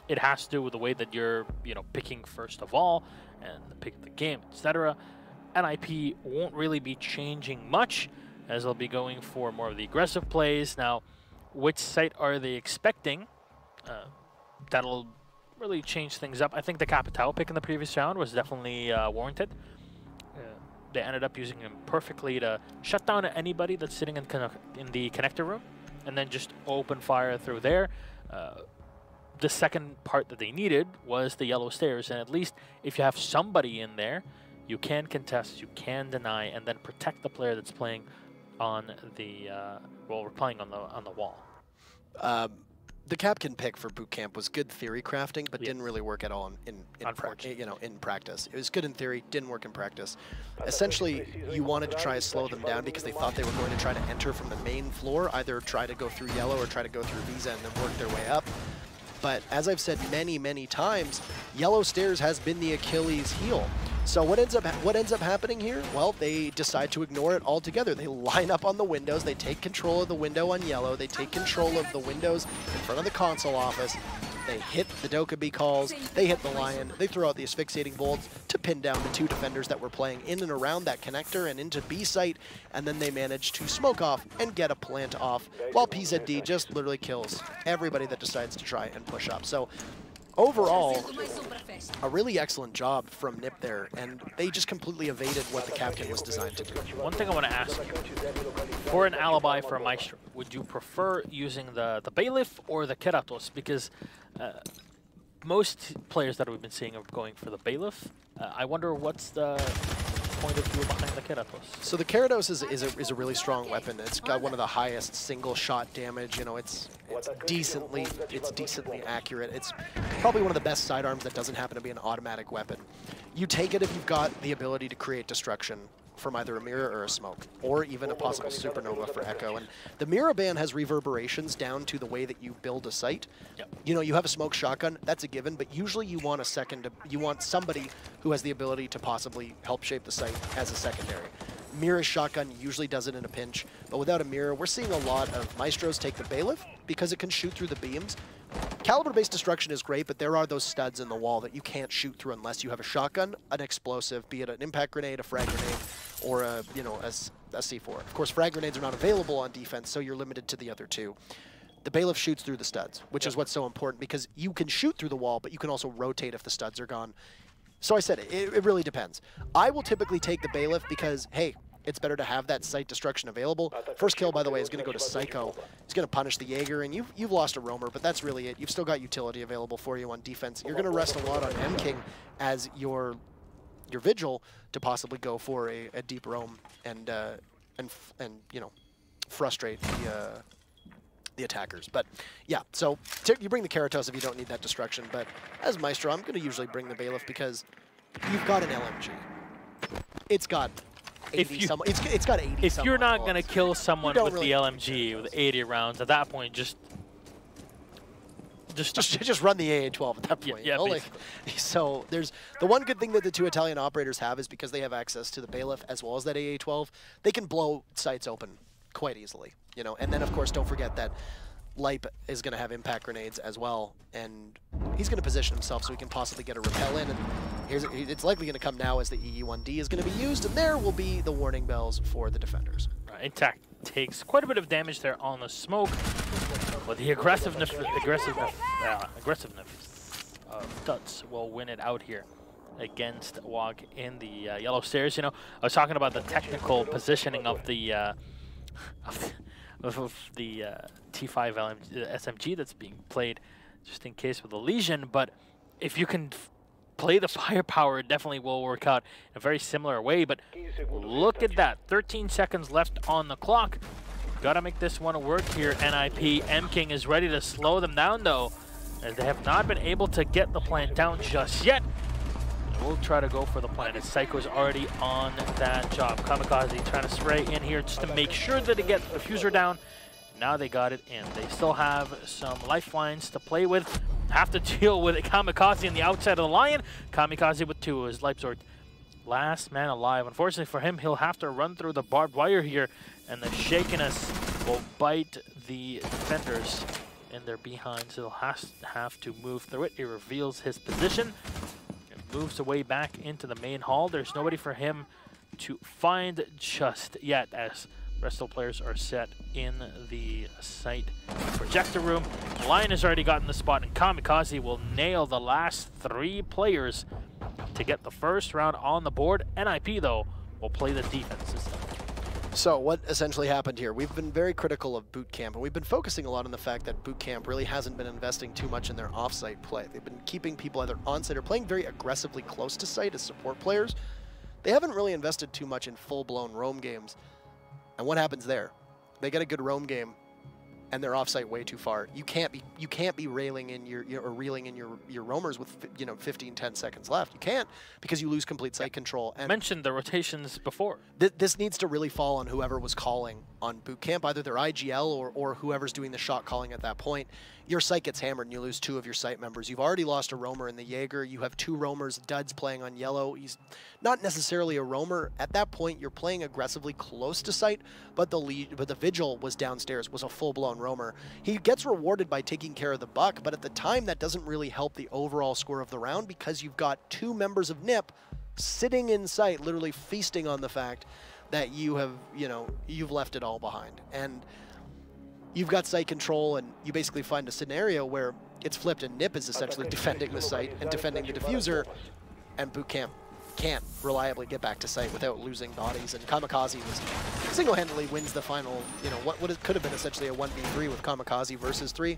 it has to do with the way that you're, picking first of all, and the pick of the game, etc. NIP won't really be changing much, as they'll be going for more of the aggressive plays. Now, which site are they expecting? That'll really change things up. I think the Capitao pick in the previous round was definitely warranted. They ended up using him perfectly to shut down anybody that's sitting in the connector room, and then just open fire through there. The second part that they needed was the yellow stairs, and at least if you have somebody in there, you can contest, you can deny, and then protect the player that's playing on the playing on the wall. The Kapkan pick for BootKamp was good theory crafting, but didn't really work at all in practice. It was good in theory, didn't work in practice. Essentially, you wanted to try to slow them down because they thought they were going to try to enter from the main floor, either try to go through yellow or try to go through Visa and then work their way up. But as I've said many, many times, yellow stairs has been the Achilles heel. So what ends up happening here? Well, they decide to ignore it altogether. They line up on the windows. They take control of the window on yellow. They take control of the windows in front of the console office. They hit the Dokkaebi calls. They hit the Lion. They throw out the asphyxiating bolts to pin down the 2 defenders that were playing in and around that connector and into B site. And then they manage to smoke off and get a plant off, while PZD just literally kills everybody that decides to try and push up. So overall, a really excellent job from Nip there, and they just completely evaded what the captain was designed to do. One thing I want to ask you, for an alibi for a Maestro, would you prefer using the bailiff or the Keratos? Because most players that we've been seeing are going for the bailiff. I wonder what's the point of view behind the Keratos. So the Keratos is a really strong weapon. It's got one of the highest single shot damage. You know, it's decently accurate. It's probably one of the best sidearms that doesn't happen to be an automatic weapon. You take it if you've got the ability to create destruction from either a mirror or a smoke, or even a possible supernova for echo. And the mirror ban has reverberations down to the way that you build a site. Yep. You know, you have a smoke shotgun, that's a given, but usually you want you want somebody who has the ability to possibly help shape the site as a secondary. Mirror shotgun usually does it in a pinch, but without a mirror, we're seeing a lot of Maestros take the bailiff because it can shoot through the beams. Caliber-based destruction is great, but there are those studs in the wall that you can't shoot through unless you have a shotgun, an explosive, be it an impact grenade, a frag grenade, or a C4. Of course, frag grenades are not available on defense, so you're limited to the other two. The bailiff shoots through the studs, which is what's so important because you can shoot through the wall, but you can also rotate if the studs are gone. So I said it really depends. I will typically take the bailiff because, hey, it's better to have that site destruction available. First kill, by the way, is going to go to Psycho. He's going to punish the Jaeger, and you've lost a roamer, but that's really it. You've still got utility available for you on defense. You're going to rest a lot on M-King as your Vigil to possibly go for a deep roam and you know, frustrate the attackers. But yeah, so you bring the Keratos if you don't need that destruction. But as Maestro, I'm going to usually bring the Bailiff because you've got an LMG. It's got 80 some. It's got 80. If you're not going to kill someone with really the LMG with 80 rounds, at that point, just run the AA-12 at that point. Yeah, you know? So there's the one good thing that the two Italian operators have is because they have access to the Bailiff as well as that AA-12, they can blow sites open quite easily. You know, and then of course don't forget that Leip is going to have impact grenades as well, and he's going to position himself so he can possibly get a repel in. And it's likely going to come now as the EU-1D is going to be used, and there will be the warning bells for the defenders. Intact takes quite a bit of damage there on the smoke, but the aggressiveness of Tuts will win it out here against Wog in the yellow stairs. You know, I was talking about the technical positioning of the T5 SMG that's being played, just in case with the Legion. But if you can play the firepower, it definitely will work out in a very similar way. But look at that, 13 seconds left on the clock. Gotta make this one work here, NIP. M-King is ready to slow them down, though, as they have not been able to get the plant down just yet. We'll try to go for the plant, as Psycho's already on that job. Kamikaze trying to spray in here just to make sure that they get the fuser down. Now they got it in. They still have some lifelines to play with. Have to deal with Kamikaze on the outside of the Lion. Kamikaze with 2 is Leipzig. Last man alive. Unfortunately for him, he'll have to run through the barbed wire here, and the shakiness will bite the defenders in their behinds. He'll have to move through it. He reveals his position. Moves away back into the main hall. There's nobody for him to find just yet, as the rest of the players are set in the site projector room. Lion has already gotten the spot, and Kamikaze will nail the last 3 players to get the first round on the board. NIP, though, will play the defense this time. So what essentially happened here, we've been very critical of BootKamp, and we've been focusing a lot on the fact that BootKamp really hasn't been investing too much in their off-site play. They've been keeping people either on-site or playing very aggressively close to site as support players. They haven't really invested too much in full-blown roam games. And what happens there? They get a good roam game, and they're off-site way too far. You can't be railing in or reeling in your roamers with 15, 10 seconds left. You can't, because you lose complete site control. And mentioned the rotations before. This needs to really fall on whoever was calling on BootKamp, either their IGL or whoever's doing the shot calling at that point. Your site gets hammered and you lose 2 of your site members. You've already lost a roamer in the Jaeger. You have 2 roamers. Duds playing on yellow. He's not necessarily a roamer. At that point, you're playing aggressively close to site, but the Vigil was downstairs, was a full-blown roamer. He gets rewarded by taking care of the buck, but at the time, that doesn't really help the overall score of the round because you've got 2 members of NIP sitting in sight, literally feasting on the fact that you have, you've left it all behind. And you've got site control, and you basically find a scenario where it's flipped, and Nip is essentially defending the site and defending the diffuser, and BootKamp can't reliably get back to site without losing bodies, and Kamikaze was single-handedly wins the final, you know, what could have been essentially a 1v3 with Kamikaze versus 3.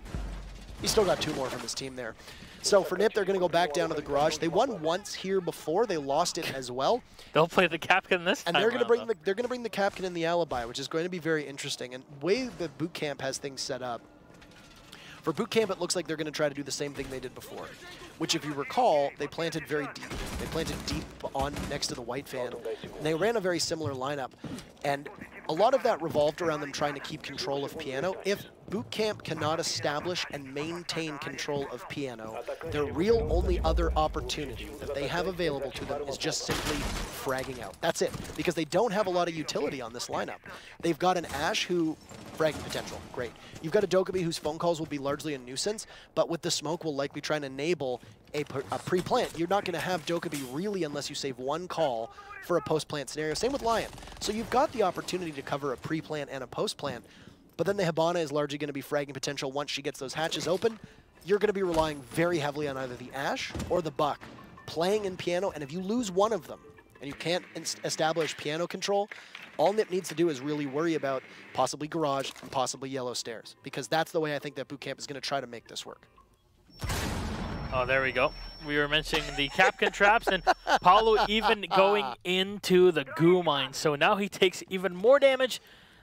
He still got 2 more from his team there. So for Nip, they're going to go back down to the garage. They won once here before. They lost it as well. They'll play the Capkin this time. And they're going to bring the Capkin and the Alibi, which is going to be very interesting. And the way that BootKamp has things set up, for BootKamp, it looks like they're going to try to do the same thing they did before, which, if you recall, they planted very deep. They planted deep on next to the white fan, and they ran a very similar lineup. And a lot of that revolved around them trying to keep control of Piano. If BootKamp cannot establish and maintain control of Piano, their real only other opportunity that they have available to them is just simply fragging out. That's it, because they don't have a lot of utility on this lineup. They've got an Ashe who, fragging potential, great. You've got a Dokkaebi whose phone calls will be largely a nuisance, but with the smoke will likely try and enable a pre-plant. You're not going to have Dokkaebi really unless you save 1 call for a post-plant scenario. Same with Lion. So you've got the opportunity to cover a pre-plant and a post-plant, but then the Hibana is largely going to be fragging potential once she gets those hatches open. You're going to be relying very heavily on either the Ashe or the Buck playing in Piano, and if you lose one of them and you can't establish Piano control, all Nip needs to do is really worry about possibly Garage and possibly Yellow Stairs, because that's the way I think that BootKamp is going to try to make this work. Oh, there we go. We were mentioning the Capkin traps, and Paulo even going into the goo mine. So now he takes even more damage.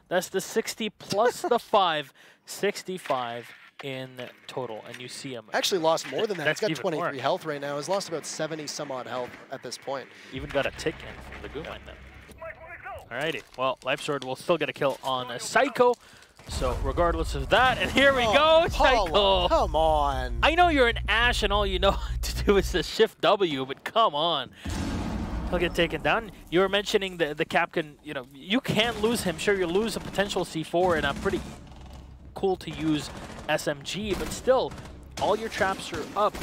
That's the 60 plus the 5, 65 in total. And you see him. Actually lost more than that. That's He's got 23 more. health right now. He's lost about 70 some odd health at this point. Even got a tick in from the goo mine then. Alrighty. Well, Life Sword will still get a kill on a Psycho. So regardless of that, and here we go, Psycho. Come on. I know you're an Ashe and all you know to do is to shift W, but come on. He'll get taken down. You were mentioning the Capkin, you know, you can't lose him. Sure, you lose a potential C4 and a pretty cool to use SMG, but still, all your traps are up.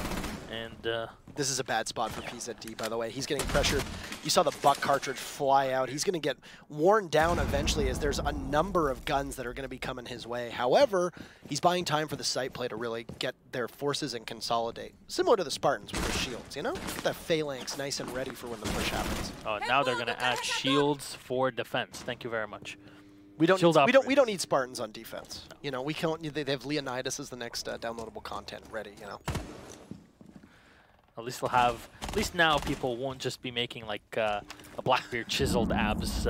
And this is a bad spot for PZD, by the way. He's getting pressured. You saw the Buck cartridge fly out. He's going to get worn down eventually, as there's a number of guns that are going to be coming his way. However, he's buying time for the site play to really get their forces and consolidate. Similar to the Spartans with their shields, you know? Get that phalanx nice and ready for when the push happens. oh, now they're going to add shields for defense. Thank you very much. We don't need Spartans on defense. You know, we can't. They have Leonidas as the next downloadable content ready, you know? At least they'll have, at least now people won't just be making like a Blackbeard chiseled abs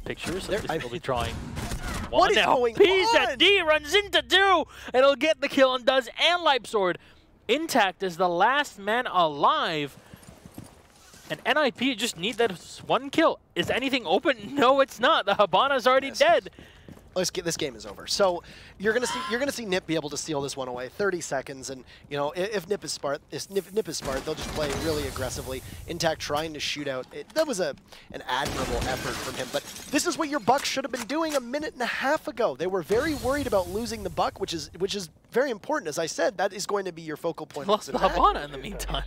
pictures. They'll be drawing one. What is going on? PZD runs into 2, and he'll get the kill and does, and Life Sword intact as the last man alive. And NIP just need that 1 kill. Is anything open? No, it's not. The Hibana's already dead. This game is over. So you're gonna see Nip be able to steal this one away. 30 seconds, and you know if Nip is smart, Nip is smart, they'll just play really aggressively. Intact trying to shoot out. That was an admirable effort from him. But this is what your Bucks should have been doing a minute and a half ago. They were very worried about losing the Buck, which is very important. As I said, that is going to be your focal point. Lost the Hibana in the meantime.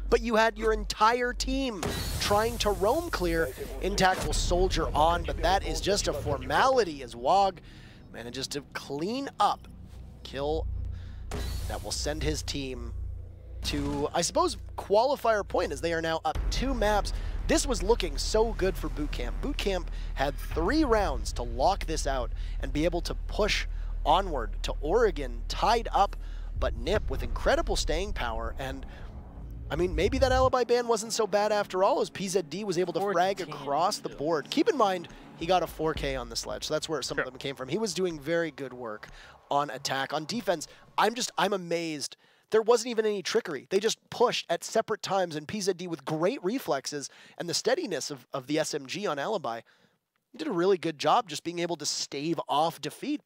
But you had your entire team trying to roam clear. Intact will soldier on, but that is just a formality as WOG manages to clean up kill that will send his team to, I suppose, qualifier point, as they are now up 2 maps. This was looking so good for BootKamp. BootKamp had 3 rounds to lock this out and be able to push onward to Oregon tied up, but Nip with incredible staying power. And I mean, maybe that alibi ban wasn't so bad after all, as PZD was able to frag across the board. Keep in mind, he got a 4K on the sledge, so that's where some of them came from. He was doing very good work on attack. On defense, I'm amazed. There wasn't even any trickery. They just pushed at separate times, and PZD with great reflexes and the steadiness of the SMG on alibi, he did a really good job just being able to stave off defeat,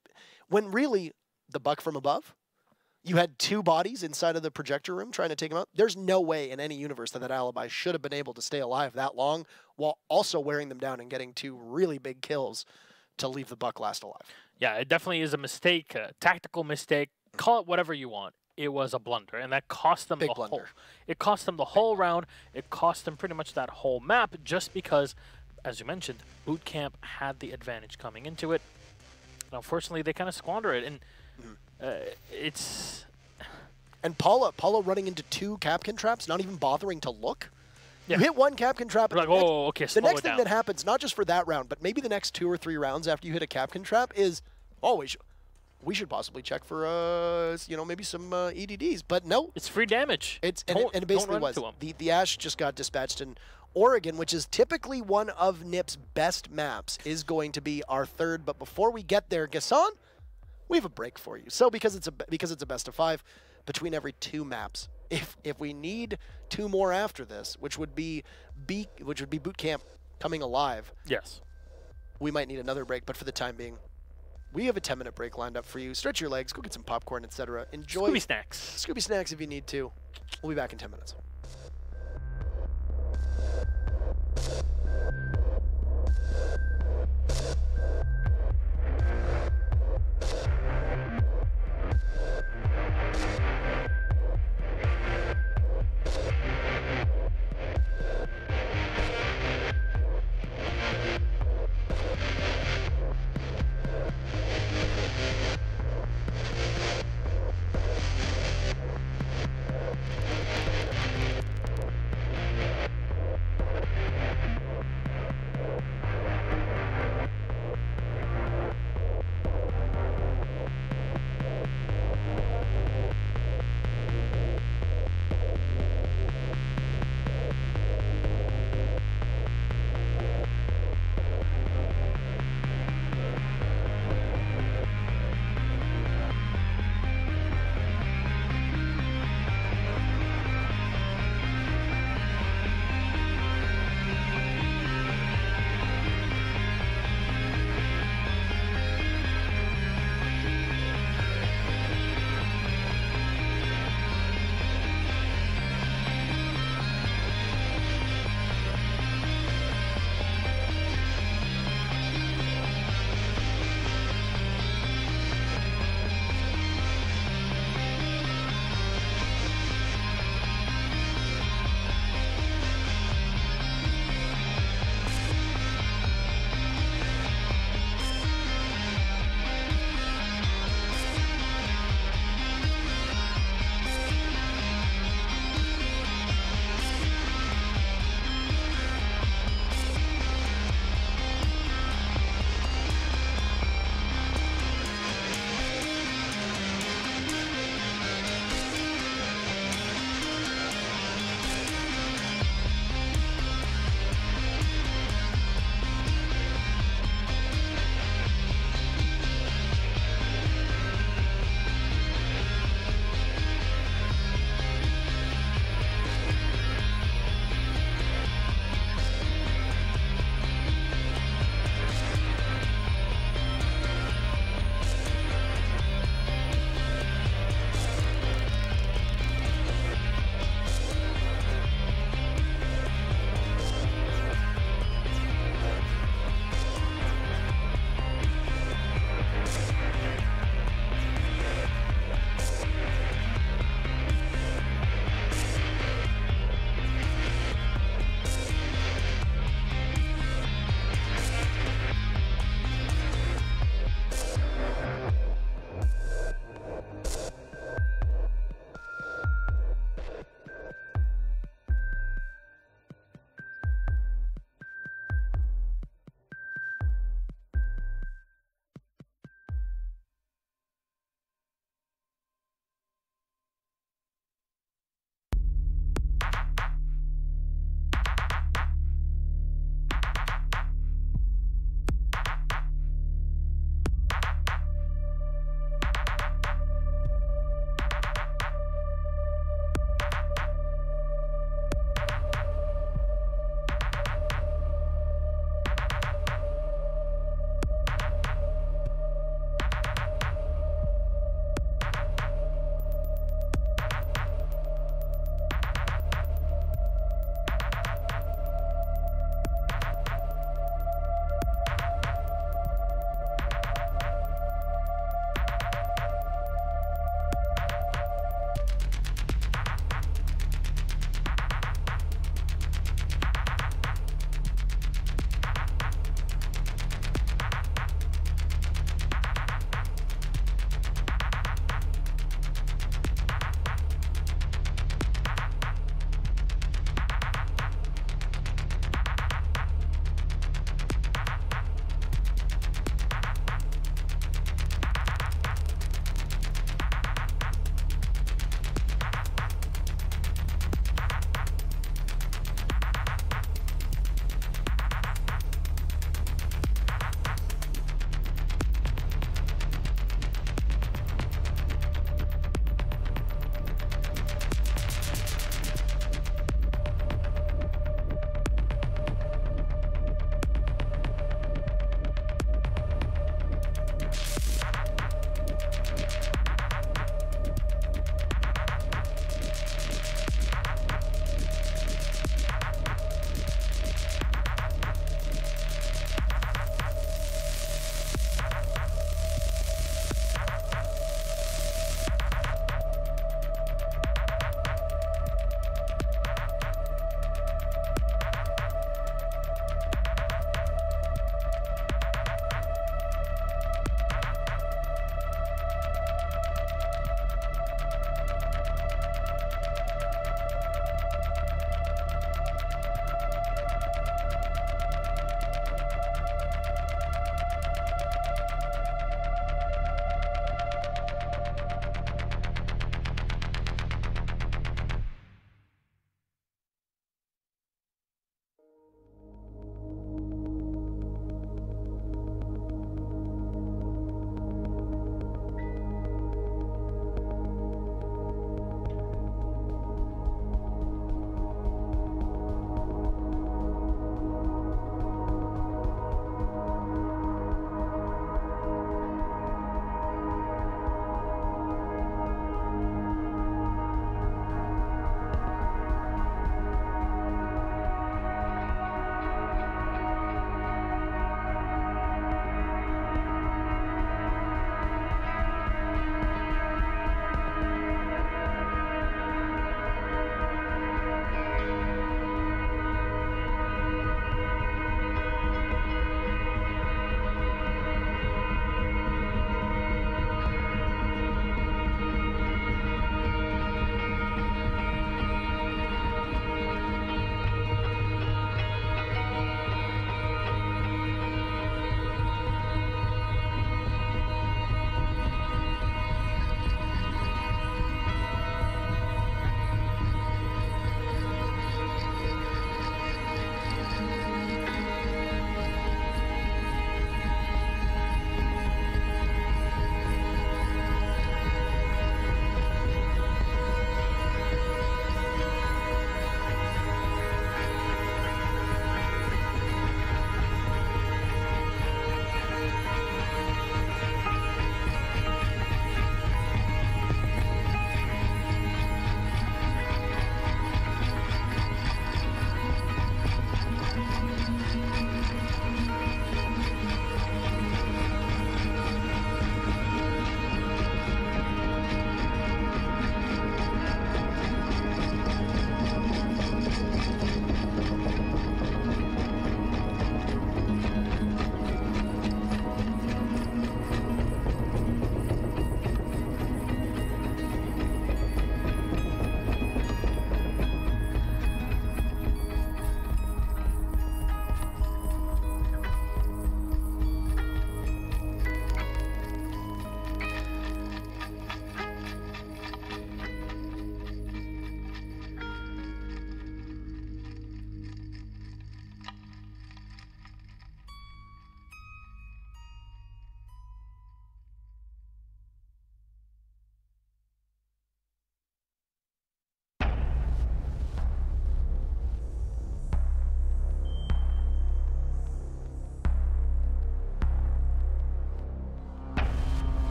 when really, the Buck from above, you had 2 bodies inside of the projector room trying to take him out. There's no way in any universe that alibi should have been able to stay alive that long while also wearing them down and getting 2 really big kills to leave the Buck last alive. Yeah, it definitely is a mistake, a tactical mistake. Call it whatever you want. It was a blunder, and that cost them It cost them the whole round. It cost them pretty much that whole map, just because, as you mentioned, BootKamp had the advantage coming into it. And unfortunately, they kind of squander it, and And Paula running into 2 Capkin traps, not even bothering to look. Yeah. You hit 1 Capkin trap, and Like, oh, okay, the slow next it thing down. that happens, not just for that round, but maybe the next 2 or 3 rounds after you hit a Capkin trap is, oh, we should possibly check for, you know, maybe some EDDs. But no. It's free damage. And it basically was. The Ash just got dispatched, and Oregon, which is typically one of NIP's best maps, is going to be our 3rd. But before we get there, Gasson, we have a break for you. So because it's a best of 5, between every 2 maps, if we need 2 more after this, which would be BootKamp coming alive. Yes. We might need another break, but for the time being, we have a 10-minute break lined up for you. Stretch your legs, go get some popcorn, etc. Enjoy Scooby snacks. Scooby snacks if you need to. We'll be back in 10 minutes.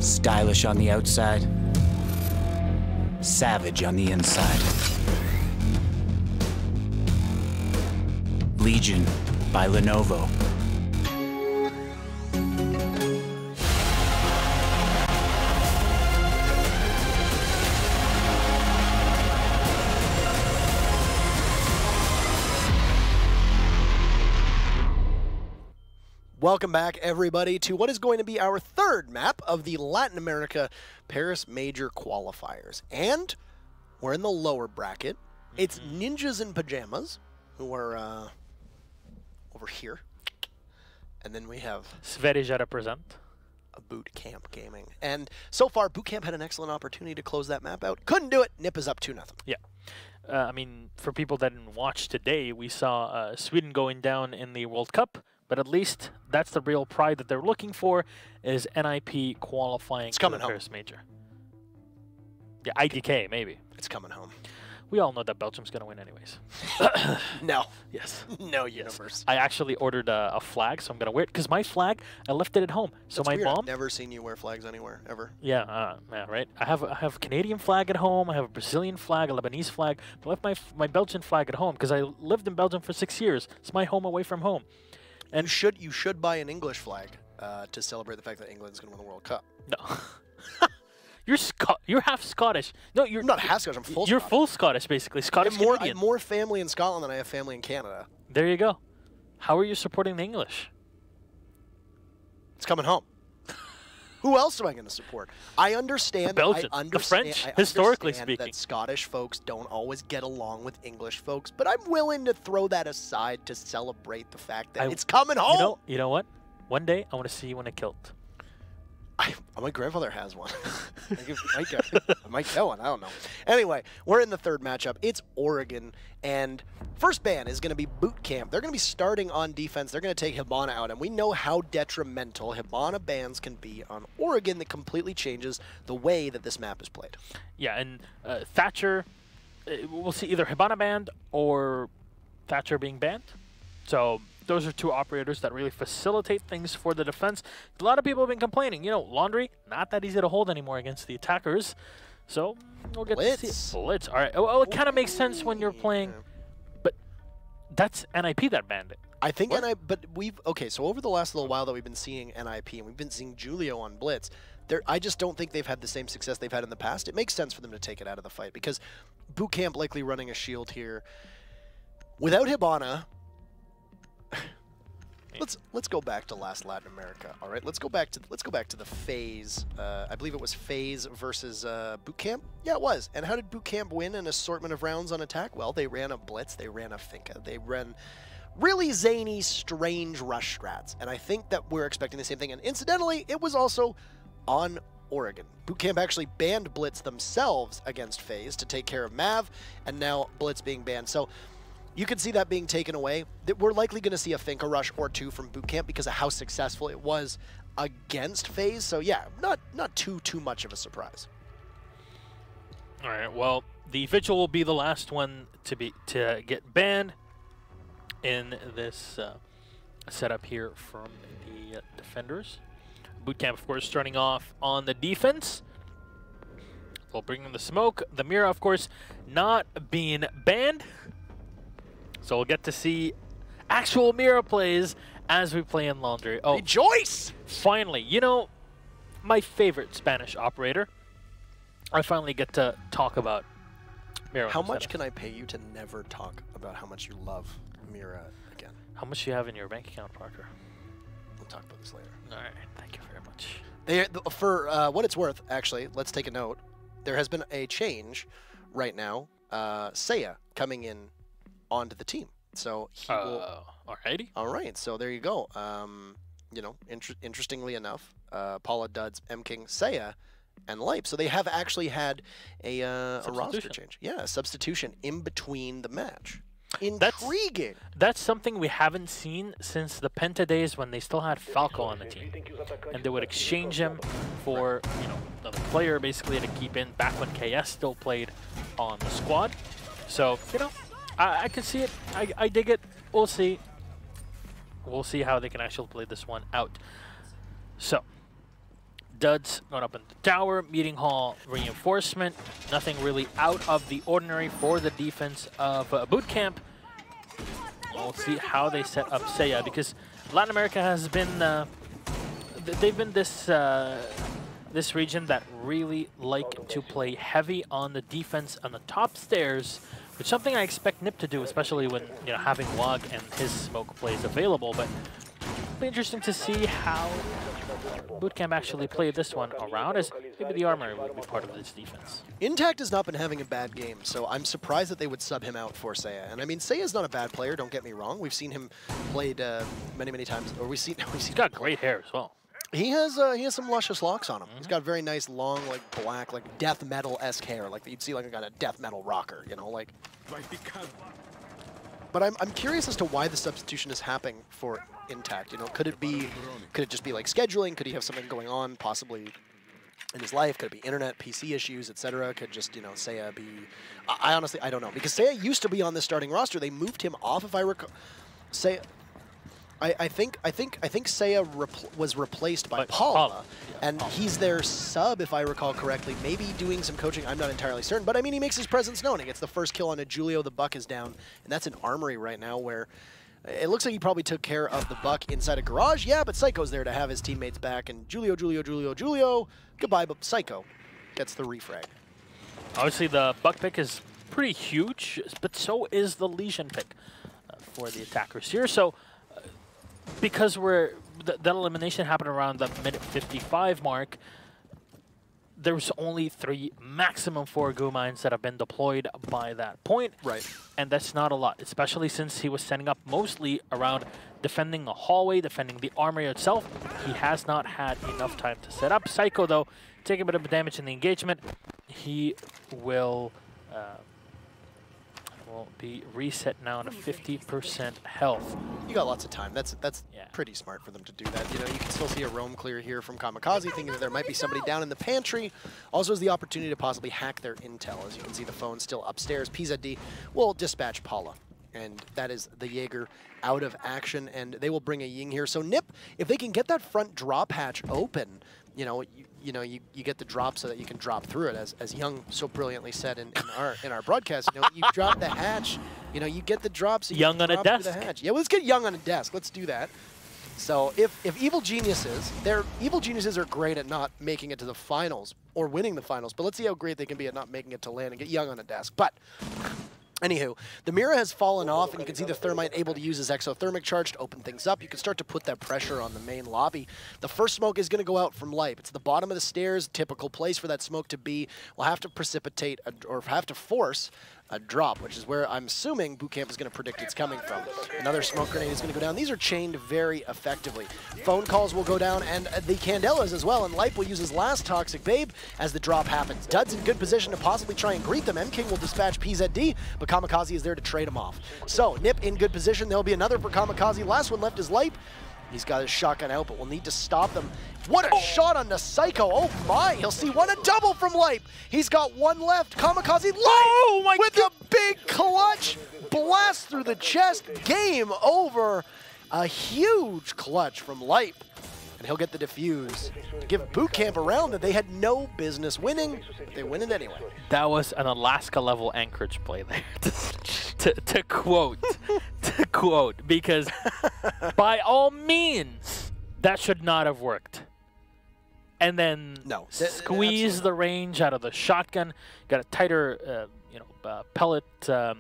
Stylish on the outside, savage on the inside. Legion by Lenovo. Welcome back, everybody, to what is going to be our third map of the Latin America Paris Major Qualifiers. And we're in the lower bracket. It's Ninjas in Pyjamas, who are over here. And then we have Sverige represent. a BootKamp Gaming. And so far, BootKamp had an excellent opportunity to close that map out. Couldn't do it. Nip is up 2-0. Yeah. I mean, for people that didn't watch today, we saw Sweden going down in the World Cup. But at least that's the real pride that they're looking for, is NIP qualifying It's coming for the home. Paris Major. Yeah, IDK, maybe. It's coming home. We all know that Belgium's going to win anyways. No. Yes. No universe. I actually ordered a flag, so I'm going to wear it. Because my flag, I left it at home. So That's my weird. mom... I've never seen you wear flags anywhere, ever. Yeah, right. I have a Canadian flag at home. I have a Brazilian flag, a Lebanese flag. But I left my Belgian flag at home because I lived in Belgium for 6 years. It's my home away from home. And you should buy an English flag to celebrate the fact that England's going to win the World Cup. No. You're half Scottish. No, you're I'm not half Scottish. I'm full. You're Scottish. full Scottish, basically. Scottish I have Canadian. more family in Scotland than I have family in Canada. There you go. How are you supporting the English? It's coming home. Who else am I going to support? I understand. Belgian, I understand, the French, I historically understand speaking. that Scottish folks don't always get along with English folks, but I'm willing to throw that aside to celebrate the fact that it's coming home. You know what? One day I want to see you in a kilt. My grandfather has one. I might get one. I don't know. Anyway, we're in the third matchup. It's Oregon, and first ban is going to be BootKamp. They're going to be starting on defense. They're going to take Hibana out, and we know how detrimental Hibana bans can be on Oregon. That completely changes the way that this map is played. Yeah, and Thatcher, we'll see either Hibana banned or Thatcher being banned. So those are two operators that really facilitate things for the defense. A lot of people have been complaining. You know, Laundry, not that easy to hold anymore against the attackers. So we'll get to see Blitz. All right. Well, it kind of makes sense when you're playing, but that's NIP that banned it. I think so over the last little while that we've been seeing NIP and we've been seeing Julio on Blitz, I just don't think they've had the same success they've had in the past. It makes sense for them to take it out of the fight because BootKamp likely running a shield here. Without Hibana, let's go back to last Latin America. All right, let's go back to the phase. I believe it was phase versus BootKamp. Yeah, it was. And how did BootKamp win an assortment of rounds on attack? Well, they ran a blitz, they ran a finka, they ran really zany, strange rush strats. And I think that we're expecting the same thing. And incidentally, it was also on Oregon. BootKamp actually banned blitz themselves against phase to take care of Mav, and now blitz being banned. So you can see that being taken away. We're likely going to see a Finka rush or two from BootKamp because of how successful it was against phase. So yeah, not too much of a surprise. All right. Well, the Vigil will be the last one to get banned in this setup here from the defenders. BootKamp, of course, starting off on the defense. We'll bring in the smoke. The Mira, of course, not being banned. So we'll get to see actual Mira plays as we play in Laundry. Oh, rejoice! Finally, you know, my favorite Spanish operator. I finally get to talk about Mira. How much can I pay you to never talk about how much you love Mira again? How much do you have in your bank account, Parker? We'll talk about this later. All right, thank you very much. For what it's worth, actually, let's take a note. There has been a change right now. Seiya coming in onto the team, so he will. Alrighty. All right, so there you go. You know, interestingly enough, Paula Duds, M King, Seiya, and Lipe. So they have actually had a roster change. Yeah, a substitution in between the match. Intriguing. That's something we haven't seen since the Penta days when they still had Falco on the team, and they would exchange him for another player basically to keep in back when KS still played on the squad. So I can see it. I dig it. We'll see. We'll see how they can actually play this one out. So Duds going up in the tower, meeting hall reinforcement. Nothing really out of the ordinary for the defense of BootKamp. We'll see how they set up Seiya, because Latin America has been they've been this this region that really like to play heavy on the defense on the top stairs, which is something I expect Nip to do, especially when having Wog and his smoke plays available. But it'll be interesting to see how BootKamp actually played this one around, as maybe the Armory would be part of this defense. Intact has not been having a bad game, so I'm surprised that they would sub him out for Seiya. And I mean, Seiya's not a bad player, don't get me wrong. We've seen him played many times, or he's got great hair as well. He has some luscious locks on him. He's got very nice, long, like black, like death metal-esque hair, like you'd see like a guy, a death metal rocker, like. But I'm curious as to why the substitution is happening for Intact. Could it just be like scheduling? Could he have something going on possibly in his life? Could it be internet, PC issues, etc.? Could just Seiya be? I honestly don't know, because Seiya used to be on the starting roster. They moved him off, if I recall. Seiya. I think Seiya was replaced by Paula, yeah, and he's their sub, if I recall correctly. Maybe doing some coaching, I'm not entirely certain, but I mean, he makes his presence known. He gets the first kill on a Julio. The Buck is down, and that's an Armory right now, where it looks like he probably took care of the Buck inside a garage. Yeah, but Psycho's there to have his teammates back, and Julio, goodbye, but Psycho gets the refrag. Obviously, the Buck pick is pretty huge, but so is the Legion pick for the attackers here. So, because that elimination happened around the minute 55 mark, there's only 3, maximum 4 goo mines that have been deployed by that point. Right. And that's not a lot, especially since he was setting up mostly around defending the hallway, defending the armory itself. He has not had enough time to set up. Psycho, though, taking a bit of damage in the engagement. He will be reset now to 50% health. You got lots of time. That's pretty smart for them to do that. You can still see a roam clear here from Kamikaze, thinking that there might be somebody down in the pantry. Also has the opportunity to possibly hack their intel. As you can see, the phone's still upstairs. PZD will dispatch Paula, and that is the Jaeger out of action, and they will bring a Ying here. So Nip, if they can get that front drop hatch open, you get the drop so that you can drop through it, as Young so brilliantly said in our broadcast. You drop the hatch, you get the drop so you Young can on drop a desk. through the hatch. Yeah, well, let's get Young on a desk. Let's do that. So if evil geniuses are great at not making it to the finals or winning the finals, but let's see how great they can be at not making it to land and get Young on a desk. But anywho, the Mira has fallen off, and you can see the Thermite able to use his exothermic charge to open things up. You can start to put that pressure on the main lobby. The first smoke is going to go out from Lipe. It's the bottom of the stairs, typical place for that smoke to be. We'll have to precipitate, or have to force a drop, which is where I'm assuming BootKamp is going to predict it's coming from. Another smoke grenade is going to go down. These are chained very effectively. Phone calls will go down, and the Candelas as well, and Lipe will use his last Toxic Babe as the drop happens. Dud's in good position to possibly try and greet them. M-King will dispatch PZD, but Kamikaze is there to trade him off. So, Nip in good position. There'll be another for Kamikaze. Last one left is Lipe. He's got his shotgun out, but we'll need to stop them. What a shot on the Psycho. Oh my, he'll see one, a double from Lipe. He's got one left. Kamikaze, Lipe with a big clutch blast through the chest. Game over. A huge clutch from Lipe. And he'll get the defuse. Give BootKamp a round that they had no business winning, but they win it anyway. That was an Alaska-level Anchorage play there, to quote, because by all means, that should not have worked. And then squeeze the range out of the shotgun, got a tighter pellet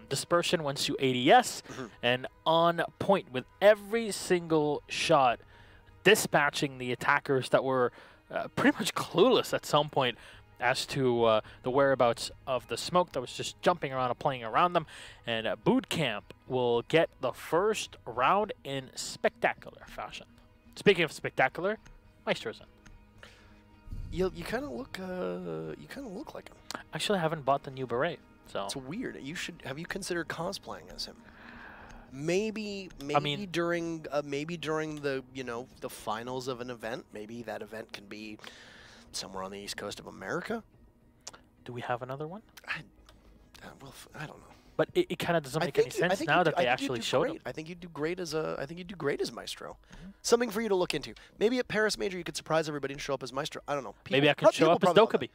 dispersion once you ADS, and on point with every single shot, dispatching the attackers that were pretty much clueless at some point as to the whereabouts of the smoke that was just jumping around and playing around them. And BootKamp will get the first round in spectacular fashion. Speaking of spectacular, Maestro's in. You kind of look like him. Actually, I haven't bought the new beret, so it's weird. Have you considered cosplaying as him? Maybe during the the finals of an event. Maybe that event can be somewhere on the east coast of America. Do we have another one? I don't know. but it kind of doesn't make any sense now that they actually showed him. I think you'd do great as Maestro. Something for you to look into. Maybe at Paris Major you could surprise everybody and show up as Maestro. I don't know. Maybe I could show up as Dokkaebi.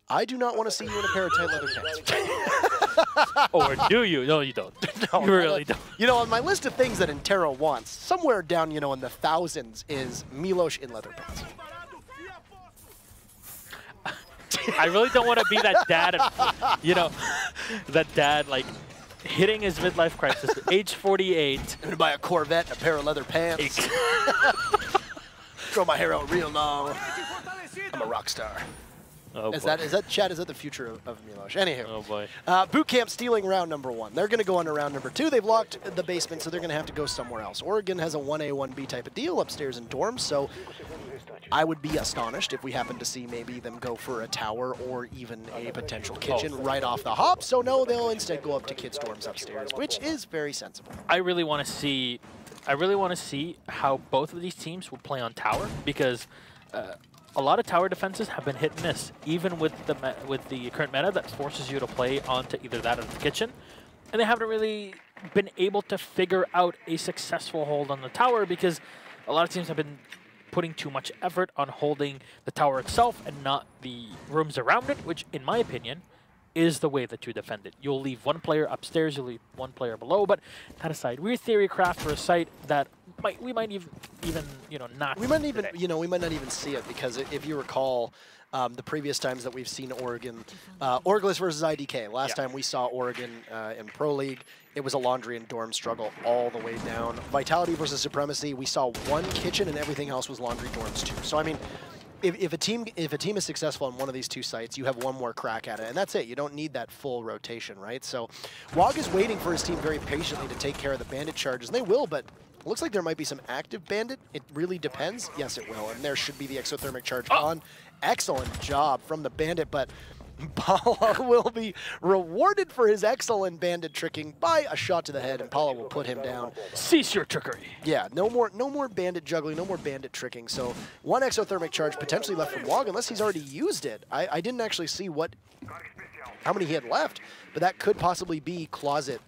I do not want to see you in a pair of tight leather pants. Or do you? No, you don't. No, you really don't. You know, on my list of things that Intero wants, somewhere down, you know, in the thousands is Milos in leather pants. I really don't want to be that dad, you know, that dad, like, hitting his midlife crisis at age 48. I'm going to buy a Corvette and a pair of leather pants. Grow my hair out real long. I'm a rock star. Oh, is that Chad? Is that the future of Milos? Anywho, oh boy. BootKamp stealing round number 1. They're going to go into round number 2. They've locked the basement, so they're going to have to go somewhere else. Oregon has a 1A, 1B type of deal upstairs in dorms, so I would be astonished if we happen to see maybe them go for a tower or even a potential kitchen right off the hop. So no, they'll instead go up to kids' dorms upstairs, which is very sensible. I really want to see how both of these teams will play on tower, because a lot of tower defenses have been hit and miss, even with the current meta that forces you to play onto either that or the kitchen, and they haven't really been able to figure out a successful hold on the tower, because a lot of teams have been putting too much effort on holding the tower itself and not the rooms around it, which, in my opinion, is the way that you defend it. You'll leave one player upstairs, you'll leave one player below, but that aside, we're theorycraft for a site that we might even you know, not. We might not even see it, because if you recall, the previous times that we've seen Oregon, Orglis versus IDK. Last time we saw Oregon in Pro League, it was a laundry and dorm struggle all the way down. Vitality versus Supremacy, we saw one kitchen and everything else was laundry dorms too. So I mean, if a team is successful on one of these two sites, you have one more crack at it, and that's it. You don't need that full rotation, right? So WOG is waiting for his team very patiently to take care of the bandit charges, and they will, but it looks like there might be some active bandit. It really depends. Yes, it will, and there should be the exothermic charge on. Excellent job from the bandit, but Paula will be rewarded for his excellent bandit tricking by a shot to the head, and Paula will put him down. Cease your trickery. Yeah, no more bandit juggling, no more bandit tricking. So one exothermic charge potentially left from WOG, unless he's already used it. I didn't actually see how many he had left, but that could possibly be closet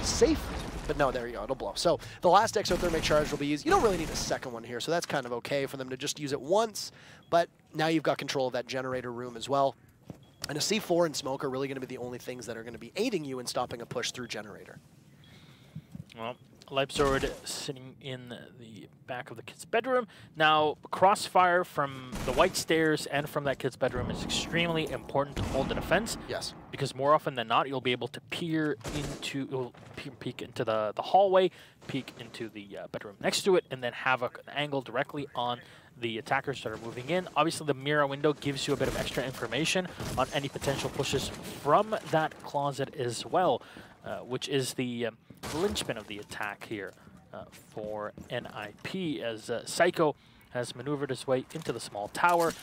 safe. But no, there you go, it'll blow. So the last exothermic charge will be used. You don't really need a second one here, so that's kind of okay for them to just use it once. But now you've got control of that generator room as well. And a C4 and smoke are really going to be the only things that are going to be aiding you in stopping a push through generator. Well, Leipzig sitting in the back of the kid's bedroom. Now, crossfire from the white stairs and from that kid's bedroom is extremely important to hold the defense. Yes. Because more often than not, you'll be able to peek into the hallway, peek into the bedroom next to it, and then have an angle directly on the attackers that are moving in. Obviously, the mirror window gives you a bit of extra information on any potential pushes from that closet as well, which is the linchpin of the attack here for NIP, as Psycho has maneuvered his way into the small tower,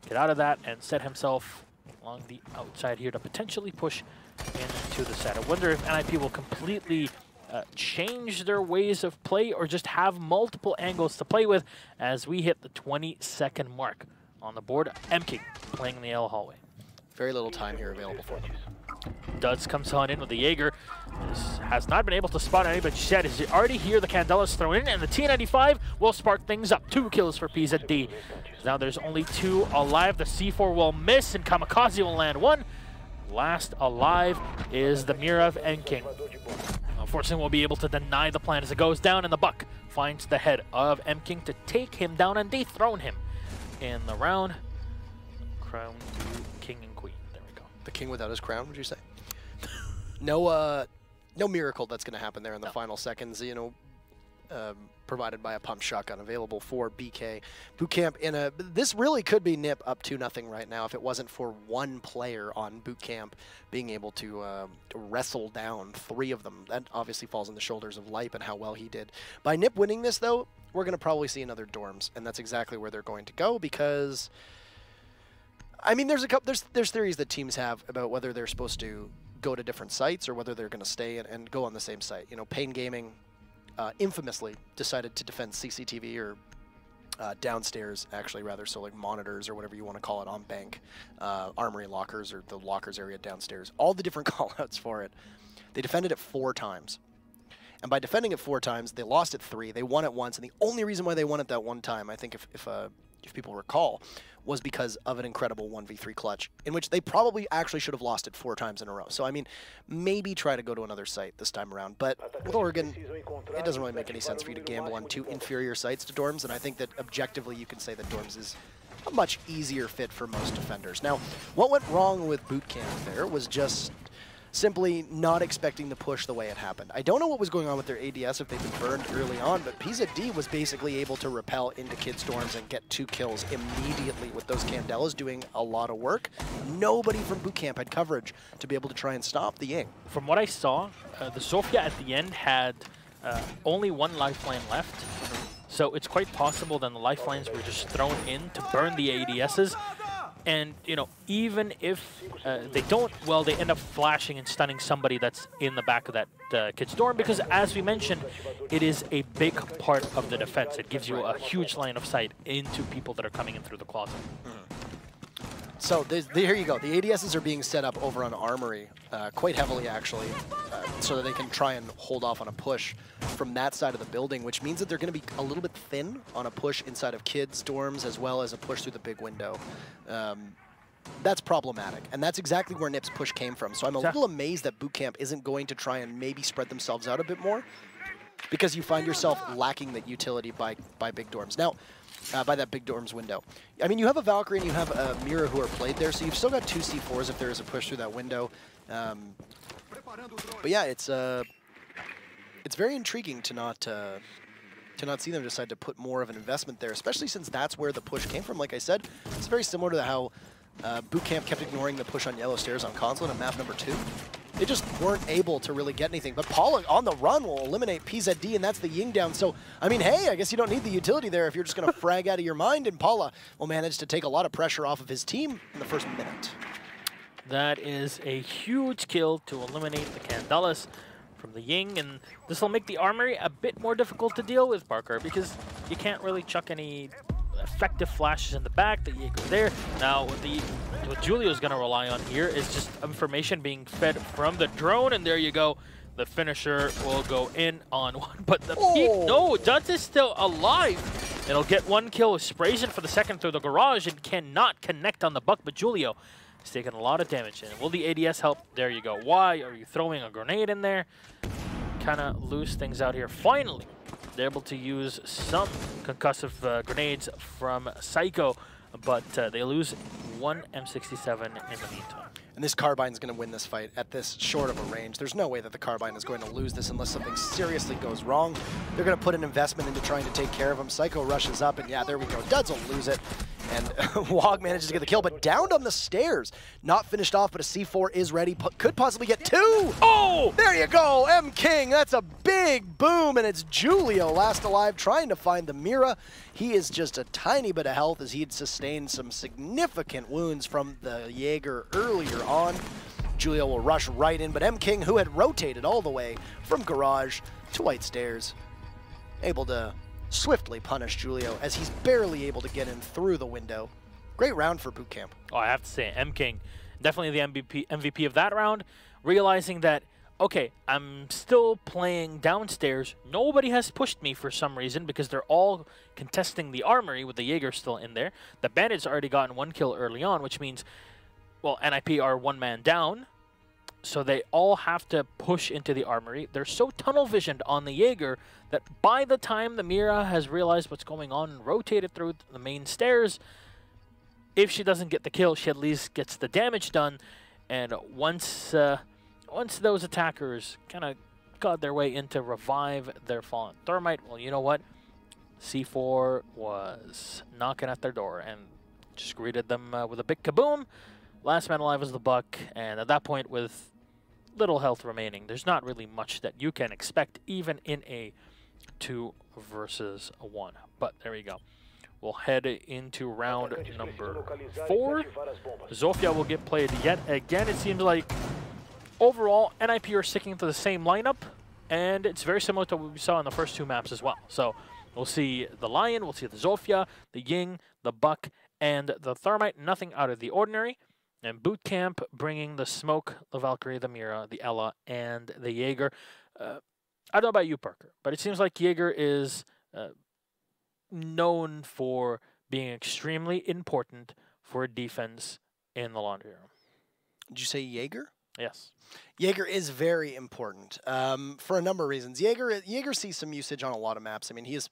get out of that, and set himself along the outside here to potentially push into the side. I wonder if NIP will completely change their ways of play or just have multiple angles to play with as we hit the 20-second mark on the board. MKing playing in the L hallway. Very little time here available for them. Duds comes on in with the Jaeger. Has not been able to spot anybody. Shed is already here. The Candela's thrown in, and the T95 will spark things up. 2 kills for PZD. Now there's only 2 alive. The C4 will miss, and Kamikaze will land 1. Last alive is the Mirav and King. Unfortunately, we'll be able to deny the plan as it goes down, and the Buck finds the head of M-King to take him down and dethrone him in the round. Crown to King and Queen. There we go. The king without his crown, would you say? No miracle that's going to happen there in the final seconds. You know, provided by a pump shotgun available for BK. BootKamp this really could be NIP up 2-0 right now if it wasn't for one player on BootKamp being able to wrestle down 3 of them. That obviously falls on the shoulders of Lipe and how well he did. By NIP winning this, though, we're going to probably see another dorms, and that's exactly where they're going to go, because I mean, there's theories that teams have about whether they're supposed to go to different sites or whether they're going to stay and go on the same site. You know, Pain Gaming infamously decided to defend CCTV or downstairs, actually, rather, so like monitors or whatever you want to call it on bank, armory lockers or the lockers area downstairs, all the different callouts for it. They defended it 4 times. And by defending it 4 times, they lost it 3. They won it once, and the only reason why they won it that one time, I think if people recall, was because of an incredible 1v3 clutch, in which they probably actually should have lost it 4 times in a row. So, I mean, maybe try to go to another site this time around. But with Oregon, it doesn't really make any sense for you to gamble on 2 inferior sites to Dorms, and I think that objectively you can say that Dorms is a much easier fit for most defenders. Now, what went wrong with BootKamp there was just simply not expecting the push the way it happened. I don't know what was going on with their ADS if they've been burned early on, but PZD was basically able to repel into kids' dorms and get 2 kills immediately with those Candelas doing a lot of work. Nobody from BootKamp had coverage to be able to try and stop the Ying. From what I saw, the Zofia at the end had only 1 lifeline left, so it's quite possible that the lifelines were just thrown in to burn the ADSs. And, you know, even if they don't, well, they end up flashing and stunning somebody that's in the back of that kid's dorm, because, as we mentioned, it is a big part of the defense. It gives you a huge line of sight into people that are coming in through the closet. So here you go. The ADSs are being set up over on Armory quite heavily, actually, so that they can try and hold off on a push from that side of the building, which means that they're going to be a little bit thin on a push inside of kids' dorms as well as a push through the big window. That's problematic, and that's exactly where Nip's push came from. So I'm a little amazed that BootKamp isn't going to try and maybe spread themselves out a bit more, because you find yourself lacking that utility by big dorms. Now, by that big dorms window. I mean, you have a Valkyrie and you have a Mira who are played there, so you've still got 2 C4s if there is a push through that window. But yeah, it's very intriguing to not see them decide to put more of an investment there, especially since that's where the push came from. Like I said, it's very similar to how BootKamp kept ignoring the push on yellow stairs on Consulate on map number 2. They just weren't able to really get anything. But Paula on the run will eliminate PZD, and that's the Ying down. So, I mean, hey, I guess you don't need the utility there if you're just going to frag out of your mind. And Paula will manage to take a lot of pressure off of his team in the first minute. That is a huge kill to eliminate the Candelas from the Ying, and this will make the Armory a bit more difficult to deal with, Parker, because you can't really chuck any effective flashes in the back. The Jaeger there. Now, what Julio's going to rely on here is just information being fed from the drone, and there you go. The finisher will go in on one, but the peak, no, Duds is still alive. It'll get 1 kill with Sprazen for the second through the garage and cannot connect on the buck, but Julio is taking a lot of damage. And will the ADS help? There you go. Why are you throwing a grenade in there? Kind of lose things out here. Finally, they're able to use some concussive grenades from Psycho, but they lose 1 M67 in the meantime. And this Carbine's going to win this fight at this short of a range. There's no way that the Carbine is going to lose this unless something seriously goes wrong. They're going to put an investment into trying to take care of him. Psycho rushes up, and yeah, there we go. Duds will lose it. And Wog manages to get the kill, but downed on the stairs. Not finished off, but a C4 is ready. Could possibly get 2. Oh! There you go, M King. That's a big boom, and it's Julio last alive trying to find the Mira. He is just a tiny bit of health as he'd sustained some significant wounds from the Jaeger earlier on. Julio will rush right in, but M King, who had rotated all the way from garage to white stairs, able to swiftly punish Julio as he's barely able to get in through the window. Great round for BootKamp. Oh, I have to say, M King, definitely the MVP of that round, realizing that, okay, I'm still playing downstairs. Nobody has pushed me for some reason because they're all contesting the Armory with the Jaeger still in there. The Bandits already gotten 1 kill early on, which means, well, NIP are 1 man down, so they all have to push into the Armory. They're so tunnel visioned on the Jaeger that by the time the Mira has realized what's going on and rotated through the main stairs, if she doesn't get the kill, she at least gets the damage done. And once those attackers kind of got their way in to revive their fallen Thermite, well, you know what? C4 was knocking at their door and just greeted them with a big kaboom. Last man alive was the Buck, and at that point, with little health remaining, there's not really much that you can expect, even in a 2 versus 1. But there we go. We'll head into round number 4. Zofia will get played yet again. It seems like overall, NIP are sticking to the same lineup, and it's very similar to what we saw in the first 2 maps as well. So we'll see the Lion, we'll see the Zofia, the Ying, the Buck, and the Thermite. Nothing out of the ordinary. And BootKamp bringing the Smoke, the Valkyrie, the Mira, the Ella, and the Jaeger. I don't know about you, Parker, but it seems like Jaeger is known for being extremely important for defense in the laundry room. Did you say Jaeger? Yes. Jaeger is very important for a number of reasons. Jaeger sees some usage on a lot of maps. I mean, he is.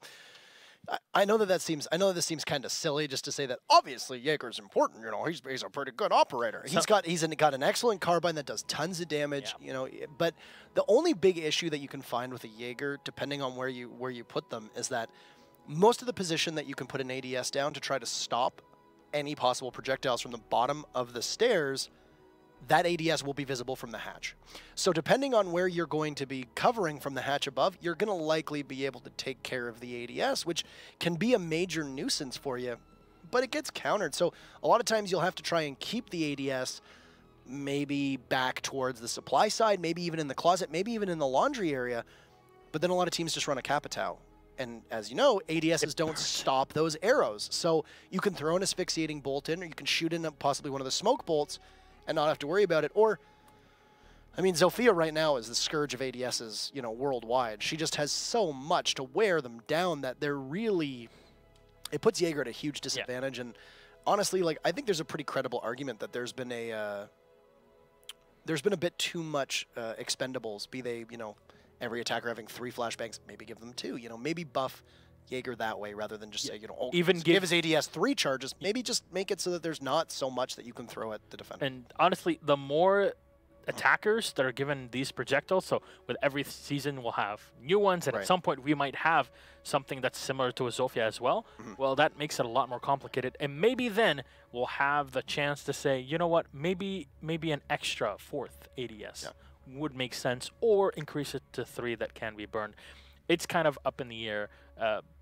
I know that this seems kind of silly just to say that. Obviously, Jaeger's important. You know, he's a pretty good operator. He's got an excellent carbine that does tons of damage. Yeah. You know, but the only big issue that you can find with a Jaeger, depending on where you put them, is that most of the position that you can put an ADS down to try to stop any possible projectiles from the bottom of the stairs, that ADS will be visible from the hatch. So depending on where you're going to be covering from the hatch above, you're going to likely be able to take care of the ADS, which can be a major nuisance for you, but it gets countered. So a lot of times you'll have to try and keep the ADS maybe back towards the supply side, maybe even in the closet, maybe even in the laundry area, but then a lot of teams just run a Capitao. And as you know, ADSs don't stop those arrows. So you can throw an asphyxiating bolt in, or you can shoot in possibly one of the smoke bolts and not have to worry about it. Or, I mean, Zofia right now is the scourge of ADSs, you know, worldwide. She just has so much to wear them down that they're really, it puts Jaeger at a huge disadvantage. Yeah. And honestly, like, I think there's a pretty credible argument that there's been a bit too much expendables, be they, you know, every attacker having 3 flashbangs, maybe give them 2, you know, maybe buff Jaeger that way rather than just say, you know, oh, even give his ADS 3 charges. Maybe just make it so that there's not so much that you can throw at the defender. And honestly, the more attackers that are given these projectiles, so with every season we'll have new ones, and at some point we might have something that's similar to a Zofia as well. Well, that makes it a lot more complicated, and maybe then we'll have the chance to say, you know what, maybe an extra 4th ADS would make sense, or increase it to 3 that can be burned. It's kind of up in the air.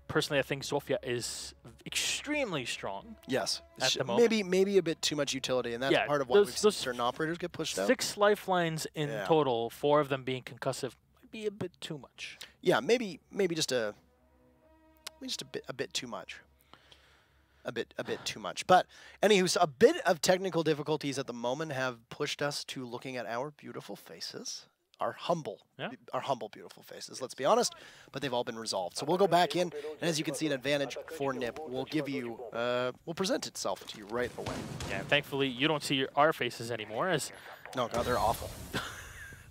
Personally, I think Zofia is extremely strong. Yes, at the moment. Maybe a bit too much utility, and that's part of why we've seen certain operators get pushed out. 6 lifelines in total, 4 of them being concussive, might be a bit too much. Yeah, maybe just a bit too much. A bit too much. But anywho, so a bit of technical difficulties at the moment have pushed us to looking at our beautiful faces. Our humble, beautiful faces, let's be honest, but they've all been resolved. So we'll go back in, and as you can see, an advantage for NIP will give you, will present itself to you right away. Yeah, thankfully, you don't see our faces anymore, as... No, God, they're awful.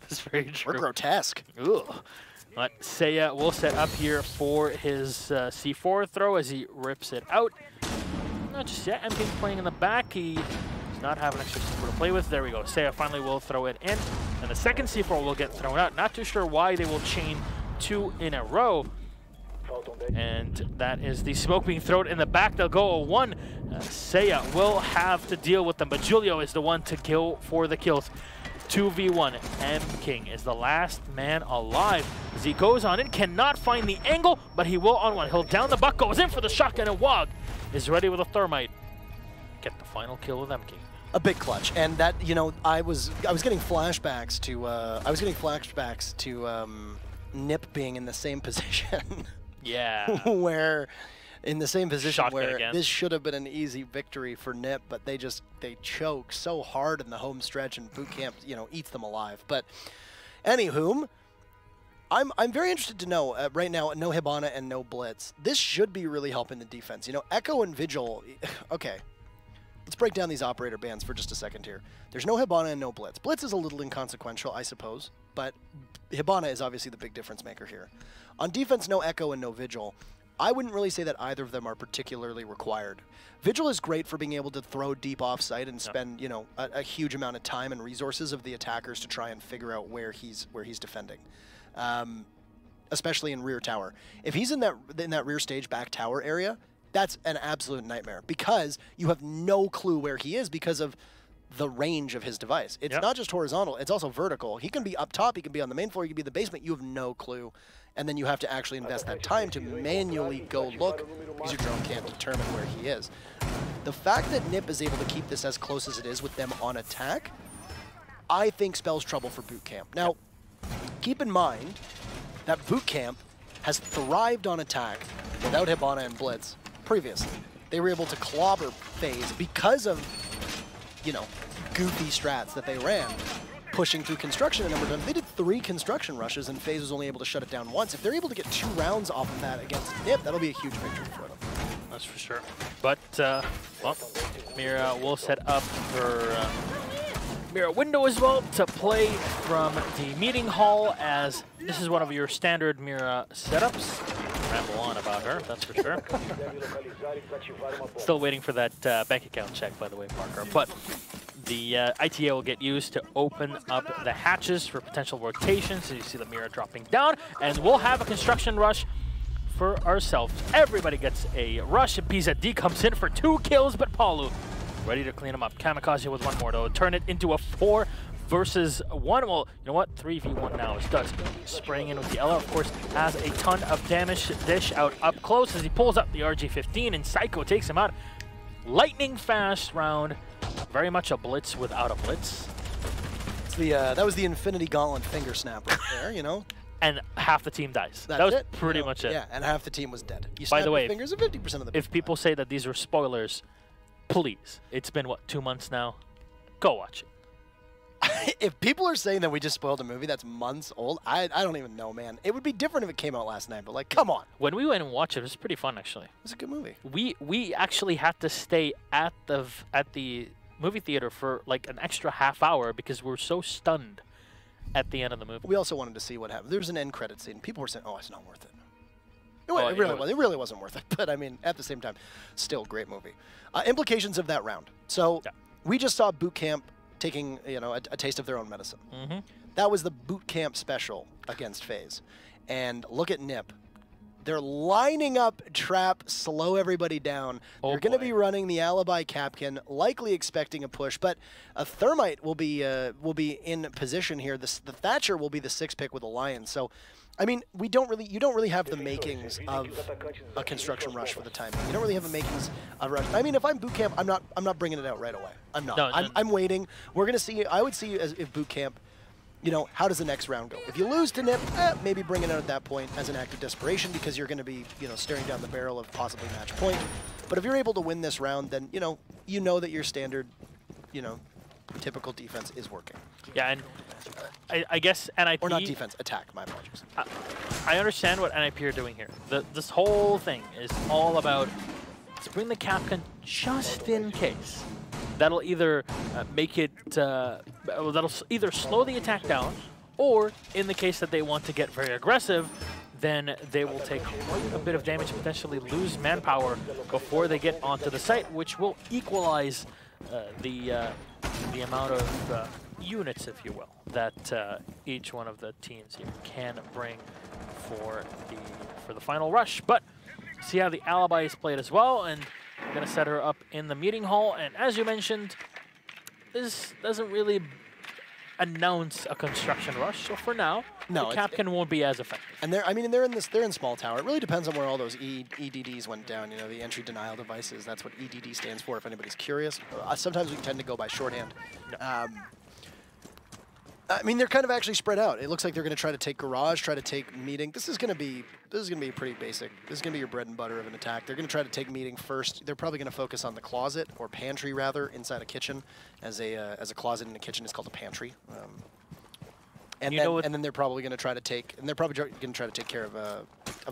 That's very true. We're grotesque. Ugh. But Seiya will set up here for his C4 throw as he rips it out. Not just yet, MK playing in the back. He does not have an extra C4 to play with. There we go. Seiya finally will throw it in. And the second C4 will get thrown out. Not too sure why they will chain 2 in a row. And that is the smoke being thrown in the back. They'll go a 1. Seiya will have to deal with them, but Julio is the one to kill for the kills. 2v1. M King is the last man alive as he goes on in, cannot find the angle, but he will on 1. He'll down the buck, goes in for the shotgun, and Wog is ready with a thermite. Get the final kill with M King. A big clutch, and that, you know, I was getting flashbacks to Nip being in the same position. Yeah. Where in the same position where this should have been an easy victory for Nip, but they choke so hard in the home stretch, and BootKamp, you know, eats them alive. But anywho, I'm very interested to know right now, no Hibana and no Blitz. This should be really helping the defense. You know, Echo and Vigil. Okay. Let's break down these operator bans for just a second here. There's no Hibana and no Blitz. Blitz is a little inconsequential, I suppose, but Hibana is obviously the big difference maker here. On defense, no Echo and no Vigil. I wouldn't really say that either of them are particularly required. Vigil is great for being able to throw deep off-site and spend, you know, a huge amount of time and resources of the attackers to try and figure out where he's defending, especially in rear tower. If he's in that rear stage back tower area, that's an absolute nightmare because you have no clue where he is because of the range of his device. It's not just horizontal, it's also vertical. He can be up top, he can be on the main floor, he can be in the basement, you have no clue. And then you have to actually invest that time to manually go look because your drone can't determine where he is. The fact that Nip is able to keep this as close as it is with them on attack, I think spells trouble for BootKamp. Now, keep in mind, that BootKamp has thrived on attack without Hibana and Blitz previously. They were able to clobber FaZe because of, you know, goofy strats that they ran, pushing through construction a number of times. They did 3 construction rushes, and FaZe was only able to shut it down once. If they're able to get 2 rounds off of that against Nip, that'll be a huge victory for them. That's for sure. But, well, Mira will set up her Mira window as well to play from the meeting hall, as this is one of your standard Mira setups. Ramble on about her, that's for sure. Still waiting for that bank account check, by the way, Parker. But the ITA will get used to open up the hatches for potential rotation. So you see the Mira dropping down, and we'll have a construction rush for ourselves. Everybody gets a rush, and PZD comes in for 2 kills, but Palu ready to clean him up. Kamikaze with 1 more, though. Turn it into a 4 versus 1. Well, you know what? 3v1 now is Duds spraying in with the Ella. Of course, has a ton of damage dish out up close as he pulls up the RG-15, and Psycho takes him out. Lightning fast round. Very much a blitz without a blitz. It's the, that was the Infinity Gauntlet finger snap right there, you know? And half the team dies. That's that was it. pretty much it. Yeah, and half the team was dead. You By the snapped way, your fingers, and 50% of the if people say that these were spoilers, please. It's been, what, 2 months now? Go watch it. If people are saying that we just spoiled a movie that's months old, I don't even know, man. It would be different if it came out last night, but like, come on. When we went and watched it, it was pretty fun, actually. It was a good movie. We actually had to stay at the movie theater for like an extra half hour because we're so stunned at the end of the movie. We also wanted to see what happened. There was an end credit scene. People were saying, "Oh, it's not worth it." It really wasn't worth it. But I mean, at the same time, still great movie. Implications of that round. So we just saw BootKamp taking, you know, a taste of their own medicine. That was the BootKamp special against FaZe. And look at Nip. They're lining up trap, slow everybody down. They're going to be running the Alibi Capkin, likely expecting a push, but a Thermite will be in position here. The Thatcher will be the 6th pick with a Lion. So, I mean, you don't really have the makings of a construction rush for the time being. You don't really have the makings of a rush. I mean, if I'm BootKamp, I'm not bringing it out right away. I'm not. No, I'm waiting. We're going to see. I would see as if BootKamp, you know, how does the next round go? If you lose to Nip, maybe bring it out at that point as an act of desperation because you're going to be, you know, staring down the barrel of possibly match point. But if you're able to win this round, then, you know that your standard, you know, typical defense is working. Yeah, and I guess NIP... Or not defense, attack, my apologies. I understand what NIP are doing here. This whole thing is all about, let's bring the Capcan just in case. That'll either make it, that'll either slow the attack down, or in the case that they want to get very aggressive, then they will take quite a bit of damage, potentially lose manpower before they get onto the site, which will equalize the amount of units, if you will, that each one of the teams here can bring for the final rush. But see how the Alibi is played as well, and we're going to set her up in the meeting hall. And as you mentioned, this doesn't really announce a construction rush. So for now, the Capcan won't be as effective. And they're in small tower. It really depends on where all those EDDs went down. You know, the entry denial devices. That's what EDD stands for. If anybody's curious, sometimes we tend to go by shorthand. No. I mean, they're kind of actually spread out. It looks like they're going to try to take garage, try to take meeting. This is going to be pretty basic. This is going to be your bread and butter of an attack. They're going to try to take meeting first. They're probably going to focus on the closet or pantry rather inside a kitchen. As a closet in a kitchen is called a pantry. And then they're probably going to try to take care of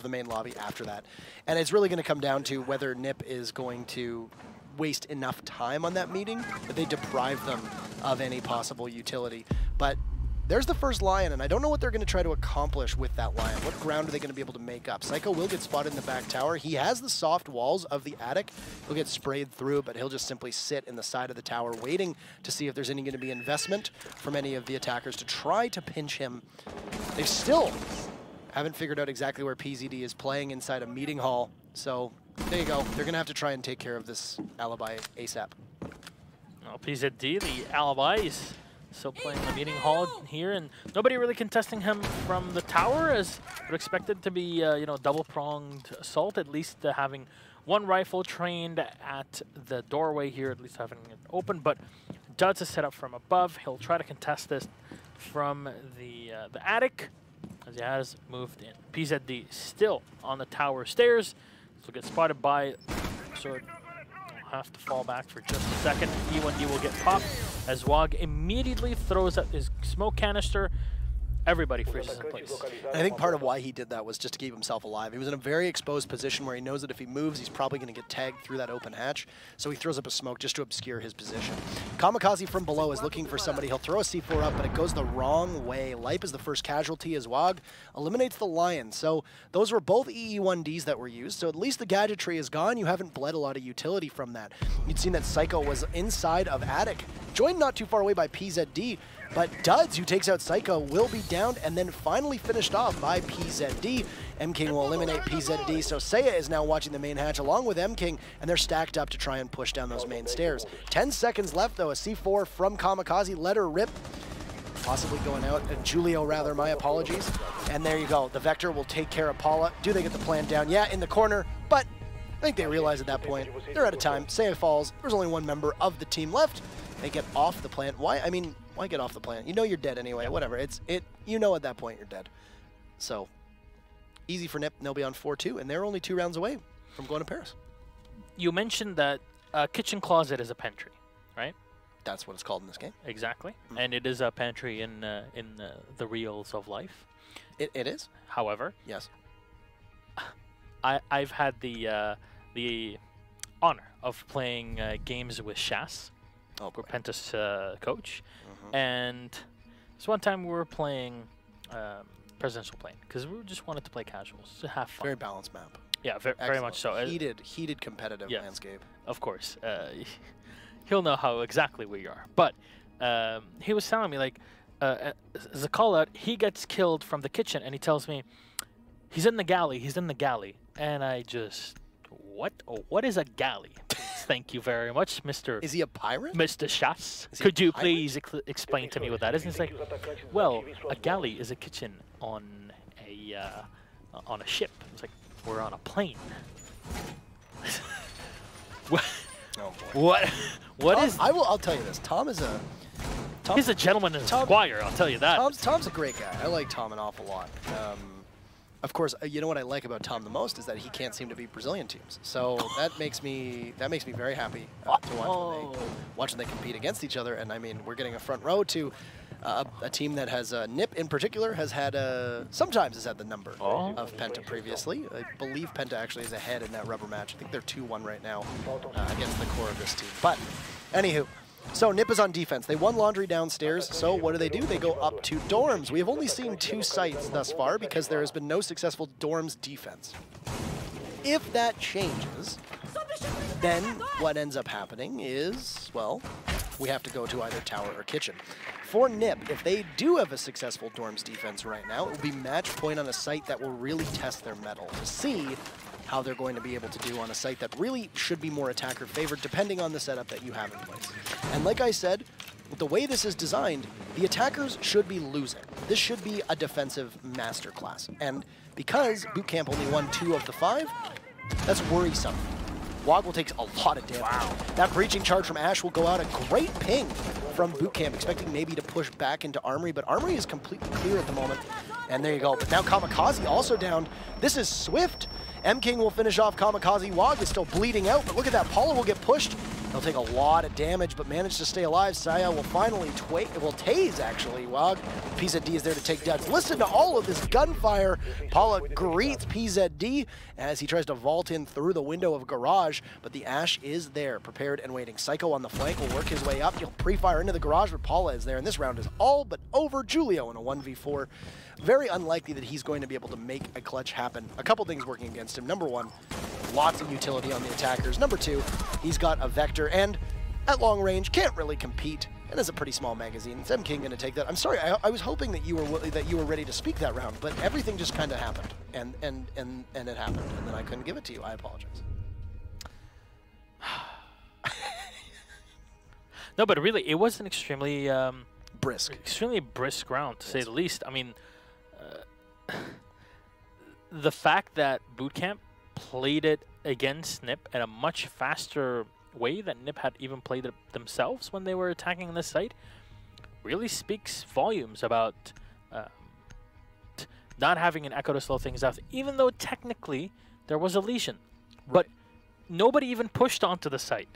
the main lobby after that. And it's really going to come down to whether Nip is going to waste enough time on that meeting that they deprive them of any possible utility. But there's the first Lion, and I don't know what they're going to try to accomplish with that Lion. What ground are they going to be able to make up? Psycho will get spotted in the back tower. He has the soft walls of the attic. He'll get sprayed through, but he'll just simply sit in the side of the tower waiting to see if there's any going to be investment from any of the attackers to try to pinch him. They still haven't figured out exactly where PZD is playing inside a meeting hall. So there you go. They're going to have to try and take care of this Alibi ASAP. Well, PZD, the Alibi, is still playing the meeting hall here, and nobody really contesting him from the tower, as we're expected to be, you know, double-pronged assault, at least having one rifle trained at the doorway here, at least having it open. But Duds is set up from above. He'll try to contest this from the attic. as he has moved in. PZD still on the tower stairs. So get spotted by Sword. Have to fall back for just a second. E1D will get popped as Wog immediately throws out his smoke canister. Everybody freezes in place. I think part of why he did that was just to keep himself alive. He was in a very exposed position where he knows that if he moves, he's probably going to get tagged through that open hatch. So he throws up a smoke just to obscure his position. Kamikaze from below is looking for somebody. He'll throw a C4 up, but it goes the wrong way. Lipe is the first casualty as Wog eliminates the Lion. So those were both EE1Ds that were used. So at least the gadgetry is gone. You haven't bled a lot of utility from that. You'd seen that Psycho was inside of Attic, joined not too far away by PZD. But Duds, who takes out Psycho, will be downed and then finally finished off by PZD. M-King will eliminate PZD, so Seiya is now watching the main hatch along with M-King, and they're stacked up to try and push down those main stairs. 10 seconds left, though. A C4 from Kamikaze. Let her rip. Possibly going out. Julio, rather. My apologies. And there you go. The Vector will take care of Paula. Do they get the plant down? Yeah, in the corner, but I think they realize at that point they're out of time. Seiya falls. There's only one member of the team left. They get off the plant. Why? I mean, why get off the plant? You know you're dead anyway. Whatever. You know at that point you're dead. So easy for Nip. They'll be on 4-2, and they're only 2 rounds away from going to Paris. You mentioned that kitchen closet is a pantry, right? That's what it's called in this game. Exactly, and it is a pantry in the reals of life. It is. However, yes, I've had the honor of playing games with Shas. Oh, Pentas coach, and this one time we were playing Presidential Plane because we just wanted to play casuals to have fun. Very balanced map. Yeah, very much so. Heated competitive landscape. Of course, he'll know how exactly we are. But he was telling me like, as a call out, he gets killed from the kitchen, and he tells me he's in the galley. He's in the galley, and I just what? Oh, what is a galley? Thank you very much, Mr. Is he a pirate? Mr. Shas, could you please explain to me what that is? And it's like, well, a galley is a kitchen on a ship. It's like, we're on a plane. What? Oh boy. What Tom, is? I'll tell you this. He's a gentleman and a squire. I'll tell you that. Tom's a great guy. I like Tom an awful lot. Of course, you know what I like about Tom the most is that he can't seem to beat Brazilian teams. So that makes me very happy to watch when they compete against each other. And I mean, we're getting a front row to a team that has Nip in particular has had sometimes has had the number of Penta previously. I believe Penta actually is ahead in that rubber match. I think they're 2-1 right now against the core of this team. But anywho. So Nip is on defense. They won laundry downstairs, so what do? They go up to dorms. We have only seen 2 sites thus far because there has been no successful dorms defense. If that changes, then what ends up happening is, well, we have to go to either tower or kitchen. For Nip, if they do have a successful dorms defense right now, it will be match point on a site that will really test their mettle to see how they're going to be able to do on a site that really should be more attacker favored depending on the setup that you have in place. And like I said, with the way this is designed, the attackers should be losing. This should be a defensive masterclass. And because BootKamp only won 2 of the 5, that's worrisome. Wog will take a lot of damage. Wow. That breaching charge from Ash will go out. A great ping from BootKamp, expecting maybe to push back into Armory, but Armory is completely clear at the moment. And there you go. But now Kamikaze also down. This is Swift. M-King will finish off Kamikaze. Wog is still bleeding out, but look at that. Paula will get pushed. He'll take a lot of damage, but manage to stay alive. Saya will finally tase, actually. Wog. PZD is there to take Duds. Listen to all of this gunfire. Paula greets PZD as he tries to vault in through the window of garage, but the Ash is there, prepared and waiting. Psycho on the flank will work his way up. He'll pre-fire into the garage, but Paula is there, and this round is all but over. Julio in a 1v4. Very unlikely that he's going to be able to make a clutch happen. A couple things working against him. Number 1, lots of utility on the attackers. Number 2, he's got a Vector, and at long range, can't really compete, and is a pretty small magazine. Is M-King going to take that? I'm sorry, I was hoping that you were ready to speak that round, but everything just kind of happened, and it happened, and then I couldn't give it to you. I apologize. No, but really, it was an extremely brisk round, to say the least. I mean, the fact that BootKamp played it against Nip at a much faster way than Nip had even played it themselves when they were attacking this site really speaks volumes about not having an Echo to slow things down, even though technically there was a lesion. But nobody even pushed onto the site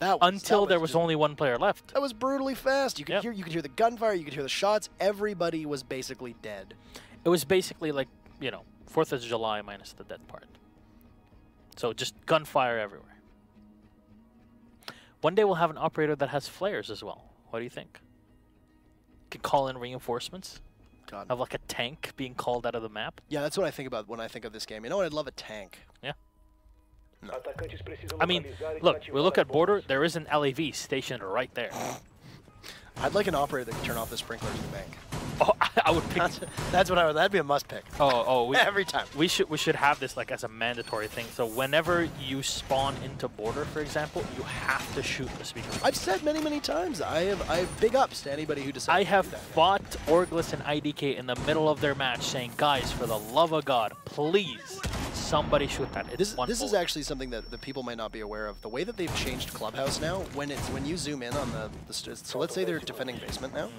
until there was only one player left. That was brutally fast. You could hear the gunfire, you could hear the shots. Everybody was basically dead. It was basically like, 4th of July minus the dead part. So just gunfire everywhere. One day we'll have an operator that has flares as well. What do you think? Can call in reinforcements? God. Have like a tank being called out of the map? Yeah, that's what I think about when I think of this game. You know what? I'd love a tank. Yeah. No. I mean, look, we look at border, there is an LAV stationed right there. I'd like an operator that can turn off the sprinklers in the bank. Oh, I would pick. That's what I would. That'd be a must pick. Every time. We should have this like as a mandatory thing. So whenever you spawn into border, for example, you have to shoot the speaker. I've said many times. I have big ups to anybody who decides. I have to do that. fought Orglis and IDK in the middle of their match, saying, "Guys, for the love of God, please, somebody shoot that." It's this is actually something that the people might not be aware of. The way that they've changed Clubhouse now, when you zoom in on so let's say they're defending basement now.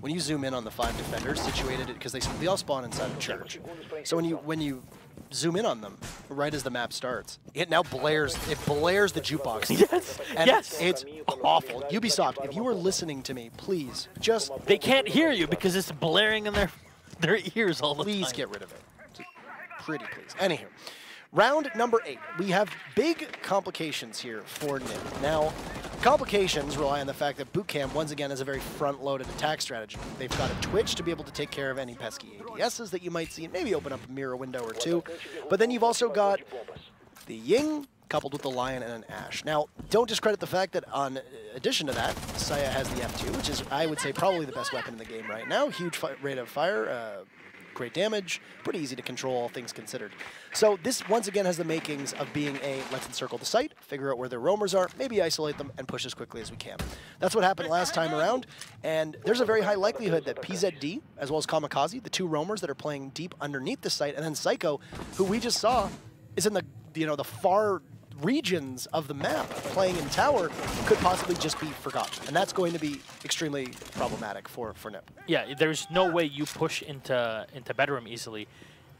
When you zoom in on the 5 defenders situated, because they all spawn inside the church. So when you zoom in on them right as the map starts, it now blares the jukebox. Yes. And yes. It's awful. Ubisoft, if you are listening to me, please just they can't hear you because it's blaring in their ears all the time. Please get rid of it. Pretty please. Anywho, round number 8. We have big complications here for NIP. Now, complications rely on the fact that BootKamp, once again, has a very front-loaded attack strategy. They've got a Twitch to be able to take care of any pesky ADSs that you might see, and maybe open up a mirror window or two. But then you've also got the Ying coupled with the Lion and an Ashe. Now, don't discredit the fact that on addition to that, Saya has the F2, which is, I would say, probably the best weapon in the game right now. Huge rate of fire, great damage, pretty easy to control, all things considered. So this, once again, has the makings of being a let's encircle the site, figure out where their roamers are, maybe isolate them, and push as quickly as we can. That's what happened last time around, and there's a very high likelihood that PZD, as well as Kamikaze, the 2 roamers that are playing deep underneath the site, and then Psycho, who we just saw, is in the the far regions of the map playing in tower, could possibly just be forgotten. And that's going to be extremely problematic for NIP. Yeah, there's no way you push into bedroom easily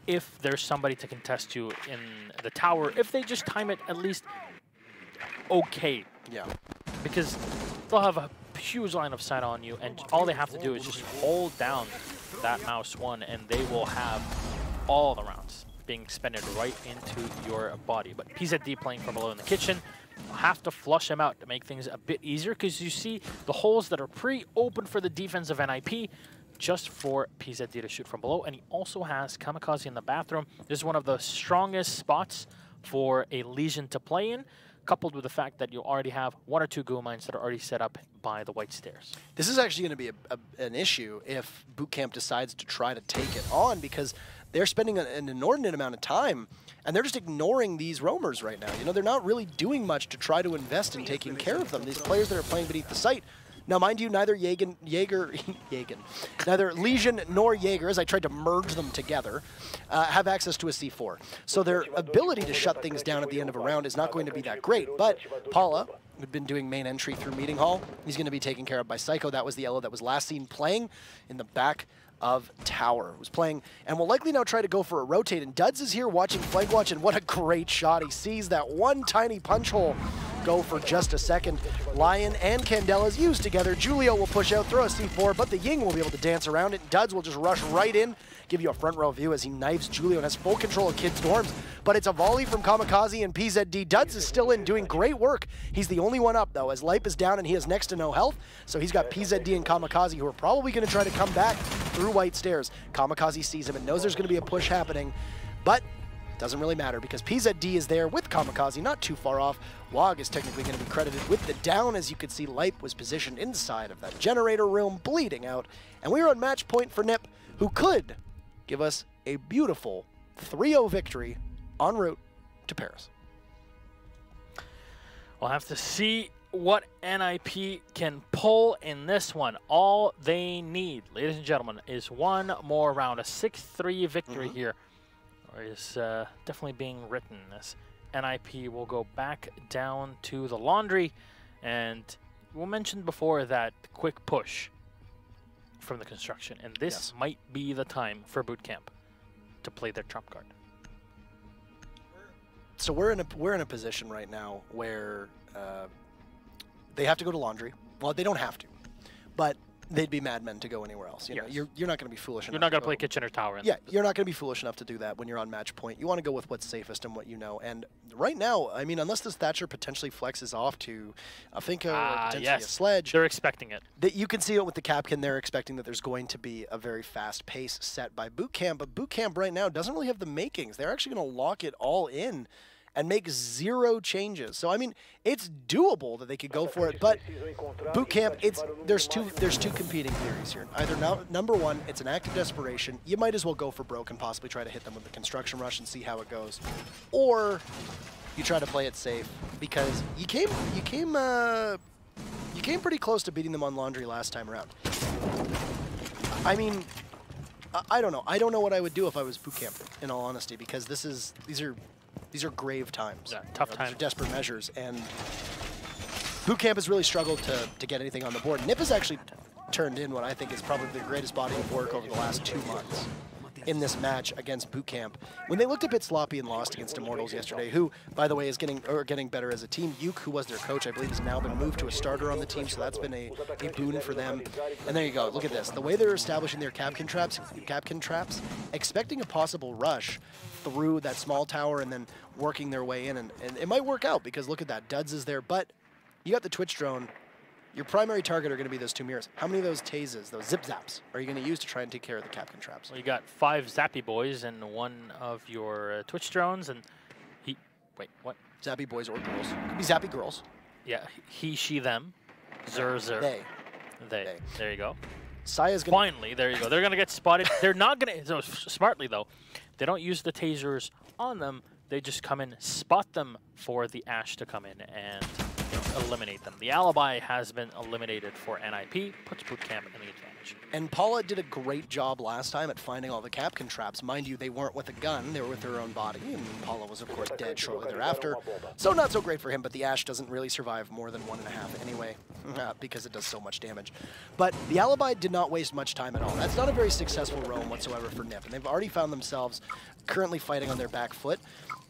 if there's somebody to contest you in the tower, if they just time it at least okay. Yeah. Because they'll have a huge line of sight on you, and all they have to do is just hold down that mouse 1, and they will have all the rounds being expended right into your body. But PZD playing from below in the kitchen, you'll have to flush him out to make things a bit easier, because you see the holes that are pre-open for the defense of NIP just for PZD to shoot from below. And he also has Kamikaze in the bathroom. This is one of the strongest spots for a Legion to play in, coupled with the fact that you already have 1 or 2 goo mines that are already set up by the white stairs. This is actually going to be an issue if BootKamp decides to try to take it on, because they're spending an inordinate amount of time, and they're just ignoring these roamers right now. You know, they're not really doing much to try to invest in taking care of them. These players that are playing beneath the site. Now, mind you, neither neither Legion nor Jaeger, as I tried to merge them together, have access to a C4. So their ability to shut things down at the end of a round is not going to be that great. But Paula, who'd been doing main entry through Meeting Hall, he's going to be taken care of by Psycho. That was the Elo that was last seen playing in the back of tower, who's playing and will likely now try to go for a rotate. And Duds is here watching flank watch, and what a great shot. He sees that one tiny punch hole go for just a second. Lion and Candela's used together. Julio will push out, throw a C4, but the Ying will be able to dance around it. Duds will just rush right in, give you a front row view as he knifes Julio and has full control of Kid's dorms. But it's a volley from Kamikaze and PZD. Duds is still in, doing great work. He's the only one up, though, as Lipe is down and he has next to no health. So he's got PZD and Kamikaze, who are probably going to try to come back through white stairs. Kamikaze sees him and knows there's going to be a push happening, but doesn't really matter because PZD is there with Kamikaze, not too far off. Wog is technically going to be credited with the down. As you can see, Lipe was positioned inside of that generator room, bleeding out. And we are on match point for NIP, who could give us a beautiful 3-0 victory en route to Paris. We'll have to see what NIP can pull in this one. All they need, ladies and gentlemen, is one more round. A 6-3 victory here is definitely being written. This NIP will go back down to the laundry, and we mentioned before that quick push from the construction, and this might be the time for BootKamp to play their trump card. So we're in a position right now where they have to go to laundry. Well, they don't have to, but they'd be madmen to go anywhere else. You know, you're not going to be foolish enough. You're not going to play kitchen or tower. Yeah, you're not going to be foolish enough to do that when you're on match point. You want to go with what's safest and what you know. And right now, I mean, unless this Thatcher potentially flexes off to a Finko or potentially a Sledge. They're expecting it. You can see it with the Capkin. They're expecting that there's going to be a very fast pace set by BootKamp. But BootKamp right now doesn't really have the makings. They're actually going to lock it all in and make 0 changes. So I mean, it's doable that they could go for it, but BootKamp, there's two competing theories here. Either number one, it's an act of desperation. You might as well go for broke and possibly try to hit them with the construction rush and see how it goes, or you try to play it safe because you came pretty close to beating them on laundry last time around. I mean, I don't know. I don't know what I would do if I was BootKamp, in all honesty, because these are grave times. Yeah, tough times. These are desperate measures, and BootKamp has really struggled to get anything on the board. Nip has actually turned in what I think is probably the greatest body of work over the last 2 months in this match against BootKamp. When they looked a bit sloppy and lost against Immortals yesterday, who, by the way, is getting better as a team. Yuke, who was their coach, I believe has now been moved to a starter on the team, so that's been a boon for them. And there you go. Look at this. The way they're establishing their Capkin traps, expecting a possible rush through that small tower and then working their way in, and it might work out because look at that. Duds is there, but you got the Twitch drone. Your primary target are going to be those 2 mirrors. How many of those Tazes, those Zip Zaps, are you going to use to try and take care of the Capkin traps? Well, you got 5 Zappy Boys and 1 of your Twitch drones, and wait, what? Zappy Boys or girls. Could be Zappy girls. Yeah, he, she, them. Zer. They. There you go. Saya's going to... Finally, there you go. They're going to get spotted. They're not going to... So smartly, though, they don't use the tasers on them. They just come in, spot them for the Ash to come in and eliminate them. The alibi has been eliminated for NIP, puts BootKamp in the advantage. And Paula did a great job last time at finding all the Capkin traps. Mind you, they weren't with a gun, they were with their own body, and Paula was, of course, dead shortly thereafter. So not so great for him, but the Ash doesn't really survive more than 1.5 anyway, because it does so much damage. But the alibi did not waste much time at all. That's not a very successful roam whatsoever for Nip, and they've already found themselves currently fighting on their back foot.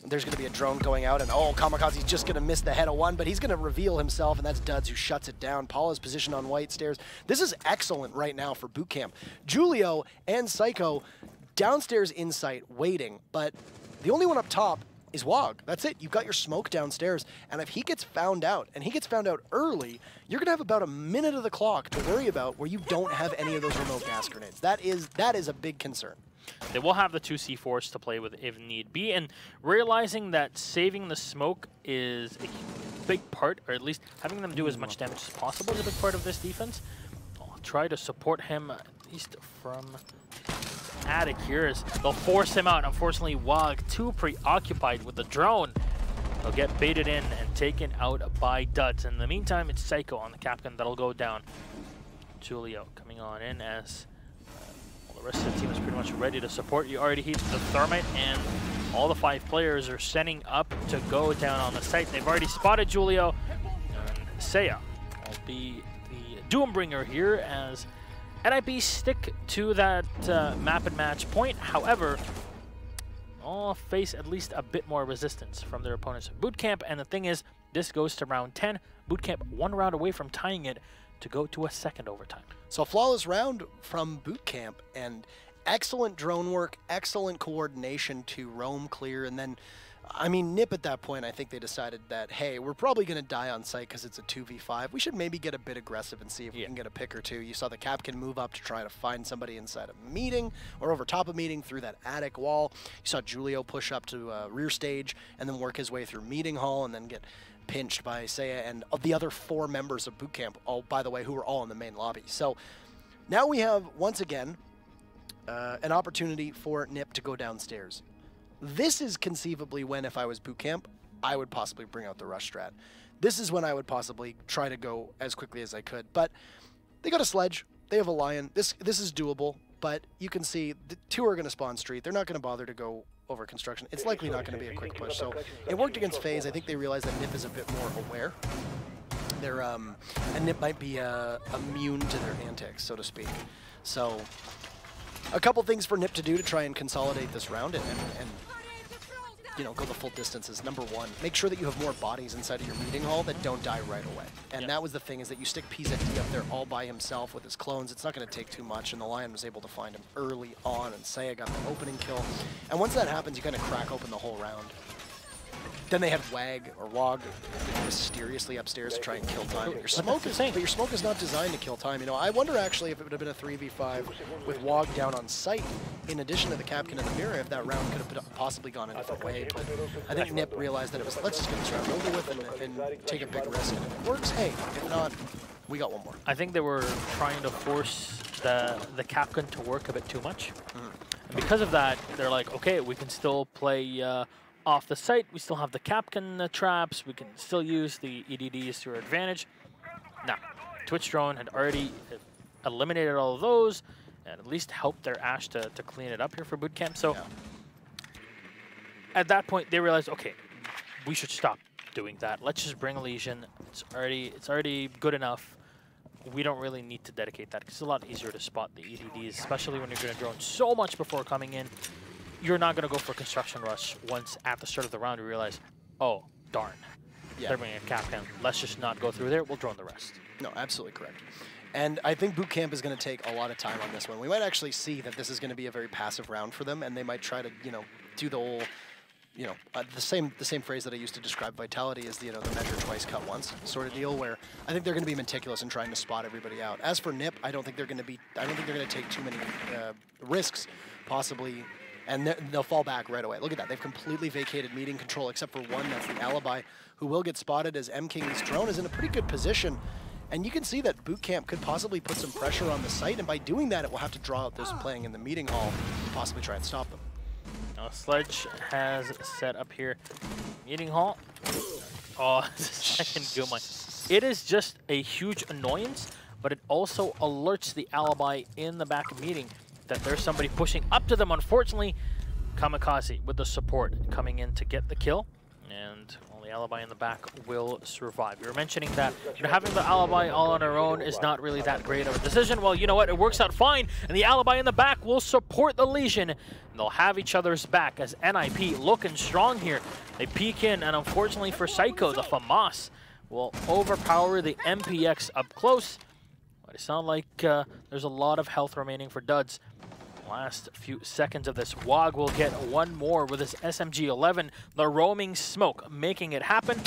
There's going to be a drone going out, and oh, Kamikaze's just going to miss the head of one, but he's going to reveal himself, and that's Duds who shuts it down. Paula's positioned on white stairs. This is excellent right now for BootKamp. Julio and Psycho downstairs in sight waiting, but the only one up top is Wog. That's it. You've got your smoke downstairs, and if he gets found out, and he gets found out early, you're going to have about a minute of the clock to worry about where you don't have any of those remote gas grenades. That is a big concern. They will have the 2 C4s to play with if need be, and realizing that saving the smoke is a big part, or at least having them do as much damage as possible is a big part of this defense. I'll try to support him, at least from attic here, as they'll force him out. Unfortunately, Wog too preoccupied with the drone. He'll get baited in and taken out by Duds. In the meantime, it's Psycho on the Capkin that'll go down. Julio coming on in as the rest of the team is pretty much ready to support. You already heat the Thermite, and all the 5 players are setting up to go down on the site. They've already spotted Julio, and Seiya will be the Doombringer here as NIP stick to that map and match point. However, all face at least a bit more resistance from their opponents. BootKamp, and the thing is, this goes to round 10. BootKamp 1 round away from tying it to go to a 2nd overtime. So a flawless round from BootKamp, and excellent drone work, excellent coordination to roam clear, and then, I mean, Nip at that point, I think they decided that, hey, we're probably going to die on site because it's a 2v5. We should maybe get a bit aggressive and see if we can get a pick or two. You saw the Capkin move up to try to find somebody inside a meeting or over top of meeting through that attic wall. You saw Julio push up to rear stage and then work his way through meeting hall and then get pinched by Seiya and the other 4 members of BootKamp, all, by the way, who were all in the main lobby. So now we have, once again, an opportunity for Nip to go downstairs. This is conceivably when, if I was BootKamp, I would possibly bring out the rush strat. This is when I would possibly try to go as quickly as I could. But they got a Sledge. They have a Lion. This is doable, but you can see the 2 are going to spawn street. They're not going to bother to go over construction. It's likely not going to be a quick push. So it worked against FaZe. I think they realized that Nip is a bit more aware. They're and Nip might be immune to their antics, so to speak. So A couple things for NIP to do to try and consolidate this round and you know, go the full distances. Number one, make sure that you have more bodies inside of your meeting hall that don't die right away. And that was the thing, is that you stick PZD up there all by himself with his clones. It's not going to take too much, and the Lion was able to find him early on, and Saya got the opening kill. And once that happens, you kind of crack open the whole round. Then they had Wag or Wog mysteriously upstairs to try and kill time. But your smoke is not designed to kill time. You know, I wonder actually if it would have been a 3v5 with Wog down on site, in addition to the Capcan and the Mirror, if that round could have possibly gone a different way. But I think Nip realized that it was, let's just get this round over with and take a big risk. And if it works, hey. If not, we got one more. I think they were trying to force the Capcan to work a bit too much. And because of that, they're like, okay, we can still play off the site. We still have the Capcan traps. We can still use the EDDs to our advantage. Now, Twitch Drone had already eliminated all of those and at least helped their Ashe to clean it up here for BootKamp. So at that point, they realized, okay, we should stop doing that. Let's just bring Legion. It's already good enough. We don't really need to dedicate that because it's a lot easier to spot the EDDs, especially when you're going to drone so much before coming in. You're not going to go for a construction rush once at the start of the round you realize, oh, darn. They're bringing a Capcan. Let's just not go through there. We'll drone the rest. No, absolutely correct. And I think BootKamp is going to take a lot of time on this one. We might actually see that this is going to be a very passive round for them, and they might try to, you know, do the whole, you know, the same phrase that I used to describe Vitality is, you know, the measure twice, cut once sort of deal, where I think they're going to be meticulous in trying to spot everybody out. As for NIP, I don't think they're going to take too many risks, possibly. And they'll fall back right away. Look at that. They've completely vacated meeting control except for one. That's the Alibi, who will get spotted as M-King's drone is in a pretty good position. And you can see that BootKamp could possibly put some pressure on the site. And by doing that, it will have to draw out those playing in the meeting hall to possibly try and stop them. Now, Sledge has set up here. Meeting hall. Oh, second Guma. It is just a huge annoyance, but it also alerts the Alibi in the back of meeting that there's somebody pushing up to them. Unfortunately, Kamikaze with the support coming in to get the kill, and well, the Alibi in the back will survive. You were mentioning that, you know, having the Alibi all on her own is not really that great of a decision. Well, you know what? It works out fine, and the Alibi in the back will support the Legion, and they'll have each other's back as NIP looking strong here. They peek in, and unfortunately for Psycho, the FAMAS will overpower the MPX up close. But it sounds like there's a lot of health remaining for Duds. Last few seconds of this, Wog will get one more with his SMG-11. The roaming smoke making it happen.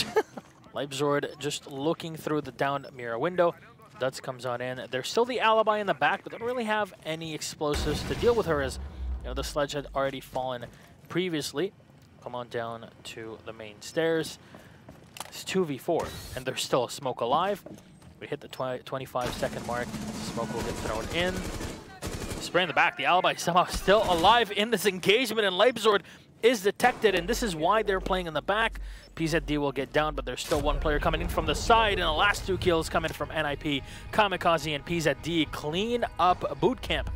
Leibzord just looking through the down mirror window. Duds comes on in. There's still the Alibi in the back, but they don't really have any explosives to deal with her, as you know, the Sledge had already fallen previously. Come on down to the main stairs. It's 2v4, and there's still a smoke alive. We hit the 25-second mark. Smoke will get thrown in. Spray in the back. The Alibi somehow still alive in this engagement, and Leibzord is detected, and this is why they're playing in the back. PZD will get down, but there's still one player coming in from the side, and the last two kills coming from NIP. Kamikaze and PZD clean up BootKamp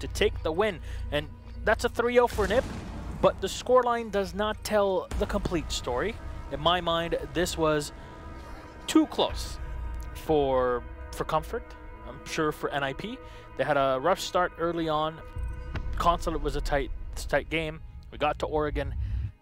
to take the win. And that's a 3-0 for NIP, but the scoreline does not tell the complete story. In my mind, this was too close for comfort. I'm sure for NIP. They had a rough start early on. Consulate was a tight game. We got to Oregon,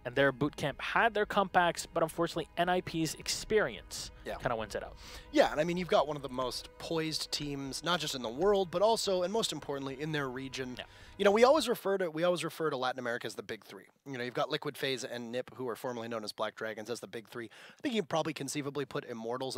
and their BootKamp had their comebacks, but unfortunately NIP's experience kind of wins it out. Yeah, and I mean, you've got one of the most poised teams, not just in the world, but also, and most importantly, in their region. Yeah. You know, we always refer to Latin America as the big three. You know, you've got Liquid FaZe and NIP, who are formerly known as Black Dragons, as the big three. I think you could probably conceivably put Immortals